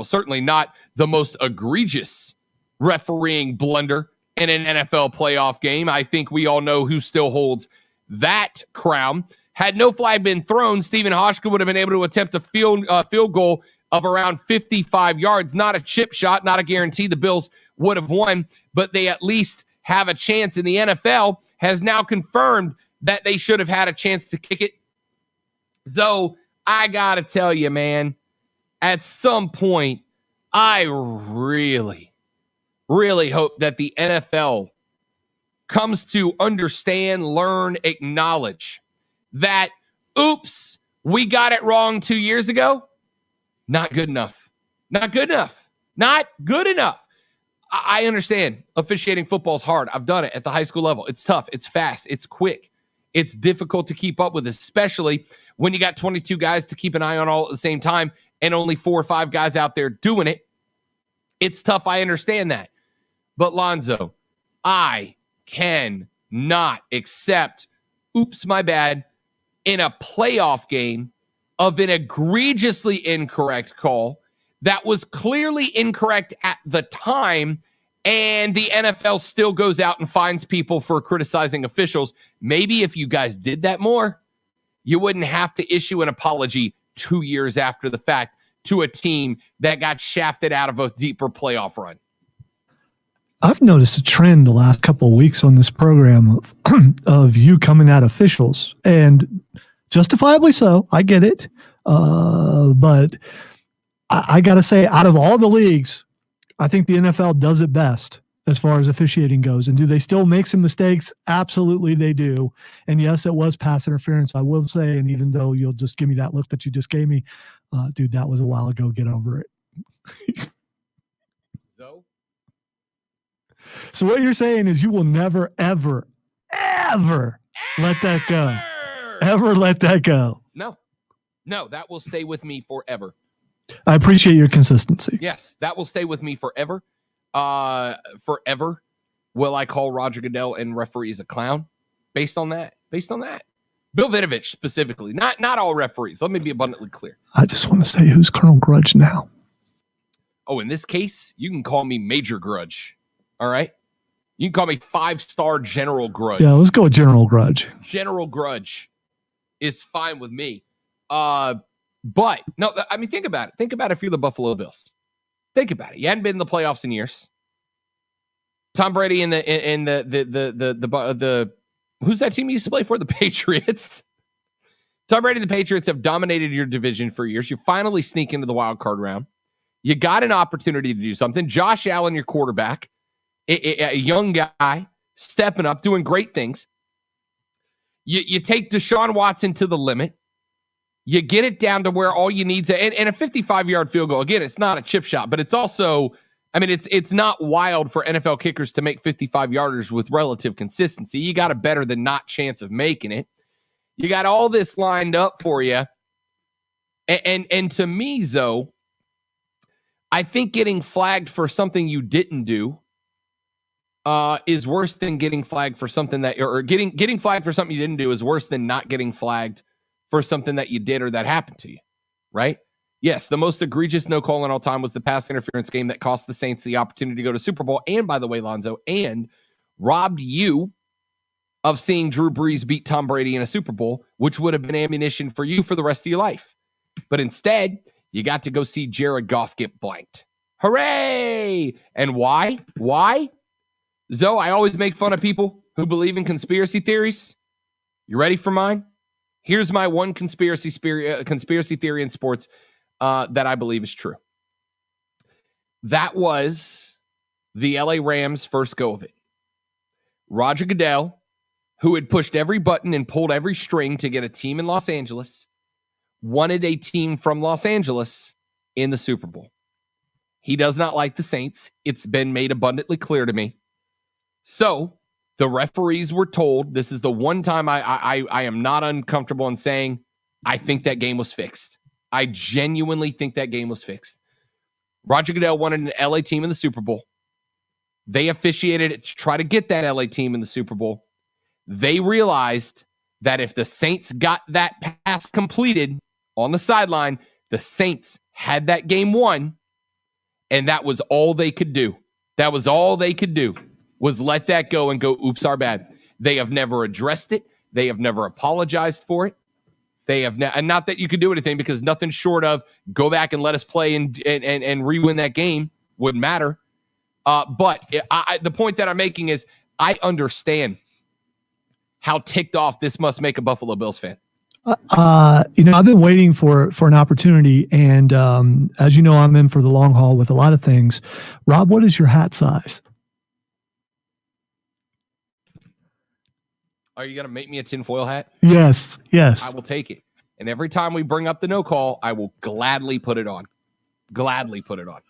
certainly not the most egregious refereeing blunder in an NFL playoff game. I think we all know who still holds that crown. Had no flag been thrown, Stephen Hauschka would have been able to attempt a field goal of around 55 yards. Not a chip shot, not a guarantee the Bills would have won, but they at least have a chance. And the NFL has now confirmed that they should have had a chance to kick it. So I got to tell you, man, at some point, I really hope that the NFL comes to understand, learn, acknowledge that, oops, we got it wrong 2 years ago. Not good enough. Not good enough. Not good enough. I understand officiating football is hard. I've done it at the high school level. It's tough. It's fast. It's quick. It's difficult to keep up with, especially when you got 22 guys to keep an eye on all at the same time and only 4 or 5 guys out there doing it. It's tough. I understand that. But Lonzo, I cannot accept, oops, my bad, in a playoff game of an egregiously incorrect call that was clearly incorrect at the time, and the NFL still goes out and fines people for criticizing officials. Maybe if you guys did that more, you wouldn't have to issue an apology 2 years after the fact to a team that got shafted out of a deeper playoff run. I've noticed a trend the last couple of weeks on this program of you coming at officials, and justifiably so. I get it. But I got to say, out of all the leagues, I think the NFL does it best as far as officiating goes. And do they still make some mistakes? Absolutely they do. And yes, it was pass interference, I will say. And even though you'll just give me that look that you just gave me, dude, that was a while ago. Get over it. So what you're saying is you will never, ever, ever let that go. Ever let that go. No, that will stay with me forever. I appreciate your consistency. Yes, that will stay with me forever. Forever will I call Roger Goodell and referees a clown based on that. Bill Vinovich specifically, not all referees. Let me be abundantly clear. I just want to say, who's Colonel Grudge now? Oh, in this case, you can call me Major Grudge. All right? You can call me 5-star General Grudge. Yeah, let's go with General Grudge. General Grudge is fine with me. But no, I mean, think about it. Think about if you're the Buffalo Bills. Think about it. You hadn't been in the playoffs in years. Tom Brady and the who's that team you used to play for? The Patriots. Tom Brady and the Patriots have dominated your division for years. You finally sneak into the wild card round. You got an opportunity to do something. Josh Allen, your quarterback, a young guy, stepping up, doing great things. You take Deshaun Watson to the limit. You get it down to where all you need to, and a 55-yard field goal. Again, it's not a chip shot, but it's also, I mean, it's not wild for NFL kickers to make 55-yarders with relative consistency. You got a better than not chance of making it. You got all this lined up for you. And to me, Zoe, I think getting flagged for something you didn't do is worse than getting flagged for something that, or getting flagged for something you didn't do is worse than not getting flagged for something that you did or that happened to you, right? Yes, the most egregious no call in all time was the pass interference game that cost the Saints the opportunity to go to Super Bowl. And by the way, Lonzo, and robbed you of seeing Drew Brees beat Tom Brady in a Super Bowl, which would have been ammunition for you for the rest of your life. But instead, you got to go see Jared Goff get blanked. Hooray! And why? Why? Zoe, I always make fun of people who believe in conspiracy theories. You ready for mine? Here's my one conspiracy theory in sports that I believe is true. That was the LA Rams' first go of it. Roger Goodell who had pushed every button and pulled every string to get a team in Los Angeles, wanted a team from Los Angeles in the Super Bowl. He does not like the Saints. It's been made abundantly clear to me. So the referees were told, this is the one time I am not uncomfortable in saying, I think that game was fixed. I genuinely think that game was fixed. Roger Goodell wanted an LA team in the Super Bowl. They officiated it to try to get that LA team in the Super Bowl. They realized that if the Saints got that pass completed on the sideline, the Saints had that game won, and that was all they could do. That was all they could do, was let that go and go, oops, our bad. They have never addressed it. They have never apologized for it. They have and not that you could do anything, because nothing short of go back and let us play and re-win that game wouldn't matter. But the point that I'm making is I understand how ticked off this must make a Buffalo Bills fan. I've been waiting for an opportunity, and as you know, I'm in for the long haul with a lot of things. Rob, what is your hat size? Are you going to make me a tinfoil hat? Yes. I will take it. And every time we bring up the no call, I will gladly put it on.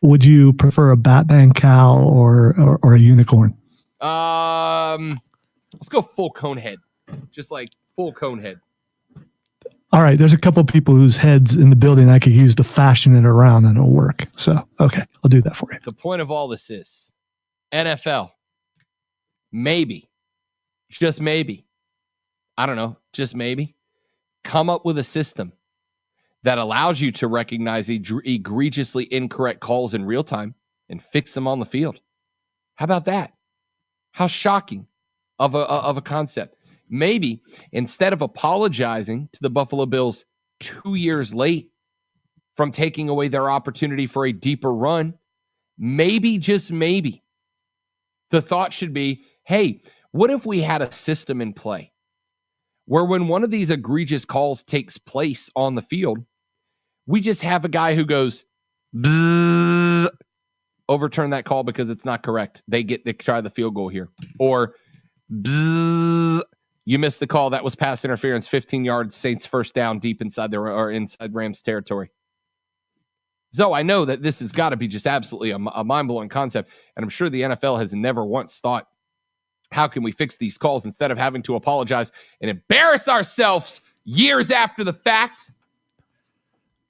Would you prefer a Batman cowl or a unicorn? Let's go full cone head. Just like full cone head. All right. There's a couple of people whose heads in the building I could use to fashion it around, and it'll work. So, okay, I'll do that for you. The point of all this is NFL. Maybe. Just maybe. I don't know, just maybe, come up with a system that allows you to recognize egregiously incorrect calls in real time and fix them on the field. How about that? How shocking of a concept. Maybe instead of apologizing to the Buffalo Bills 2 years late from taking away their opportunity for a deeper run, maybe, just maybe, the thought should be, hey, what if we had a system in play where when one of these egregious calls takes place on the field, we just have a guy who goes, overturn that call because it's not correct. They try the field goal here. Or, you missed the call. That was pass interference, 15 yards, Saints first down deep inside inside Rams territory. So I know that this has got to be just absolutely a mind-blowing concept, and I'm sure the NFL has never once thought, how can we fix these calls instead of having to apologize and embarrass ourselves years after the fact?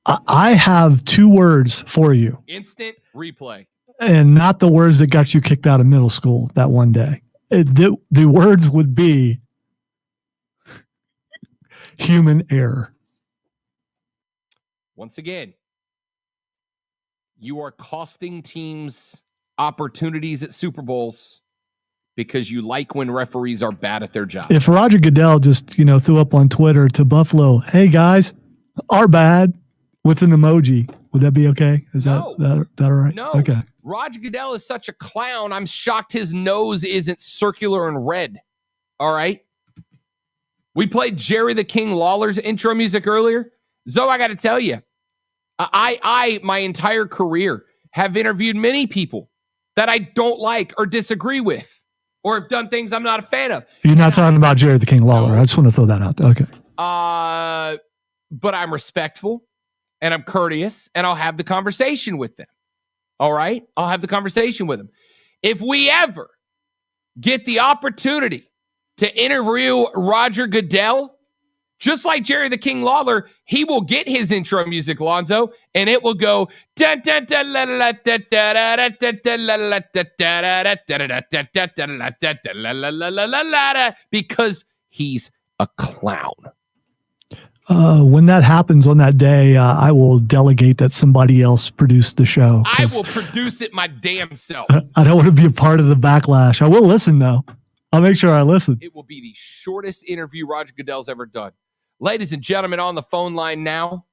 I have 2 words for you. Instant replay. And not the words that got you kicked out of middle school that one day. The words would be human error. Once again, you are costing teams opportunities at Super Bowls because you like when referees are bad at their job. If Roger Goodell just, threw up on Twitter to Buffalo, hey guys, our bad, with an emoji, would that be okay? Is that all right? No. Okay. Roger Goodell is such a clown. I'm shocked his nose isn't circular and red. All right. We played Jerry the King Lawler's intro music earlier. Zoe, I got to tell you, I my entire career have interviewed many people that I don't like or disagree with, or have done things I'm not a fan of. You're not talking about Jerry the King Lawler. No. I just want to throw that out there. Okay. But I'm respectful and I'm courteous and I'll have the conversation with them. All right? I'll have the conversation with them. If we ever get the opportunity to interview Roger Goodell, just like Jerry the King Lawler, he will get his intro music, Lonzo, and it will go because he's a clown. When that happens on that day, I will delegate that somebody else produce the show. I will produce it my damn self. I don't want to be a part of the backlash. I will listen, though. I'll make sure I listen. It will be the shortest interview Roger Goodell's ever done. Ladies and gentlemen, on the phone line now,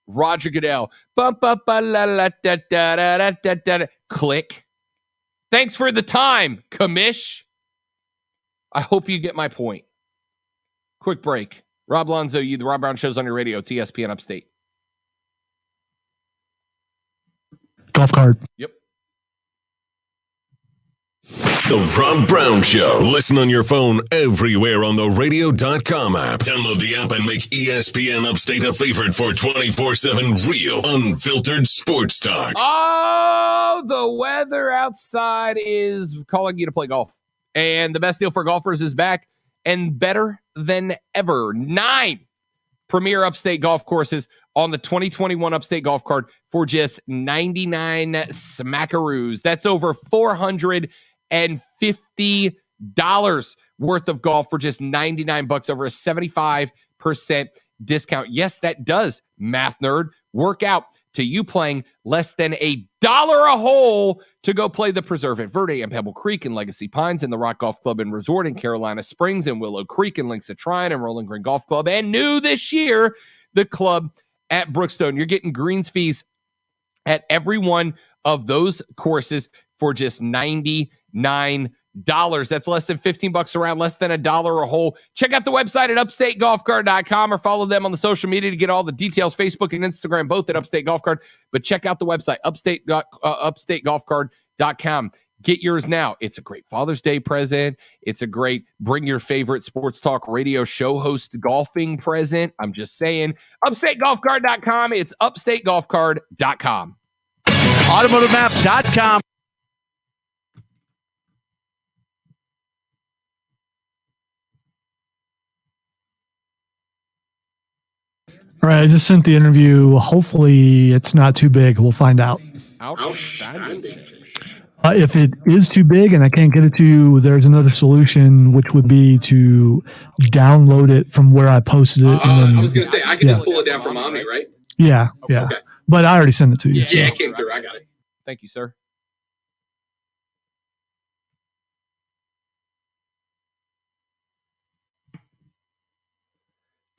Roger Goodell. Click. Thanks for the time, commish. I hope you get my point. Quick break. Rob Lonzo, the Rob Brown Show's on your radio. It's ESPN Upstate. Golf cart. Yep. The Rob Brown Show. Listen on your phone everywhere on the radio.com app. Download the app and make ESPN Upstate a favorite for 24/7 real, unfiltered sports talk. Oh, the weather outside is calling you to play golf. And the best deal for golfers is back and better than ever. 9 premier Upstate golf courses on the 2021 Upstate Golf Card for just 99 smackaroos. That's over $450 worth of golf for just $99, over a 75% discount. Yes, that does, math nerd, work out to you playing less than $1 a hole to go play the Preserve at Verde and Pebble Creek and Legacy Pines and the Rock Golf Club and Resort in Carolina Springs and Willow Creek and Links of Trine and Rolling Green Golf Club, and new this year, the club at Brookstone. You're getting greens fees at every one of those courses for just $99. That's less than $15 around, less than $1 a hole. Check out the website at upstategolfcard.com or follow them on the social media to get all the details. Facebook and Instagram, both at Upstate Golf Card. But check out the website, upstategolfcard.com. Get yours now. It's a great Father's Day present. It's a great bring your favorite sports talk radio show host golfing present. I'm just saying. Upstategolfcard.com. It's upstategolfcard.com. AutomotiveMap.com. All right, I just sent the interview. Hopefully it's not too big. We'll find out. Outstanding. If it is too big and I can't get it to you, there's another solution, which would be to download it from where I posted it. And then, I was going to say, I can just pull it down from Omni, right? Yeah. Okay. But I already sent it to you. Yeah, it came through. I got it. Thank you, sir.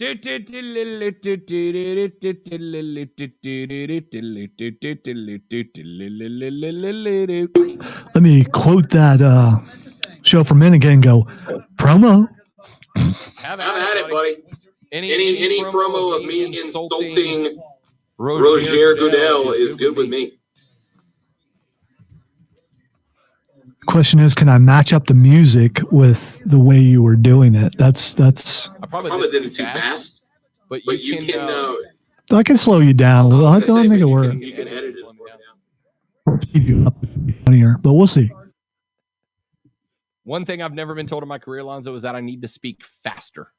Let me quote that show from men again. Go promo. Have at it, buddy. Any promo of me insulting Roger Goodell is good with me. Question is, can I match up the music with the way you were doing it? That's. I probably did it too fast, but you can. I can slow you down a little. I'll make it work. You can edit it. Speed you up funnier, but we'll see. One thing I've never been told in my career, Lonzo, is that I need to speak faster.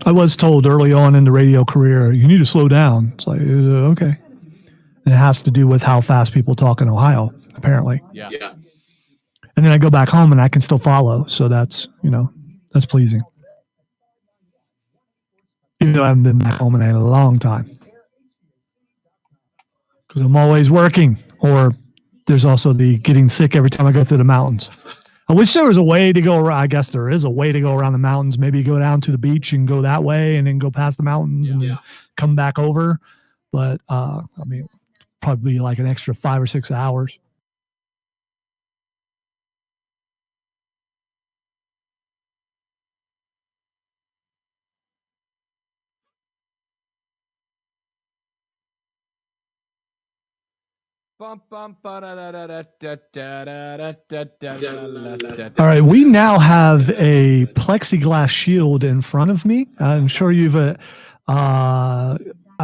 I was told early on in the radio career, you need to slow down. It's like, okay. And it has to do with how fast people talk in Ohio, apparently. Yeah. And then I go back home and I can still follow. So that's, that's pleasing. Even though I haven't been back home in a long time. Because I'm always working. Or there's also the getting sick every time I go through the mountains. I wish there was a way to go around. I guess there is a way to go around the mountains. Maybe go down to the beach and go that way and then go past the mountains and then come back over. But, probably like an extra 5 or 6 hours. All right, we now have a plexiglass shield in front of me. I'm sure you've I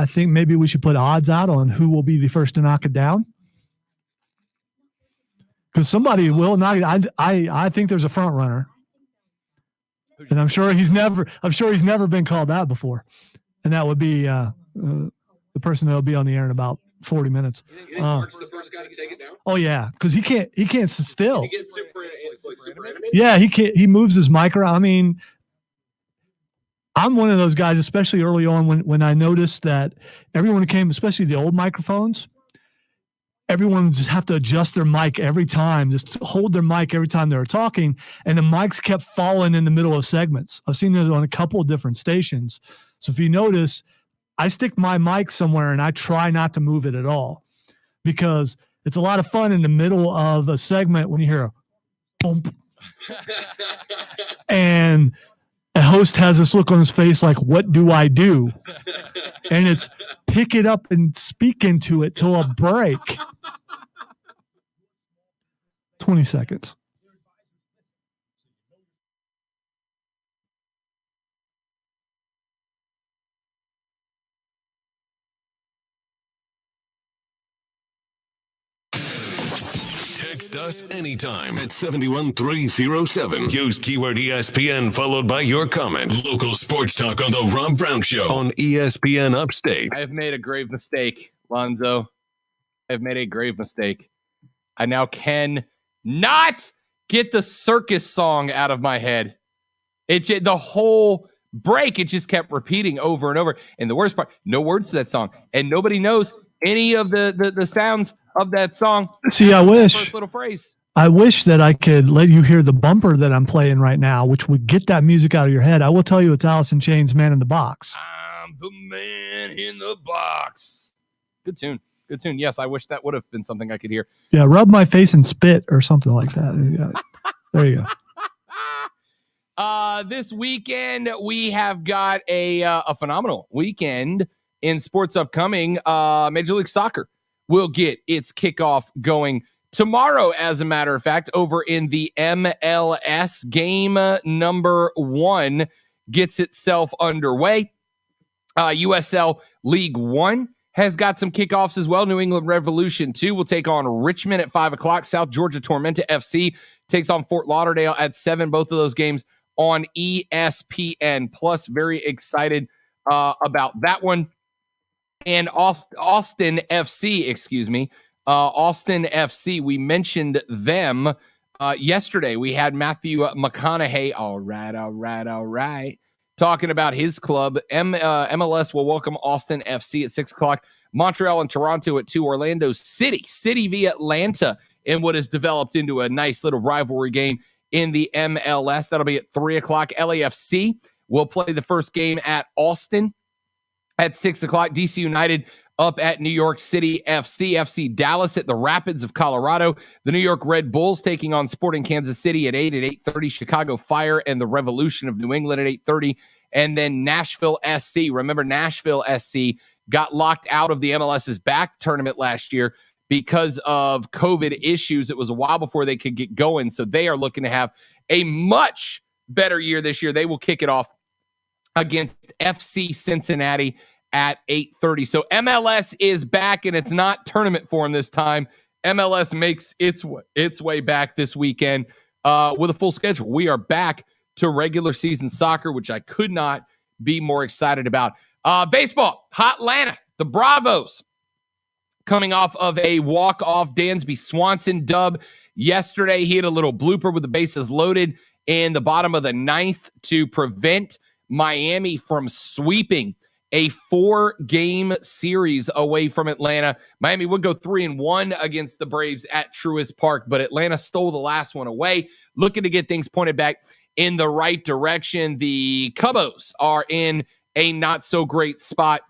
think maybe we should put odds out on who will be the first to knock it down. Because somebody will knock it. I think there's a front runner. And I'm sure he's never been called out before. And that would be the person that'll be on the air in about 40 minutes. You think Mark's the first guy to take it down? Oh yeah, because he can't sit still. He gets super animated. Yeah, he moves his mic around. I mean, I'm one of those guys, especially early on when I noticed that everyone came, especially the old microphones, everyone just have to adjust their mic every time, just hold their mic every time they were talking, and the mics kept falling in the middle of segments. I've seen this on a couple of different stations. So if you notice, I stick my mic somewhere and I try not to move it at all because it's a lot of fun in the middle of a segment when you hear Boom. And a host has this look on his face like, what do I do? And it's pick it up and speak into it till a break. 20 seconds. Text us anytime at 71307. Use keyword ESPN followed by your comment. Local sports talk on the Rob Brown Show on ESPN Upstate. I have made a grave mistake, Lonzo. I have made a grave mistake. I now can not get the circus song out of my head. The whole break, it just kept repeating over and over. And the worst part, no words to that song. And nobody knows any of the sounds of that song. See, I wish. First little phrase. I wish that I could let you hear the bumper that I'm playing right now, which would get that music out of your head. I will tell you it's Alice in Chains' Man in the Box. I'm the man in the box. Good tune. Good tune. Yes, I wish that would have been something I could hear. Yeah, rub my face and spit or something like that. There you go. This weekend, we have got a phenomenal weekend in sports upcoming. Major League Soccer will get its kickoff going tomorrow, as a matter of fact, over in the MLS. Game number 1 gets itself underway. USL League 1 has got some kickoffs as well. New England Revolution 2 will take on Richmond at 5 o'clock. South Georgia Tormenta FC takes on Fort Lauderdale at 7. Both of those games on ESPN Plus. Very excited about that one. And Austin FC, Austin FC, we mentioned them yesterday. We had Matthew McConaughey, all right, talking about his club. MLS will welcome Austin FC at 6 o'clock. Montreal and Toronto at 2. Orlando City v. Atlanta in what has developed into a nice little rivalry game in the MLS. That'll be at 3 o'clock. LAFC will play the first game at Austin at 6 o'clock. DC United up at New York City FC Dallas at the Rapids of Colorado. The New York Red Bulls taking on Sporting Kansas City at 8 at 8:30. Chicago Fire and the Revolution of New England at 8:30. And then Nashville SC. Remember, Nashville SC got locked out of the MLS's back tournament last year because of COVID issues. It was a while before they could get going. So they are looking to have a much better year this year. They will kick it off against FC Cincinnati at 8:30. So MLS is back, and it's not tournament form this time. MLS makes its way back this weekend with a full schedule. We are back to regular season soccer, which I could not be more excited about. Baseball, Hot Atlanta, the Bravos, coming off of a walk-off Dansby Swanson dub yesterday. He had a little blooper with the bases loaded in the bottom of the 9th to prevent Miami from sweeping a 4-game series away from Atlanta. Miami would go 3-1 against the Braves at Truist Park, but Atlanta stole the last one away, looking to get things pointed back in the right direction. The Cubs are in a not-so-great spot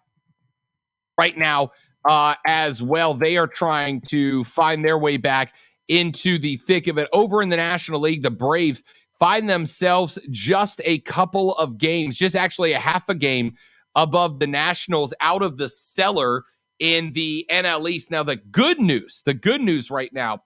right now as well. They are trying to find their way back into the thick of it. Over in the National League, the Braves find themselves just a couple of games, just actually a half a game above the Nationals, out of the cellar in the NL East. Now, the good news right now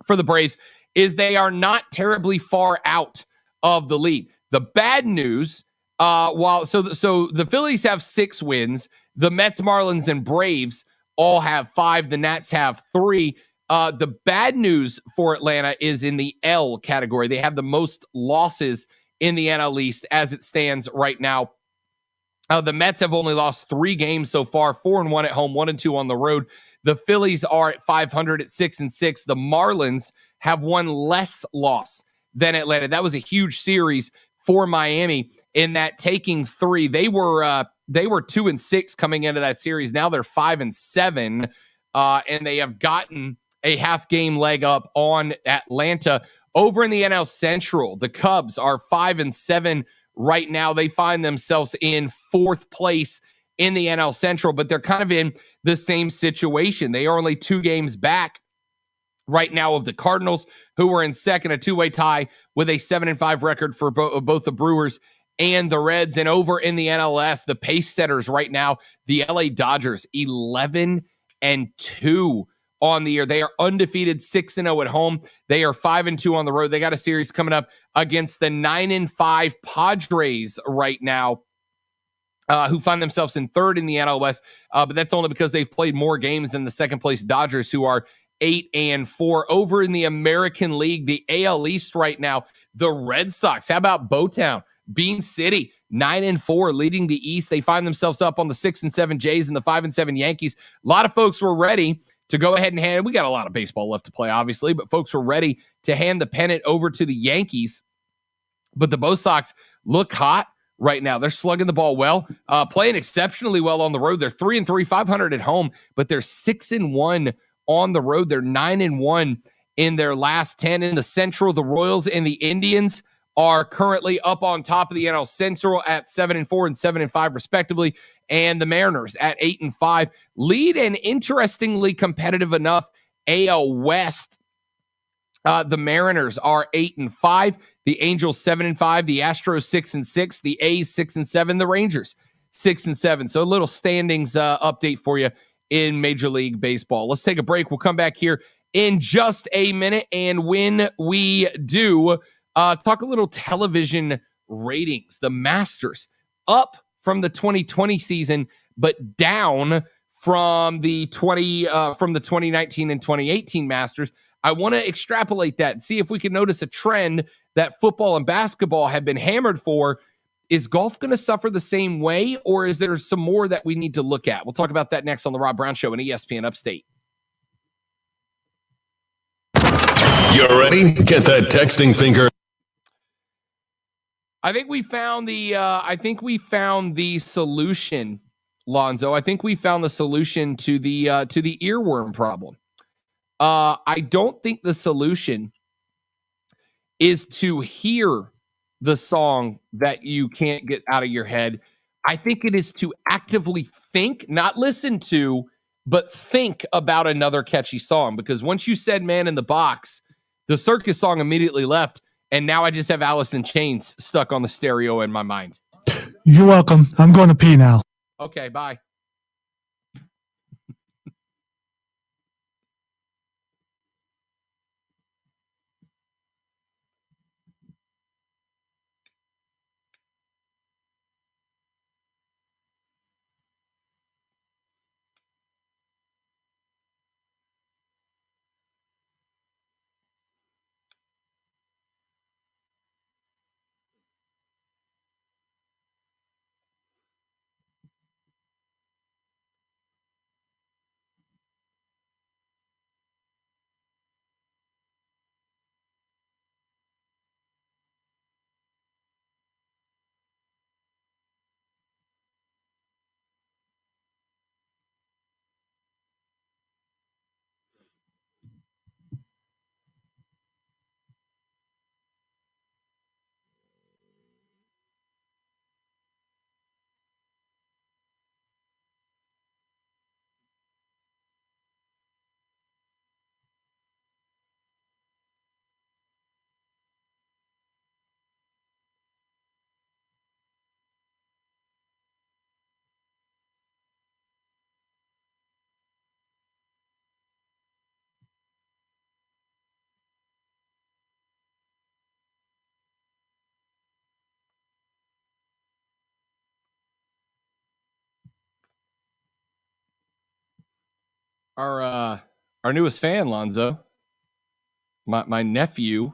for the Braves is they are not terribly far out of the lead. The bad news, so the Phillies have 6 wins, the Mets, Marlins, and Braves all have 5. The Nats have 3. The bad news for Atlanta is in the L category. They have the most losses in the NL East as it stands right now. The Mets have only lost 3 games so far, 4-1 at home, 1-2 on the road. The Phillies are at 500 at 6-6. The Marlins have 1 less loss than Atlanta. That was a huge series for Miami in that, taking 3. They were 2-6 coming into that series. Now they're 5-7, and they have gotten a half-game leg up on Atlanta. Over in the NL Central, the Cubs are 5-7 right now. They find themselves in 4th place in the NL Central, but they're kind of in the same situation. They are only 2 games back right now of the Cardinals, who are in second, a two-way tie with a 7-5 record for both the Brewers and the Reds. And over in the NLS, the pace setters right now, the LA Dodgers, 11-2 on the year. They are undefeated, 6-0 at home. They are 5-2 on the road. They got a series coming up against the 9-5 Padres right now, who find themselves in third in the NL West. But that's only because they've played more games than the second place Dodgers, who are 8-4. Over in the American League, the AL East right now, the Red Sox. How about Bowtown? Bean City, 9-4, leading the East. They find themselves up on the 6-7 Jays and the 5-7 Yankees. A lot of folks were ready to go ahead and hand. We got a lot of baseball left to play, obviously, but folks were ready to hand the pennant over to the Yankees. But the Bo Sox look hot right now. They're slugging the ball well, playing exceptionally well on the road. They're 3-3, 500 at home, but they're 6-1 on the road. They're 9-1 in their last 10. In the Central, the Royals and the Indians are currently up on top of the NL Central at 7-4 and 7-5 respectively, and the Mariners at 8-5 lead an interestingly competitive enough AL West. The Mariners are 8-5, the Angels 7-5, the Astros 6-6, the A's 6-7, the Rangers 6-7. So a little standings update for you in Major League Baseball. Let's take a break. We'll come back here in just a minute, and when we do, talk a little television ratings. The Masters up from the 2020 season, but down from the 2019 and 2018 Masters. I want to extrapolate that and see if we can notice a trend that football and basketball have been hammered for. Is golf going to suffer the same way, or is there some more that we need to look at? We'll talk about that next on the Rob Brown Show and ESPN Upstate. You ready? Get that texting finger. I think we found the solution, Lonzo. I think we found the solution to the earworm problem. I don't think the solution is to hear the song that you can't get out of your head. I think it is to actively think, not listen to, but think about another catchy song. Because once you said Man in the Box, the Circus song immediately left. And now I just have Alice in Chains stuck on the stereo in my mind. You're welcome. I'm going to pee now. Okay, bye. Our newest fan, Lonzo, my nephew,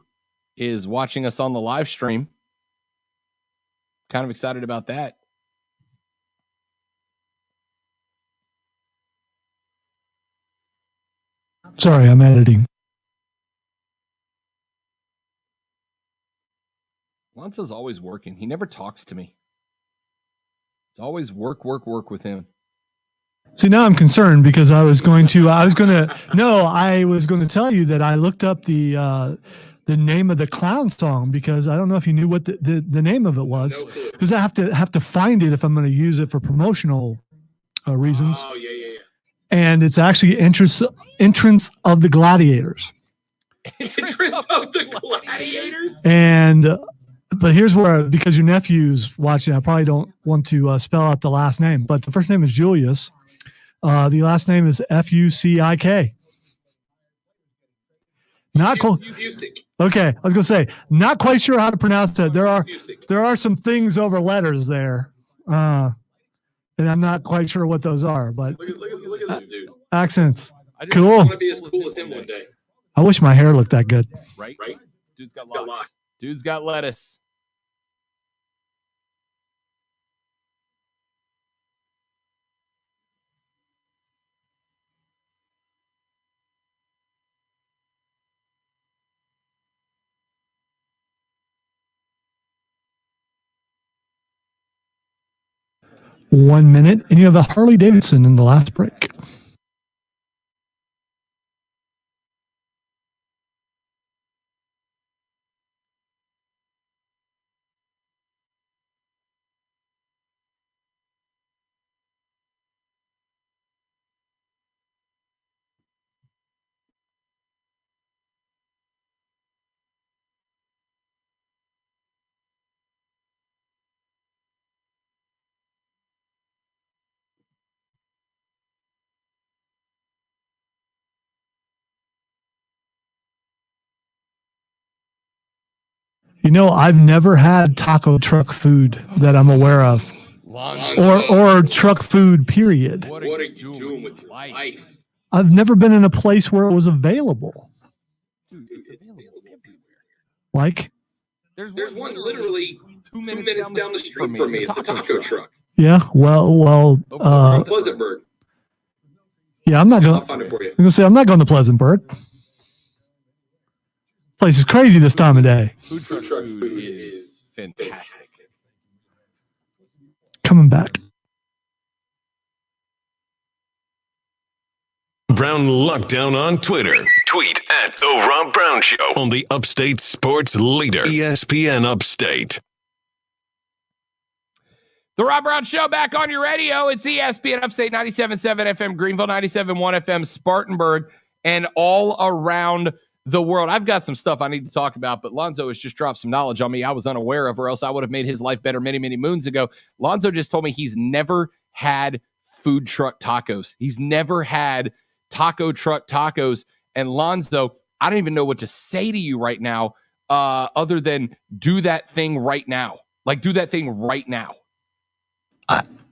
is watching us on the live stream. Kind of excited about that. Sorry, I'm editing. Lonzo's always working. He never talks to me. It's always work with him. See, now I'm concerned because I was going to tell you that I looked up the name of the clown song because I don't know if you knew what the name of it was, because I have to find it if I'm going to use it for promotional reasons. Oh, yeah. And it's actually Entrance of the Gladiators. Entrance of the Gladiators. And but here's where, because your nephew's watching, I probably don't want to spell out the last name, but the first name is Julius. The last name is Fucik. Not cool. Okay, I was gonna say, not quite sure how to pronounce it. There are some things over letters there, and I'm not quite sure what those are. But Look at this dude. accents, I cool. want to be as cool as him one day. I wish my hair looked that good. Right? Dude's got locks. Dude's got lettuce. One minute, and you have a Harley Davidson in the last break. You know, I've never had taco truck food that I'm aware of, or truck food, period. What are you doing with your life? I've never been in a place where it was available. Dude, it's available everywhere. Like, There's one literally 2 minutes down the street from me. It's a taco truck. yeah, well, Pleasantburg. yeah, I'm not I'll going. find it for you. I'm gonna say I'm not going to Pleasantburg. Place is crazy this time of day. Food truck food is fantastic. Coming back. Brown Lockdown on Twitter. Tweet at The Rob Brown Show on the Upstate Sports Leader, ESPN Upstate. The Rob Brown Show back on your radio. It's ESPN Upstate 97.7 FM Greenville, 97.1 FM Spartanburg, and all around the world. I've got some stuff I need to talk about, but Lonzo has just dropped some knowledge on me I was unaware of, or else I would have made his life better many, many moons ago. Lonzo just told me he's never had food truck tacos. He's never had taco truck tacos. And Lonzo, I don't even know what to say to you right now, other than do that thing right now. Like, do that thing right now.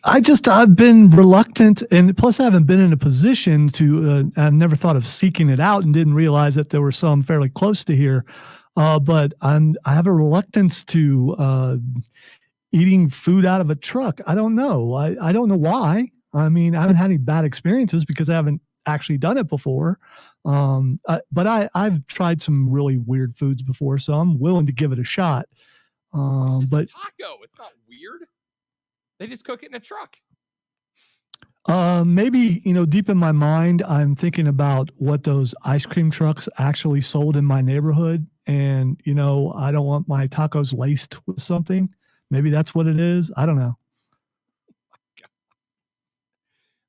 I've been reluctant, and plus I haven't been in a position to, I've never thought of seeking it out and didn't realize that there were some fairly close to here. But I have a reluctance to eating food out of a truck. I don't know. I don't know why. I mean, I haven't had any bad experiences because I haven't actually done it before. But I've tried some really weird foods before, so I'm willing to give it a shot. But a taco, it's not weird. They just cook it in a truck. Maybe, deep in my mind, I'm thinking about what those ice cream trucks actually sold in my neighborhood. And, I don't want my tacos laced with something. Maybe that's what it is. I don't know.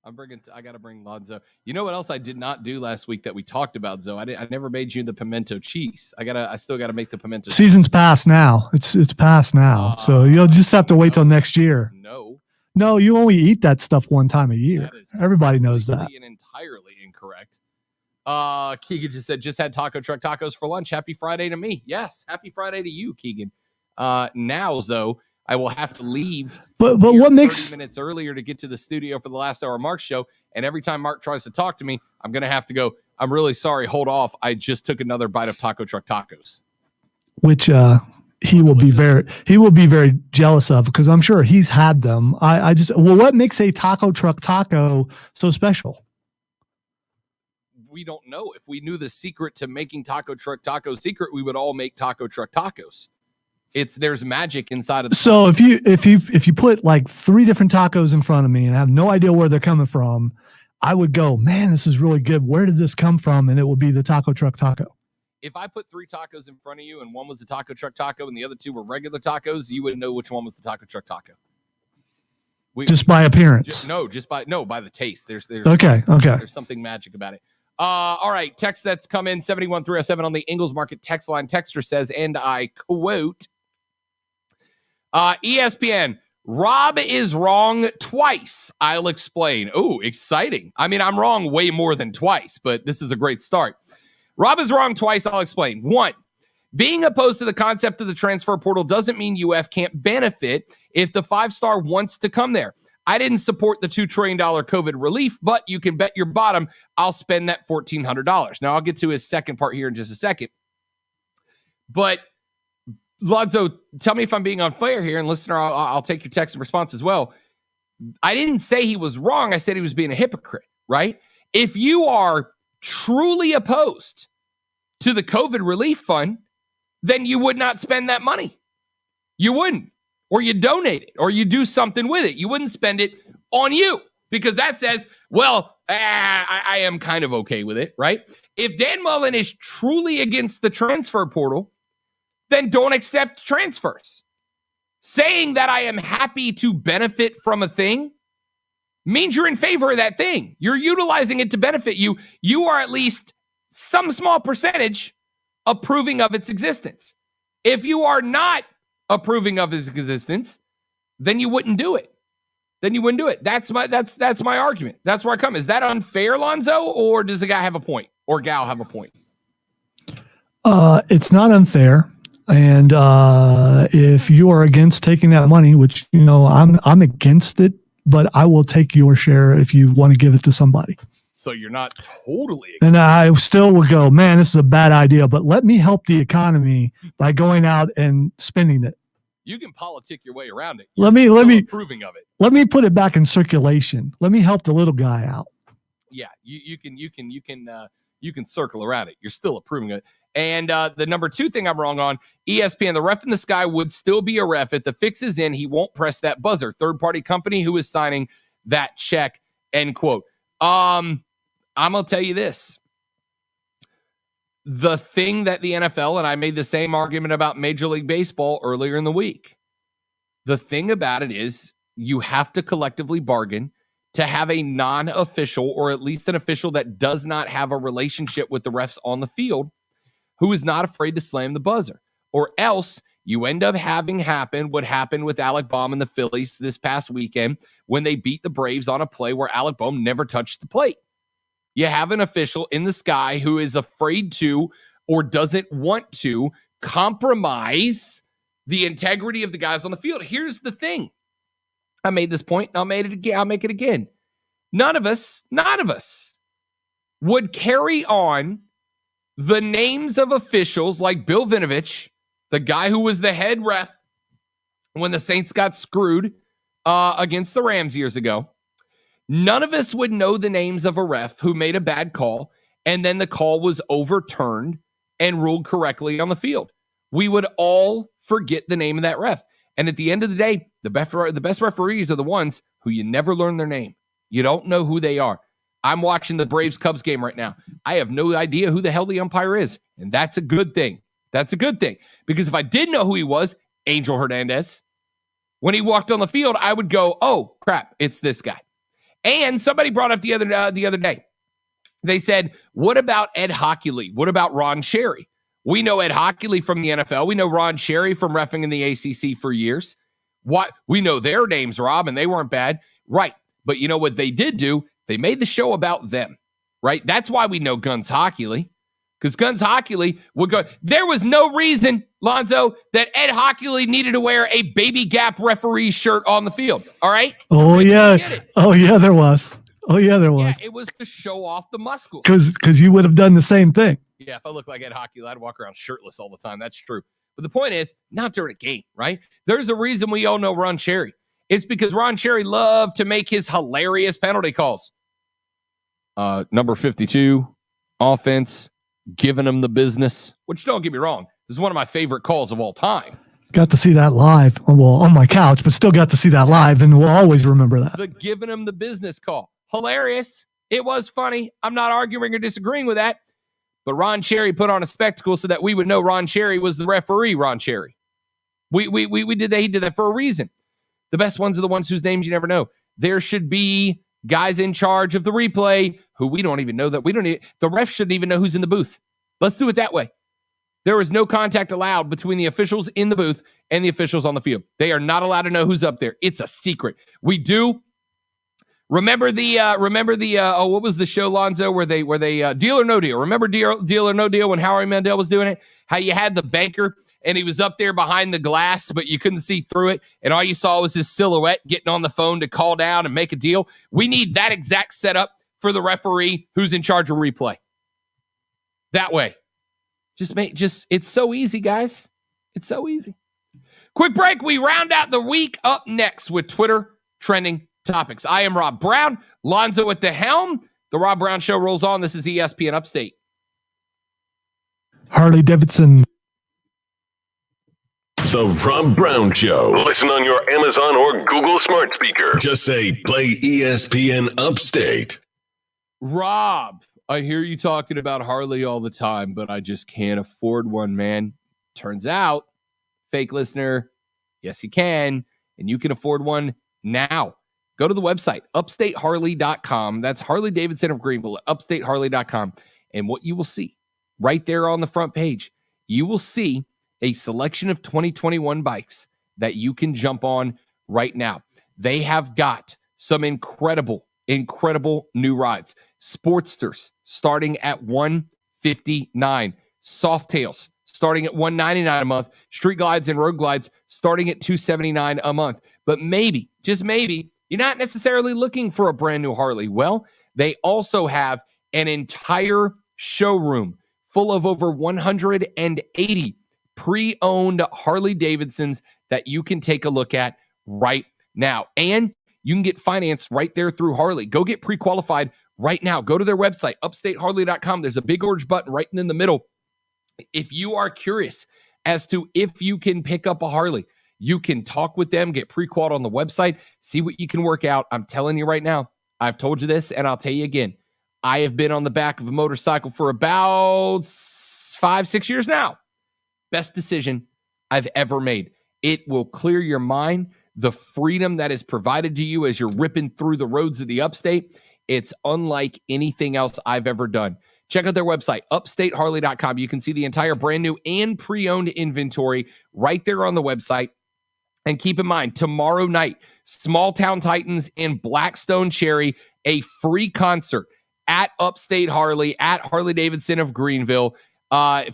I got to bring Lonzo. You know what else I did not do last week that we talked about, Zoe? I never made you the pimento cheese. I still got to make the pimento. Season's past now. It's past now. So you'll just have to wait till next year. No, you only eat that stuff one time a year. Everybody knows that. And entirely incorrect. Keegan just said, just had taco truck tacos for lunch. Happy Friday to me. Yes, happy Friday to you, Keegan. Now, Zoe, I will have to leave. But what makes 30 minutes earlier to get to the studio for the last hour of Mark's show. And every time Mark tries to talk to me, I'm going to have to go, I'm really sorry. Hold off. I just took another bite of taco truck tacos. Which he will be very jealous of, because I'm sure he's had them. What makes a taco truck taco so special? We don't know. If we knew the secret to making taco truck tacos secret, we would all make taco truck tacos. There's magic inside of the So if you put like 3 different tacos in front of me and I have no idea where they're coming from, I would go, man, this is really good. Where did this come from? And it will be the taco truck taco. If I put 3 tacos in front of you and one was the taco truck taco and the other 2 were regular tacos, you wouldn't know which one was the taco truck taco. Just by appearance. By the taste. There's okay. There's something magic about it. All right, text that's come in 71307 on the Ingles Market text line. Texter says, and I quote, ESPN, Rob is wrong twice. I'll explain. Oh, exciting. I mean, I'm wrong way more than twice, but this is a great start. Rob is wrong twice. I'll explain. One, being opposed to the concept of the transfer portal doesn't mean UF can't benefit if the 5-star wants to come there. I didn't support the $2 trillion COVID relief, but you can bet your bottom I'll spend that $1,400. Now, I'll get to his second part here in just a second. But, Lonzo, tell me if I'm being unfair here, and listener, I'll take your text and response as well. I didn't say he was wrong. I said he was being a hypocrite, right? If you are truly opposed to the COVID relief fund, then you would not spend that money. You wouldn't. Or you donate it, or you do something with it. You wouldn't spend it on you, because that says, well, I am kind of okay with it, right? If Dan Mullen is truly against the transfer portal, then don't accept transfers. Saying that I am happy to benefit from a thing means you're in favor of that thing. You're utilizing it to benefit you. You are at least some small percentage approving of its existence. If you are not approving of its existence, then you wouldn't do it. That's my argument. That's where I come. Is that unfair, Lonzo, or does the guy have a point, or gal have a point? It's not unfair. And if you are against taking that money, which, I'm against it, but I will take your share if you want to give it to somebody. So you're not totally against And I still would go, man, this is a bad idea, but let me help the economy by going out and spending it. You can politic your way around it. Let me approving of it. Let me put it back in circulation. Let me help the little guy out. Yeah, you can circle around it. You're still approving it. And the number two thing I'm wrong on, ESPN, the ref in the sky would still be a ref. If the fix is in, he won't press that buzzer. Third-party company who is signing that check, end quote. I'm going to tell you this. The thing that the NFL, and I made the same argument about Major League Baseball earlier in the week. The thing about it is you have to collectively bargain to have a non-official, or at least an official that does not have a relationship with the refs on the field, who is not afraid to slam the buzzer. Or else you end up having what happened with Alec Baum and the Phillies this past weekend when they beat the Braves on a play where Alec Baum never touched the plate. You have an official in the sky who is afraid to, or doesn't want to, compromise the integrity of the guys on the field. Here's the thing. I made this point, and I'll make it again. None of us would carry on the names of officials like Bill Vinovich, the guy who was the head ref when the Saints got screwed against the Rams years ago. None of us would know the names of a ref who made a bad call, and then the call was overturned and ruled correctly on the field. We would all forget the name of that ref. And at the end of the day, the best referees are the ones who you never learn their name. You don't know who they are. I'm watching the Braves-Cubs game right now. I have no idea who the hell the umpire is, and that's a good thing. That's a good thing, because if I did know who he was, Angel Hernandez, when he walked on the field, I would go, oh, crap, it's this guy. And somebody brought up the other day. They said, what about Ed Hockley? What about Ron Cherry? We know Ed Hockley from the NFL. We know Ron Cherry from reffing in the ACC for years. We know their names, Rob, and they weren't bad. Right. But you know what they did do? They made the show about them, right? That's why we know Guns Hockley, because Guns Hockley would go. There was no reason, Lonzo, that Ed Hockley needed to wear a Baby Gap referee shirt on the field. All right? Oh, yeah. Oh, yeah, there was. Yeah, it was to show off the muscles. Because you would have done the same thing. Yeah, if I look like Ed Hockley, I'd walk around shirtless all the time. That's true. But the point is, not during a game, right? There's a reason we all know Ron Cherry. It's because Ron Cherry loved to make his hilarious penalty calls. Number 52, offense, giving him the business, which, don't get me wrong, is one of my favorite calls of all time. Got to see that live. Well, on my couch, but still got to see that live, and we'll always remember that. The giving him the business call. Hilarious. It was funny. I'm not arguing or disagreeing with that. But Ron Cherry put on a spectacle so that we would know Ron Cherry was the referee, Ron Cherry. We did that. He did that for a reason. The best ones are the ones whose names you never know. There should be guys in charge of the replay who we don't even know that the ref shouldn't even know who's in the booth. Let's do it that way. There is no contact allowed between the officials in the booth and the officials on the field. They are not allowed to know who's up there. It's a secret. We do remember the what was the show, Lonzo, where they Deal or No Deal? Remember Deal or No Deal when Howie Mandel was doing it? How you had the banker and he was up there behind the glass, but you couldn't see through it, and all you saw was his silhouette getting on the phone to call down and make a deal. We need that exact setup for the referee who's in charge of replay. That way. It's so easy, guys. It's so easy. Quick break. We round out the week up next with Twitter trending topics. I am Rob Brown. Lonzo at the helm. The Rob Brown Show rolls on. This is ESPN Upstate. Harley Davidson. The Rob Brown Show. Listen on your Amazon or Google smart speaker. Just say, play ESPN Upstate. Rob, I hear you talking about Harley all the time, but I just can't afford one, man. Turns out, fake listener, yes, you can, and you can afford one now. Go to the website, upstateharley.com. That's Harley Davidson of Greenville at upstateharley.com. And what you will see right there on the front page, you will see a selection of 2021 bikes that you can jump on right now. They have got some incredible new rides. Sportsters starting at $159. Softails starting at $199 a month. Street glides and road glides starting at $279 a month. But maybe, just maybe, you're not necessarily looking for a brand new Harley. Well, they also have an entire showroom full of over 180 pre-owned Harley Davidsons that you can take a look at right now. And you can get financed right there through Harley. Go get pre-qualified right now. Go to their website, upstateharley.com. There's a big orange button right in the middle. If you are curious as to if you can pick up a Harley, you can talk with them, get pre-qualified on the website, see what you can work out. I'm telling you right now, I've told you this, and I'll tell you again. I have been on the back of a motorcycle for about 5-6 years now. Best decision I've ever made. It will clear your mind. The freedom that is provided to you as you're ripping through the roads of the upstate, it's unlike anything else I've ever done. Check out their website, upstateharley.com. You can see the entire brand new and pre-owned inventory right there on the website. And keep in mind, tomorrow night, Small Town Titans in Blackstone Cherry, a free concert at Upstate Harley, at Harley Davidson of Greenville.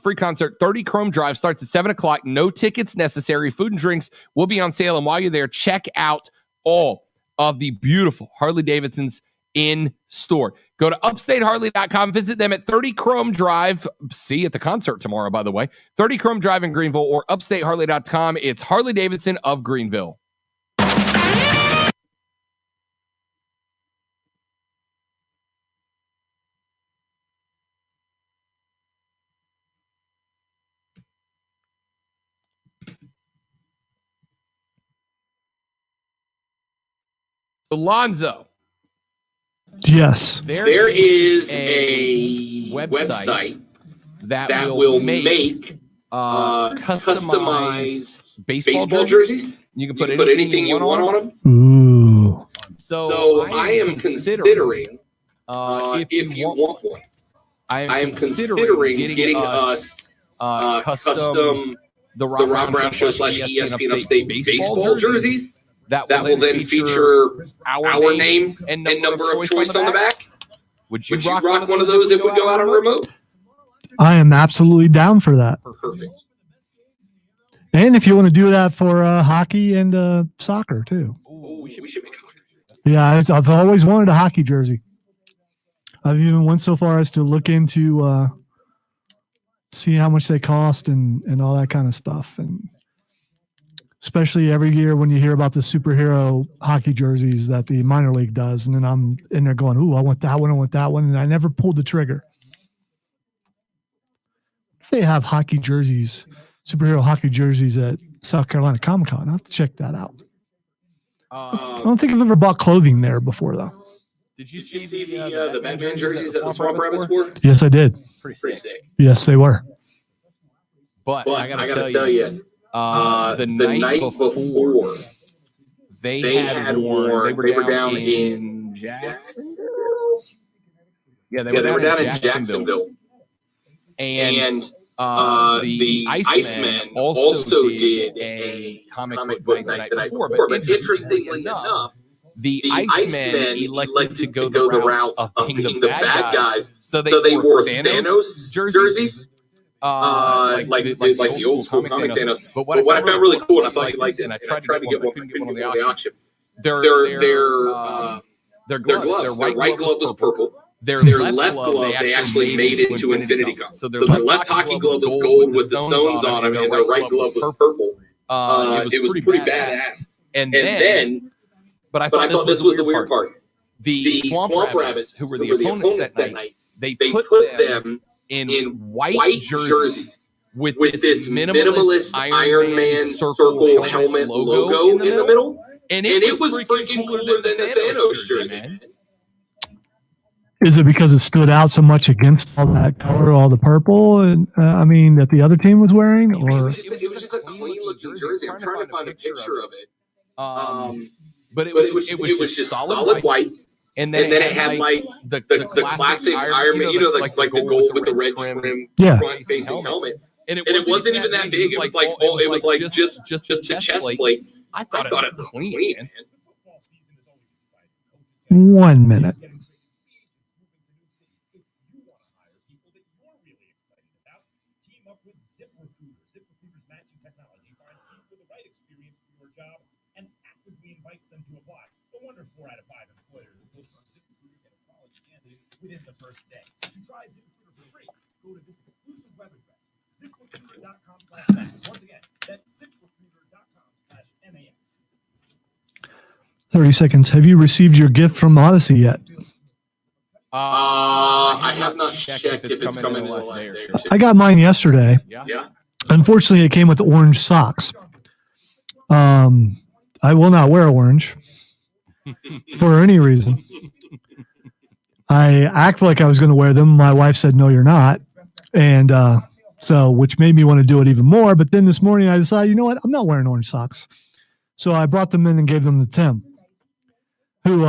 Free concert, 30 Chrome Drive, starts at 7 o'clock. No tickets necessary. Food and drinks will be on sale. And while you're there, check out all of the beautiful Harley Davidsons in store. Go to upstateharley.com. Visit them at 30 Chrome Drive. See you at the concert tomorrow, by the way. 30 Chrome Drive in Greenville or upstateharley.com. It's Harley Davidson of Greenville. Alonzo. Yes. There is a website that will make customized baseball jerseys. You can put anything you want on them. Ooh. So I am considering if you want one. I am considering getting us custom the Rob Brown Show / ESPN Upstate baseball jerseys. That will then feature our name and number of choice on the back. Would you rock one of those if we go out on a remote? I am absolutely down for that. Perfect. And if you want to do that for hockey and soccer too. Ooh, we should make Yeah, I've always wanted a hockey jersey. I've even went so far as to look into see how much they cost and all that kind of stuff. And especially every year when you hear about the superhero hockey jerseys that the minor league does. And then I'm in there going, ooh, I want that one. And I never pulled the trigger. If they have hockey jerseys, superhero hockey jerseys at South Carolina Comic-Con, I'll have to check that out. I don't think I've ever bought clothing there before, though. Did you see the Batman jerseys at the Swamp Rabbits wore? Yes, I did. Pretty sick. Yes, they were. But I gotta tell you, the night before, they had worn. They were down in Jacksonville. Yeah, they were down in Jacksonville. And the Iceman also did a comic book night the night before. But interestingly enough, the Iceman elected to go the route of being the bad guys. So they wore Thanos jerseys. Like the old school comic Thanos. But what I found really cool, and I thought you liked it, and I tried to get one, couldn't get one on the auction. Their gloves, their right glove was purple. Their left glove they actually made into infinity gum. So their left hockey glove was gold with the stones on them, and their right glove was purple. It was pretty badass. And then, but I thought this was the weird part. The Swamp Rabbits, who were the opponents that night, they put them in white jerseys with this minimalist Iron Man circle helmet logo in the middle. And it was freaking cooler than the Thanos jersey, man. Is it because it stood out so much against all that color, all the purple, and that the other team was wearing? Or it was just a clean looking jersey. I'm trying to find a picture of it. But it was just solid white. And then it had like the classic Iron Man, like the gold with the red trim front facing helmet. And it wasn't even that big. It was like just a chest plate. I thought it was clean, man. 1 minute. Within the first day. To try ZipRecruiter for free, go to this exclusive web address, ZipRecruiter.com/Max. Once again, that's ZipRecruiter.com/MAX. 30 seconds. Have you received your gift from Odyssey yet? I have not checked if it's coming in the last day or two. I got mine yesterday. Yeah. Unfortunately, it came with orange socks. I will not wear orange for any reason. I act like I was going to wear them. My wife said, no, you're not. And which made me want to do it even more. But then this morning I decided, you know what? I'm not wearing orange socks. So I brought them in and gave them to Tim, who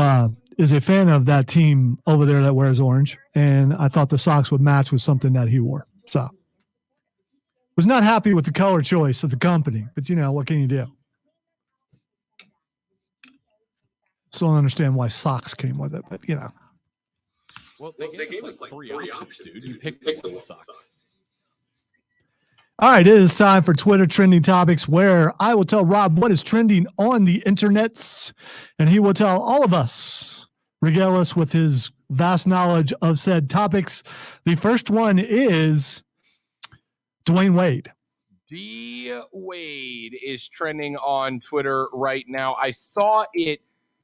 is a fan of that team over there that wears orange. And I thought the socks would match with something that he wore. So was not happy with the color choice of the company. But, what can you do? Still don't understand why socks came with it, but, Well, they gave us like three options, dude. You picked the socks. All right, it is time for Twitter Trending Topics, where I will tell Rob what is trending on the internets, and he will tell all of us, regale us with his vast knowledge of said topics. The first one is Dwayne Wade. D. Wade is trending on Twitter right now. I saw it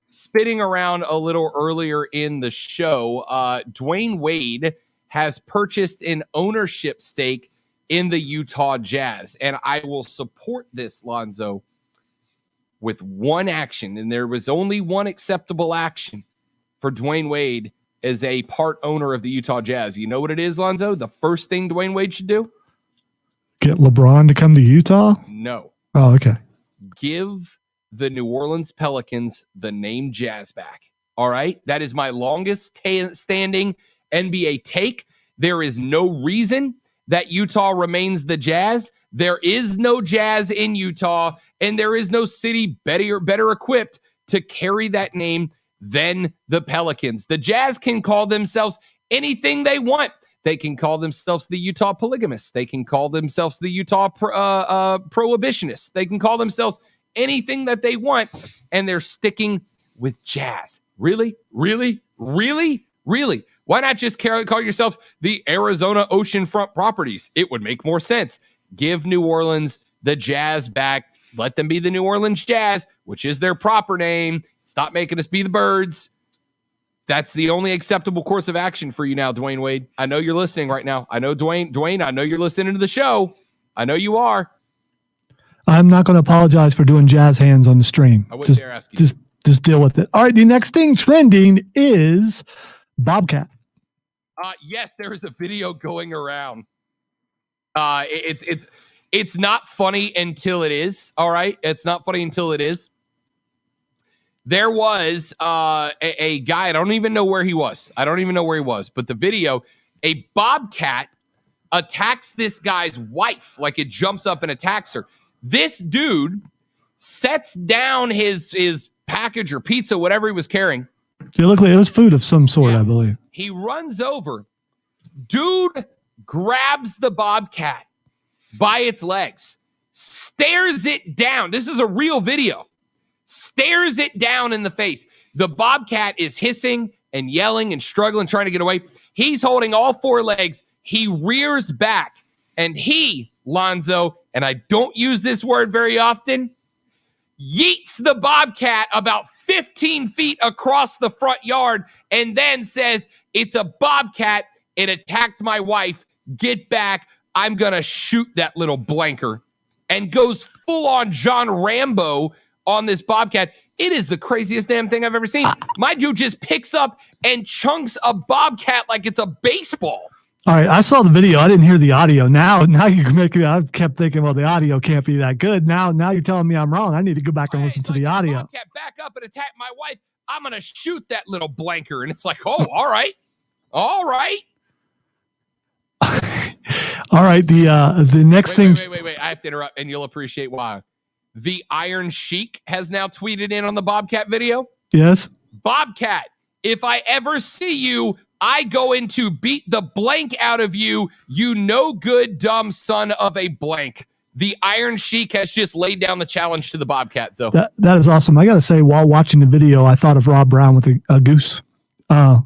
spitting around a little earlier in the show. Dwayne Wade has purchased an ownership stake in the Utah Jazz, and I will support this, Lonzo, with one action, and there was only one acceptable action for Dwayne Wade as a part owner of the Utah Jazz. You know what it is, Lonzo? The first thing Dwayne Wade should do? Get LeBron to come to Utah? No. Oh, okay. Give the New Orleans Pelicans the name Jazz back. All right? That is my longest standing NBA take. There is no reason that Utah remains the Jazz. There is no Jazz in Utah, and there is no city better equipped to carry that name than the Pelicans. The Jazz can call themselves anything they want. They can call themselves the Utah Polygamists. They can call themselves the Utah Prohibitionists. They can call themselves anything that they want, and they're sticking with Jazz. Really? Really? Really? Really? Why not just call yourselves the Arizona Oceanfront Properties? It would make more sense. Give New Orleans the Jazz back. Let them be the New Orleans Jazz, which is their proper name. Stop making us be the Birds. That's the only acceptable course of action for you now, Dwayne Wade. I know you're listening right now. I know, Dwayne, I know you're listening to the show. I know you are. I'm not going to apologize for doing jazz hands on the stream. I wouldn't dare ask you. Just deal with it. All right, the next thing trending is Bobcat. Yes, there is a video going around. It's not funny until it is. All right, it's not funny until it is. there was a guy. I don't even know where he was. But the video, a bobcat attacks this guy's wife. Like it jumps up and attacks her. This dude sets down his package or pizza, whatever he was carrying. It looked like it was food of some sort, I believe. He runs over. Dude grabs the bobcat by its legs, stares it down. This is a real video. Stares it down in the face. The bobcat is hissing and yelling and struggling, trying to get away. He's holding all four legs. He rears back, and he, Lonzo, and I don't use this word very often, yeets the bobcat about 15 feet across the front yard and then says, "It's a bobcat. It attacked my wife. Get back. I'm going to shoot that little blanker." And goes full on John Rambo on this bobcat. It is the craziest damn thing I've ever seen. My dude just picks up and chunks a bobcat like it's a baseball. All right, I saw the video. I didn't hear the audio. Now you can make me. I kept thinking, well, the audio can't be that good. Now you're telling me I'm wrong. I need to go back and listen to the audio. Bobcat back up and attack my wife. I'm gonna shoot that little blanker, and it's like, oh, all right. All right. The next thing. Wait. I have to interrupt, and you'll appreciate why. The Iron Sheik has now tweeted in on the bobcat video. Yes. Bobcat, if I ever see you, I go in to beat the blank out of you, you no good, dumb son of a blank. The Iron Sheik has just laid down the challenge to the bobcat. So that is awesome. I got to say, while watching the video, I thought of Rob Brown with a goose. And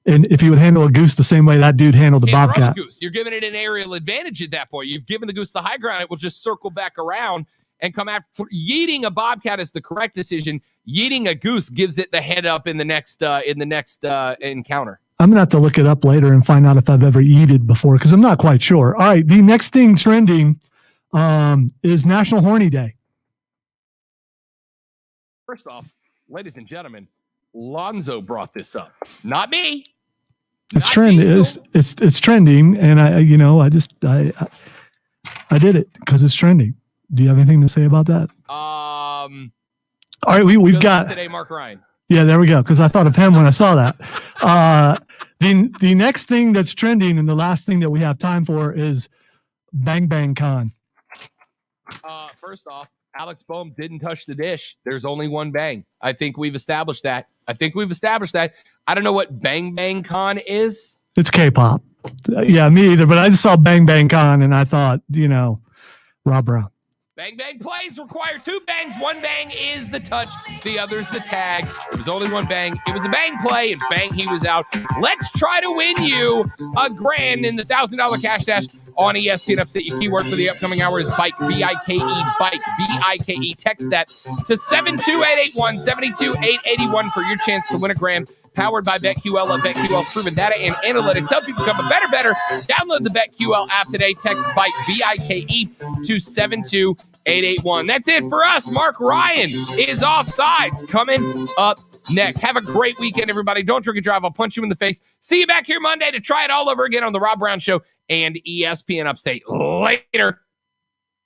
if he would handle a goose the same way that dude handled the bobcat. Goose. You're giving it an aerial advantage at that point. You've given the goose the high ground. It will just circle back around and come after. Yeeting a bobcat is the correct decision. Yeeting a goose gives it the head up in the next encounter. I'm going to have to look it up later and find out if I've ever yeeted before because I'm not quite sure. All right, the next thing trending is National Horny Day. First off, ladies and gentlemen, Lonzo brought this up, not me. It's trending. It's trending, and I did it because it's trending. Do you have anything to say about that? All right, we've got today, Mark Ryan. Yeah, there we go. Because I thought of him when I saw that. The next thing that's trending and the last thing that we have time for is Bang Bang Con. First off, Alex Boehm didn't touch the dish. There's only one bang. I think we've established that. I don't know what Bang Bang Con is. It's K-pop. Yeah, me either. But I just saw Bang Bang Con and I thought, Rob Brown. Bang Bang plays require two bangs. One bang is the touch. The other's the tag. There was only one bang. It was a bang play, and bang, he was out. Let's try to win you $1,000 in the $1,000 cash dash on ESPN Upstate. Your keyword for the upcoming hour is bike, B-I-K-E, bike, B-I-K-E. Text that to 72881, 72881 for your chance to win $1,000. Powered by BetQL. BetQL's proven data and analytics help you become a better. Download the BetQL app today. Text BIKE, B-I-K-E, to 72881. That's it for us. Mark Ryan is offsides coming up next. Have a great weekend, everybody. Don't drink and drive. I'll punch you in the face. See you back here Monday to try it all over again on The Rob Brown Show and ESPN Upstate. Later.